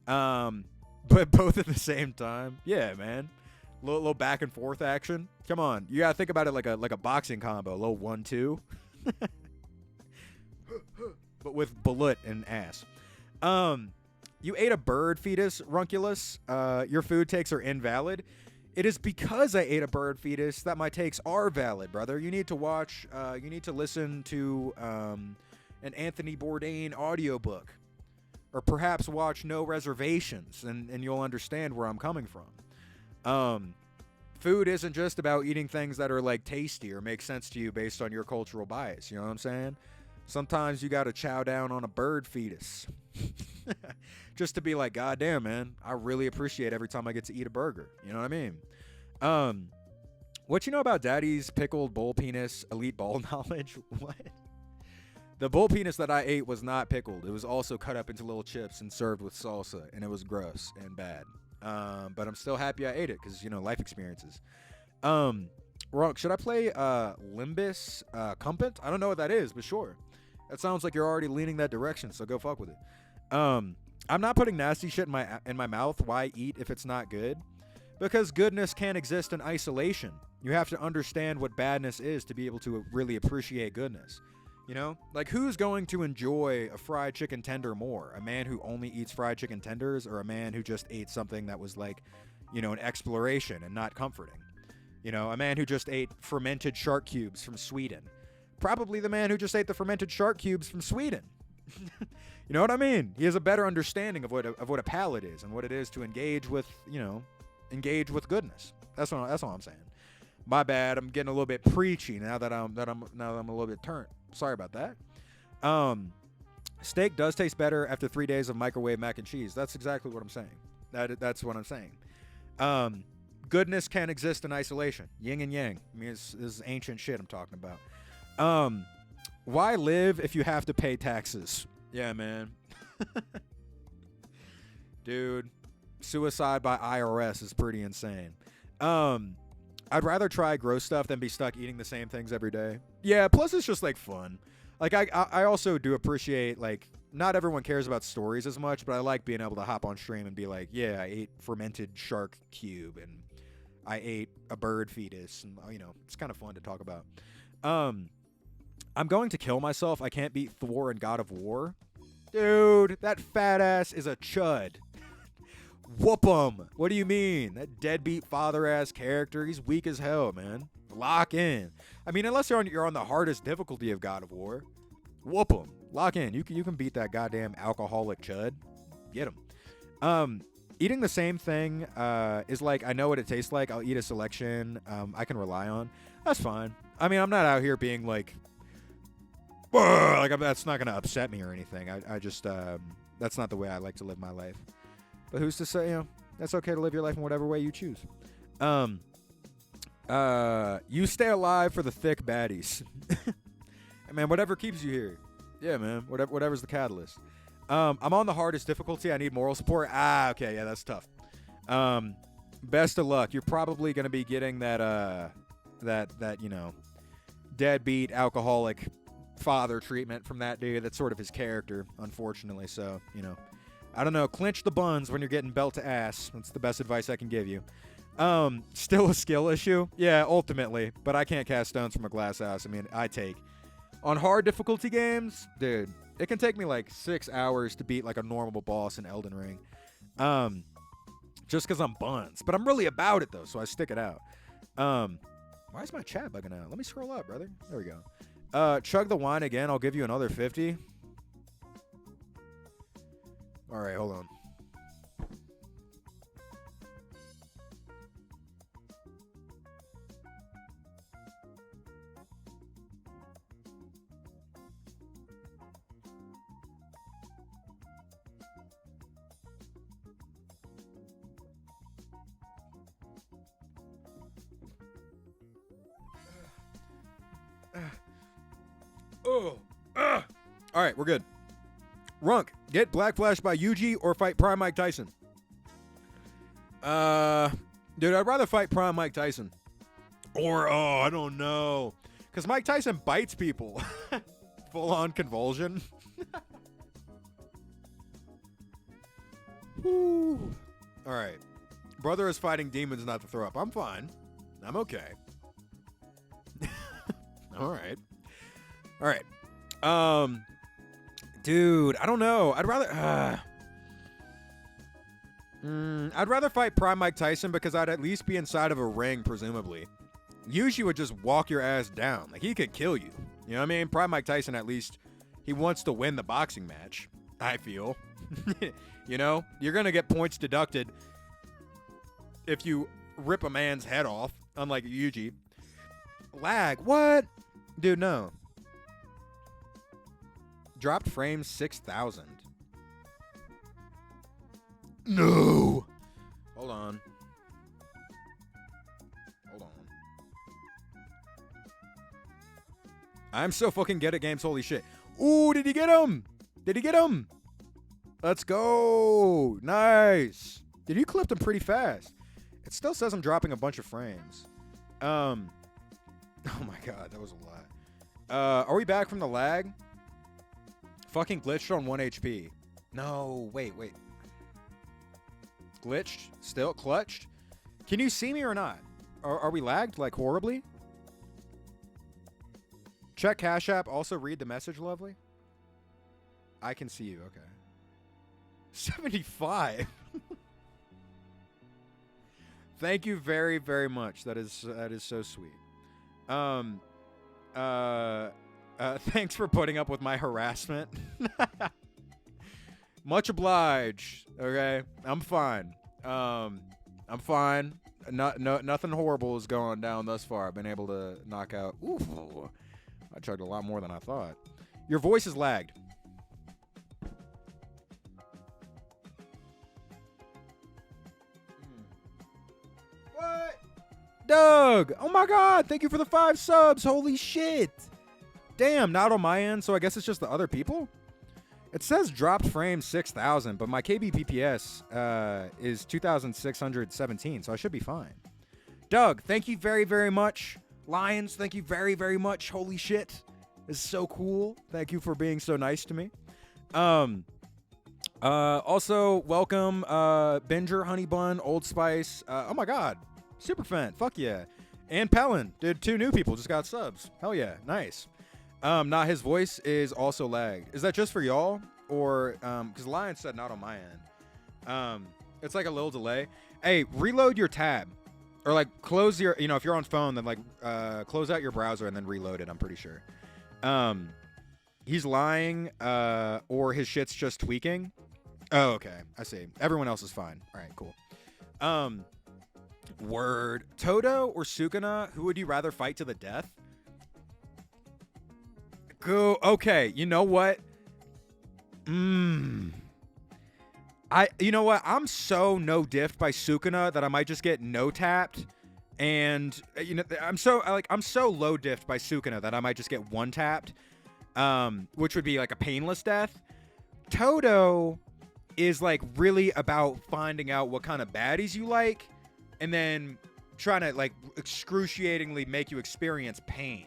But both at the same time. Yeah, man. Little back and forth action. Come on. You gotta think about it like a boxing combo. A little 1-2. But with balut and ass. You ate a bird fetus, Runculus. Your food takes are invalid. It is because I ate a bird fetus that my takes are valid, brother. You need to listen to an Anthony Bourdain audiobook. Or perhaps watch No Reservations, and you'll understand where I'm coming from. Food isn't just about eating things that are like tasty or make sense to you based on your cultural bias. You know what I'm saying? Sometimes you got to chow down on a bird fetus. Just to be like, God damn, man, I really appreciate every time I get to eat a burger. You know what I mean? What you know about Daddy's pickled bull penis elite ball knowledge? What? The bull penis that I ate was not pickled. It was also cut up into little chips and served with salsa, and it was gross and bad. But I'm still happy I ate it because, life experiences. Ronk, should I play Limbus Cumpent? I don't know what that is, but sure. That sounds like you're already leaning that direction, so go fuck with it. I'm not putting nasty shit in my mouth. Why eat if it's not good? Because goodness can't exist in isolation. You have to understand what badness is to be able to really appreciate goodness. Like who's going to enjoy a fried chicken tender more? A man who only eats fried chicken tenders or a man who just ate something that was like, an exploration and not comforting? A man who just ate fermented shark cubes from Sweden. Probably the man who just ate the fermented shark cubes from Sweden. You know what I mean? He has a better understanding of what a palate is and what it is to engage with goodness. That's all I'm saying. My bad. I'm getting a little bit preachy now that I'm a little bit turned. Sorry about that. Steak does taste better after 3 days of microwave mac and cheese. That's exactly what I'm saying. That's what I'm saying. Goodness can't exist in isolation. Yin and yang. I mean, this is ancient shit I'm talking about. Why live if you have to pay taxes? Yeah, man. Dude, suicide by IRS is pretty insane. I'd rather try gross stuff than be stuck eating the same things every day. Yeah, plus it's just like fun. Like I also do appreciate like not everyone cares about stories as much, but I like being able to hop on stream and be like, yeah, I ate fermented shark cube and I ate a bird fetus, and it's kind of fun to talk about. I'm going to kill myself. I can't beat Thor and God of War. Dude, that fat ass is a chud. Whoop him. What do you mean? That deadbeat father-ass character, he's weak as hell, man. Lock in. I mean, unless you're on the hardest difficulty of God of War. Whoop him. Lock in. You can beat that goddamn alcoholic chud. Get him. Eating the same thing is like, I know what it tastes like. I'll eat a selection I can rely on. That's fine. I mean, I'm not out here being like that's not going to upset me or anything. I just, that's not the way I like to live my life. But who's to say, that's okay to live your life in whatever way you choose. You stay alive for the thick baddies. And man, whatever keeps you here. Yeah, man. Whatever's the catalyst. I'm on the hardest difficulty. I need moral support. Okay. Yeah, that's tough. Best of luck. You're probably going to be getting that deadbeat alcoholic father treatment from that dude. That's sort of his character, unfortunately. So, I don't know. Clinch the buns when you're getting belt to ass. That's the best advice I can give you. Still a skill issue? Yeah, ultimately. But I can't cast stones from a glass house. I mean, I take. On hard difficulty games, dude, it can take me like 6 hours to beat like a normal boss in Elden Ring. Just because I'm buns. But I'm really about it, though, so I stick it out. Why is my chat bugging out? Let me scroll up, brother. There we go. Chug the wine again. I'll give you another 50. All right, hold on. All right, we're good. Runk, get Black Flash by Yuji or fight Prime Mike Tyson? Dude, I'd rather fight Prime Mike Tyson. Or, I don't know. Because Mike Tyson bites people. Full-on convulsion. Whew. All right. Brother is fighting demons not to throw up. I'm fine. I'm okay. All right. All right. Dude, I don't know. I'd rather fight Prime Mike Tyson because I'd at least be inside of a ring, presumably. Usually would just walk your ass down. Like, he could kill you. You know what I mean? Prime Mike Tyson, at least, he wants to win the boxing match, I feel. You know? You're going to get points deducted if you rip a man's head off, unlike Yuji. Lag? What? Dude, no. Dropped frames 6,000. No. Hold on. I'm so fucking good at games. Holy shit. Ooh, did he get him? Let's go. Nice. Dude, you clipped him pretty fast. It still says I'm dropping a bunch of frames. Oh my god, that was a lot. Are we back from the lag? Fucking glitched on 1 HP. No, wait. Glitched? Still clutched? Can you see me or not? Are we lagged like horribly? Check Cash App. Also read the message, lovely. I can see you. Okay. 75. Thank you very, very much. That is so sweet. Thanks for putting up with my harassment. Much obliged. Okay, I'm fine. I'm fine. Nothing horrible is going down thus far. I've been able to knock out. Ooh, I chugged a lot more than I thought. Your voice is lagged. What? Doug! Oh my god! Thank you for the 5 subs! Holy shit! Damn, not on my end, so I guess it's just the other people? It says dropped frame 6,000, but my kbps is 2,617, so I should be fine. Doug, thank you very, very much. Lions, thank you very, very much. Holy shit. This is so cool. Thank you for being so nice to me. Also, welcome, Binger, Honey Bun, Old Spice. Oh my god. Super fan. Fuck yeah. And Palin. Dude, 2 new people just got subs. Hell yeah. Nice. Nah, his voice is also lagged. Is that just for y'all? Or, because Lion said not on my end. It's like a little delay. Hey, reload your tab. Or, like, close your, if you're on phone, then, like, close out your browser and then reload it, I'm pretty sure. He's lying, or his shit's just tweaking. Oh, okay. I see. Everyone else is fine. All right, cool. Word. Toto or Sukuna, who would you rather fight to the death? Go. Okay, you know what? You know what? I'm so no diffed by Sukuna that I might just get no tapped, and I'm so low diffed by Sukuna that I might just get 1 tapped, which would be like a painless death. Toto is like really about finding out what kind of baddies you like, and then trying to like excruciatingly make you experience pain.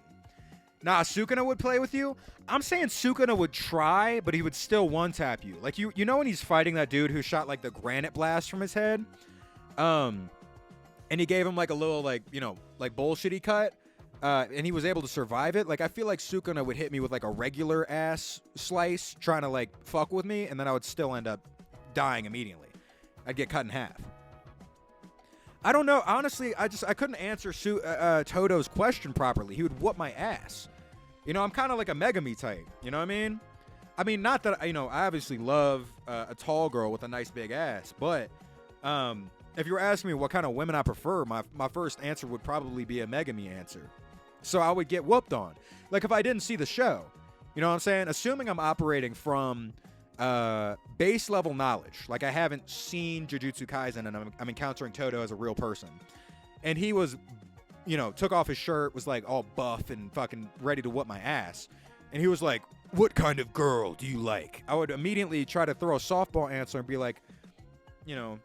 Nah, Sukuna would play with you. I'm saying Sukuna would try, but he would still one-tap you. Like, you know when he's fighting that dude who shot, like, the granite blast from his head? And he gave him, like, a little, like, like, bullshitty cut. And he was able to survive it. Like, I feel like Sukuna would hit me with, like, a regular-ass slice trying to, like, fuck with me, and then I would still end up dying immediately. I'd get cut in half. I don't know. Honestly, I couldn't answer Toto's question properly. He would whoop my ass. I'm kind of like a Megami type. You know what I mean? I mean, not that, I obviously love a tall girl with a nice big ass. But if you were asking me what kind of women I prefer, my first answer would probably be a Megami answer. So I would get whooped on. Like if I didn't see the show. You know what I'm saying? Assuming I'm operating from base level knowledge. Like I haven't seen Jujutsu Kaisen and I'm encountering Toto as a real person. And he was, took off his shirt, was like all buff and fucking ready to whoop my ass. And he was like, what kind of girl do you like? I would immediately try to throw a softball answer and be like, you know,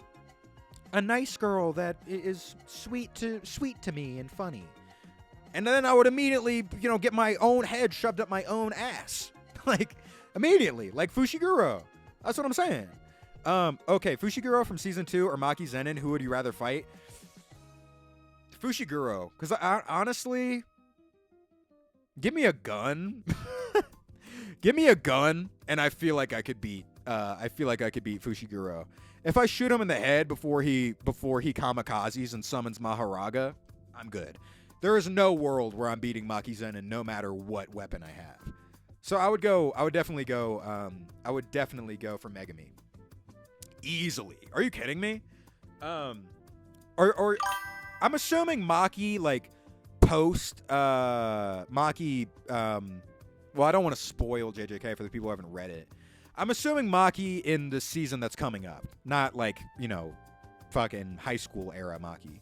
a nice girl that is sweet to me and funny. And then I would immediately, you know, get my own head shoved up my own ass. Like, immediately. Like Fushiguro. That's what I'm saying. Okay, Fushiguro from Season 2 or Maki Zenin, who would you rather fight? Fushiguro. Because I honestly, give me a gun. Give me a gun, and I feel like I could beat Fushiguro. If I shoot him in the head before he kamikazes and summons Maharaga, I'm good. There is no world where I'm beating Maki Zenin no matter what weapon I have. So I would definitely go for Megami. Easily. Are you kidding me? Or I'm assuming Maki like post Maki well, I don't want to spoil JJK for the people who haven't read it. I'm assuming Maki in the season that's coming up, not like, you know, fucking high school era Maki.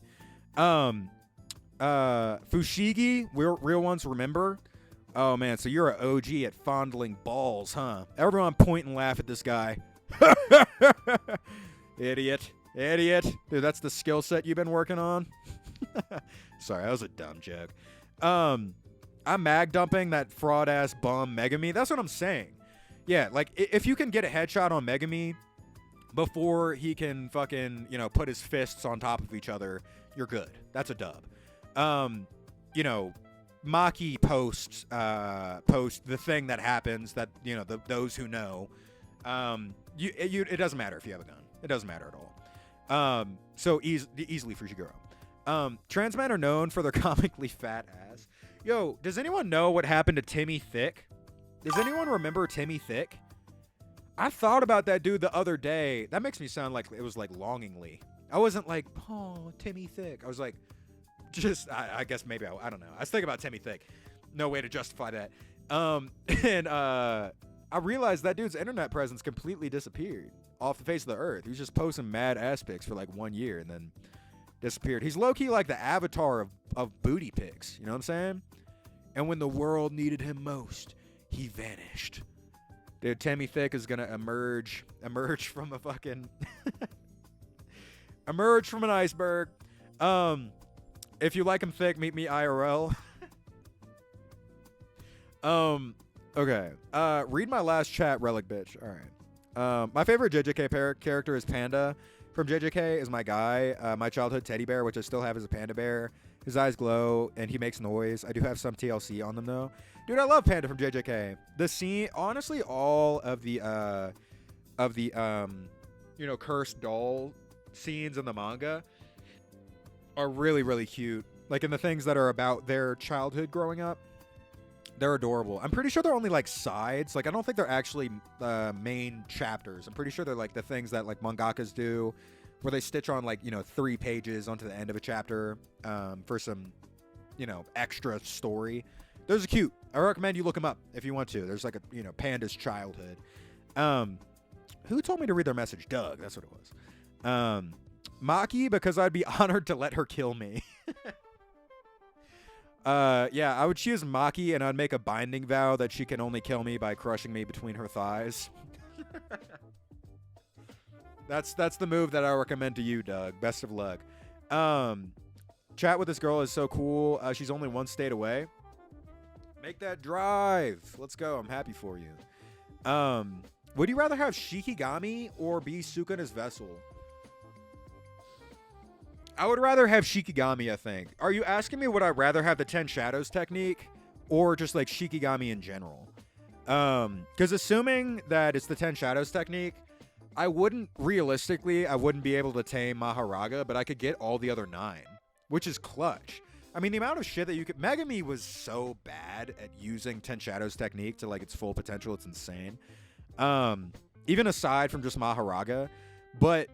Fushigi, real ones remember? Oh man, so you're an OG at fondling balls, huh? Everyone point and laugh at this guy. Idiot. Dude, that's the skill set you've been working on? Sorry, that was a dumb joke. I'm mag dumping that fraud ass bum Megami. That's what I'm saying. Yeah, like if you can get a headshot on Megami before he can fucking, you know, put his fists on top of each other, you're good. That's a dub. You know, Maki post the thing that happens that, you know, those who know. It doesn't matter if you have a gun. It doesn't matter at all. So easily Fushiguro. Trans men are known for their comically fat ass. Yo, does anyone know what happened to Timmy Thick? Does anyone remember Timmy Thick? I thought about that dude the other day. That makes me sound like it was like longingly. I wasn't like, oh, Timmy Thick. I was like, just, I guess maybe, I don't know. I was thinking about Timmy Thick. No way to justify that. I realized that dude's internet presence completely disappeared off the face of the earth. He was just posting mad ass pics for like 1 year and then disappeared. He's low-key like the avatar of booty pics. You know what I'm saying? And when the world needed him most, he vanished. Dude, Timmy Thick is gonna emerge from a fucking emerge from an iceberg. If you like him thick, meet me IRL. Okay. Read my last chat, relic bitch. All right. My favorite JJK character is Panda. From JJK is my guy, my childhood teddy bear, which I still have as a panda bear. His eyes glow and he makes noise. I do have some TLC on them though. Dude, I love Panda from JJK. The scene, honestly, all of the you know, cursed doll scenes in the manga are really, really cute. Like in the things that are about their childhood growing up, they're adorable. I'm pretty sure they're only like sides. Like I don't think they're actually main chapters. I'm pretty sure they're like the things that like mangakas do, where they stitch on like, you know, 3 pages onto the end of a chapter for some, you know, extra story. Those are cute. I recommend you look them up if you want to. There's like a, you know, Panda's childhood. Who told me to read their message? Doug. That's what it was. Maki, because I'd be honored to let her kill me. Yeah, I would choose Maki and I'd make a binding vow that she can only kill me by crushing me between her thighs. That's the move that I recommend to you, Doug. Best of luck. Chat with this girl is so cool. She's only 1 state away. Make that drive. Let's go. I'm happy for you. Would you rather have Shikigami or be Sukana's vessel? I would rather have Shikigami, I think. Are you asking me would I rather have the 10 Shadows technique or just like Shikigami in general? Because assuming that it's the 10 Shadows technique, I wouldn't be able to tame Maharaga, but I could get all the other 9, which is clutch. I mean, the amount of shit that you could... Megami was so bad at using 10 Shadows technique to like its full potential. It's insane. Even aside from just Maharaga. But,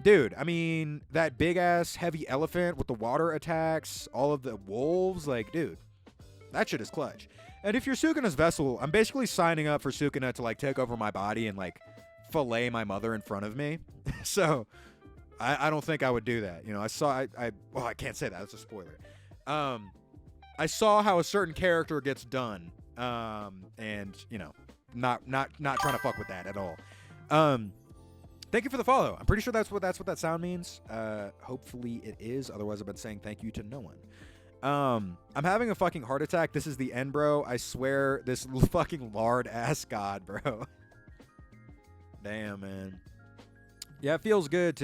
dude, I mean, that big-ass heavy elephant with the water attacks, all of the wolves, like, dude, that shit is clutch. And if you're Sukana's vessel, I'm basically signing up for Sukuna to like take over my body and like fillet my mother in front of me. So I don't think I would do that. You know, well, I can't say that. That's a spoiler. I saw how a certain character gets done. And, you know, not trying to fuck with that at all. Thank you for the follow. I'm pretty sure that's what that sound means. Hopefully it is. Otherwise, I've been saying thank you to no one. I'm having a fucking heart attack. This is the end, bro. I swear, this fucking lard ass god, bro. Damn, man. Yeah, it feels good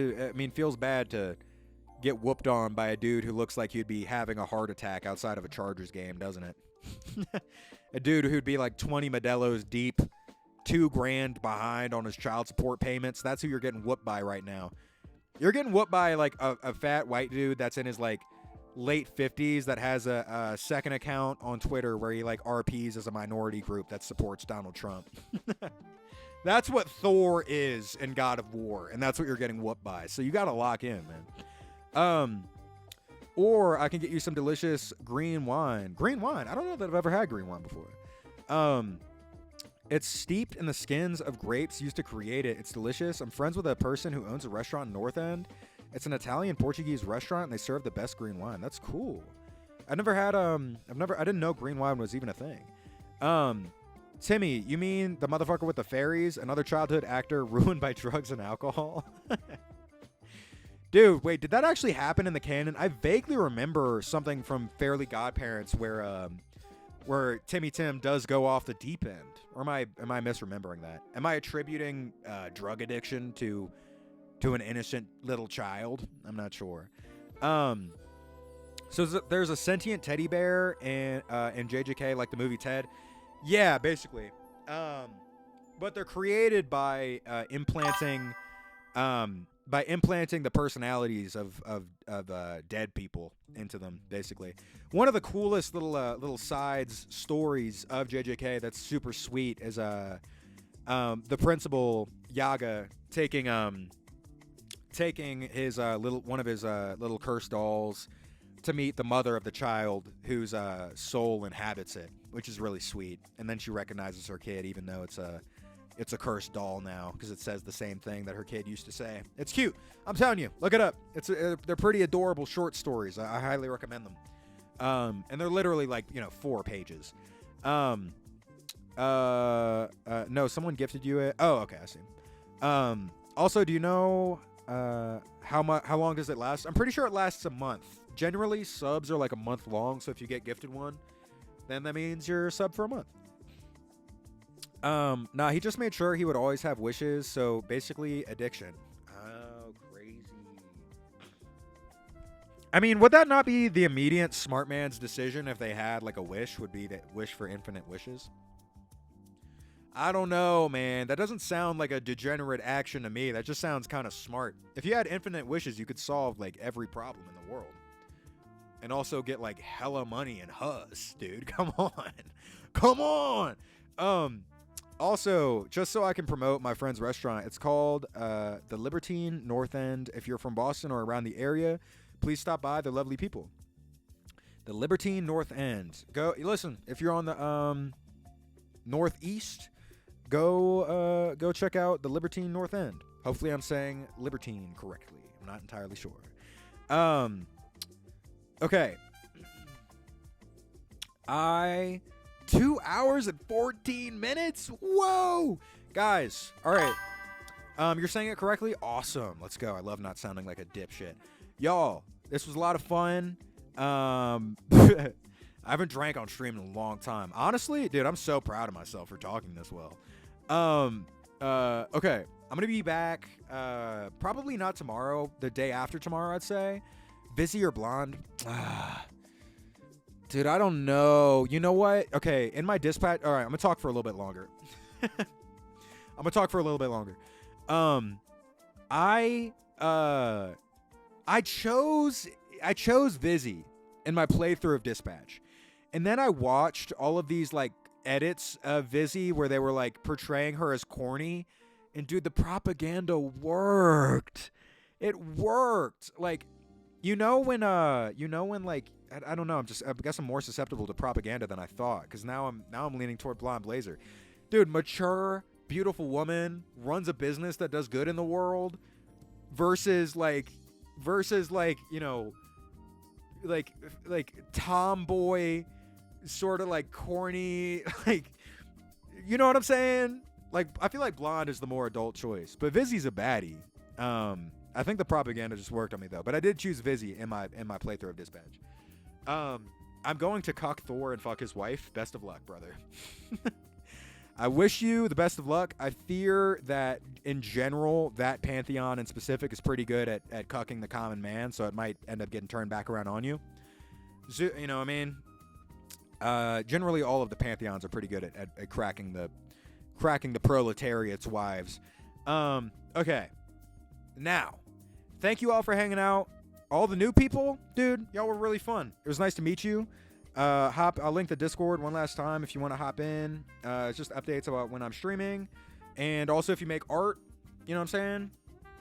feels bad to get whooped on by a dude who looks like he'd be having a heart attack outside of a Chargers game, doesn't it? A dude who'd be like 20 Modelo's deep, $2,000 behind on his child support payments. That's who you're getting whooped by right now. You're getting whooped by like a fat white dude that's in his like late 50s that has a second account on Twitter where he like RPs as a minority group that supports Donald Trump. That's what Thor is in God of War, and that's what you're getting whooped by. So you got to lock in, man. Or I can get you some delicious green wine. Green wine. I don't know that I've ever had green wine before. It's steeped in the skins of grapes used to create it. It's delicious. I'm friends with a person who owns a restaurant in North End. It's an Italian-Portuguese restaurant, and they serve the best green wine. That's cool. I didn't know green wine was even a thing. Timmy, you mean the motherfucker with the fairies? Another childhood actor ruined by drugs and alcohol? Dude, wait, did that actually happen in the canon? I vaguely remember something from Fairly Godparents where Timmy Tim does go off the deep end. Or am I misremembering that? Am I attributing drug addiction to an innocent little child? I'm not sure. So there's a sentient teddy bear in JJK, like the movie Ted. Yeah, basically. But they're created by implanting the personalities of dead people into them, basically. One of the coolest little sides stories of JJK that's super sweet is the principal Yaga taking his one of his little cursed dolls to meet the mother of the child whose soul inhabits it, which is really sweet. And then she recognizes her kid, even though it's a cursed doll now, because it says the same thing that her kid used to say. It's cute. I'm telling you, look it up. They're pretty adorable short stories. I highly recommend them. And they're literally like 4 pages. No, someone gifted you it. Oh, okay, I see. Also, do you know how long does it last? I'm pretty sure it lasts a month. Generally, subs are like a month long, so if you get gifted one, then that means you're a sub for a month. Nah, he just made sure he would always have wishes, so basically addiction. Oh, crazy. I mean, would that not be the immediate smart man's decision if they had like a wish, would be to wish for infinite wishes? I don't know, man. That doesn't sound like a degenerate action to me. That just sounds kind of smart. If you had infinite wishes, you could solve like every problem in the world. And also get like hella money and huzz, dude. Come on. Come on. Also, just so I can promote my friend's restaurant, it's called the Libertine North End. If you're from Boston or around the area, please stop by. They're lovely people. The Libertine North End. Go listen. If you're on the northeast, go check out the Libertine North End. Hopefully, I'm saying Libertine correctly. I'm not entirely sure. Okay. 2 hours and 14 minutes? Whoa! Guys, all right. You're saying it correctly? Awesome. Let's go. I love not sounding like a dipshit. Y'all, this was a lot of fun. I haven't drank on stream in a long time. Honestly, dude, I'm so proud of myself for talking this well. Okay. I'm going to be back probably not tomorrow, the day after tomorrow, I'd say. Busy or blonde? Dude, I don't know. You know what? Okay, in my dispatch... All right, I'm going to talk for a little bit longer. I chose Vizzy in my playthrough of Dispatch. And then I watched all of these, like, edits of Vizzy where they were, like, portraying her as corny. And, dude, the propaganda worked. It worked. Like... You know when like I don't know, I guess I'm more susceptible to propaganda than I thought, because now I'm leaning toward Blonde Blazer. Dude, mature, beautiful woman runs a business that does good in the world versus like tomboy, sort of like corny, like you know what I'm saying? Like, I feel like blonde is the more adult choice, but Vizzy's a baddie. I think the propaganda just worked on me though, but I did choose Vizzy in my playthrough of Dispatch. I'm going to cock Thor and fuck his wife. Best of luck, brother. I wish you the best of luck. I fear that in general, that pantheon in specific is pretty good at cucking the common man, so it might end up getting turned back around on you. You know what I mean? Generally, all of the pantheons are pretty good at cracking the proletariat's wives. Okay. Now, thank you all for hanging out. All the new people, dude, y'all were really fun. It was nice to meet you. I'll link the Discord one last time if you want to hop in. It's just updates about when I'm streaming. And also if you make art, you know what I'm saying?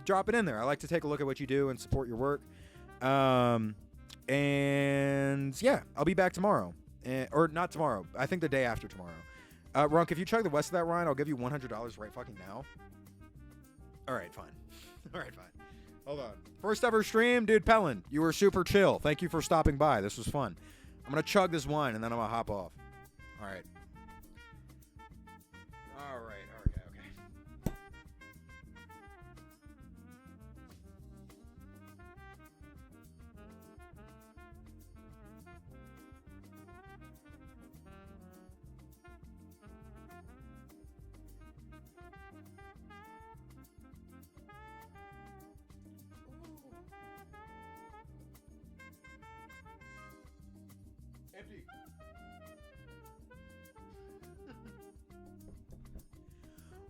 Drop it in there. I like to take a look at what you do and support your work. And yeah, I'll be back tomorrow. Or not tomorrow. I think the day after tomorrow. Runk, if you chug the rest of that Ryan, I'll give you $100 right fucking now. All right, fine. All right, fine. Hold on. First ever stream, dude. Pellin, you were super chill. Thank you for stopping by. This was fun. I'm going to chug this wine, and then I'm going to hop off. All right. All right. Okay. Empty.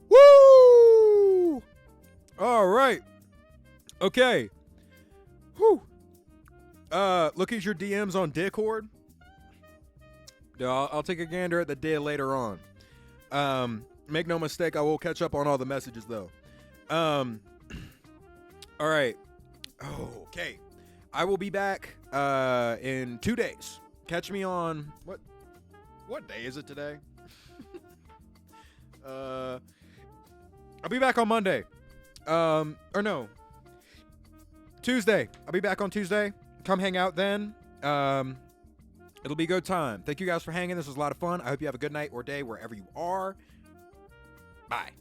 Woo! All right. Okay. Whew. Look at your DMs on Discord. I'll take a gander at the day later on. Make no mistake, I will catch up on all the messages though. All right. Okay. I will be back in 2 days. Catch me on what day is it today? I'll be back on Monday. Or no. Tuesday. I'll be back on Tuesday. Come hang out then. It'll be a good time. Thank you guys for hanging. This was a lot of fun. I hope you have a good night or day wherever you are. Bye.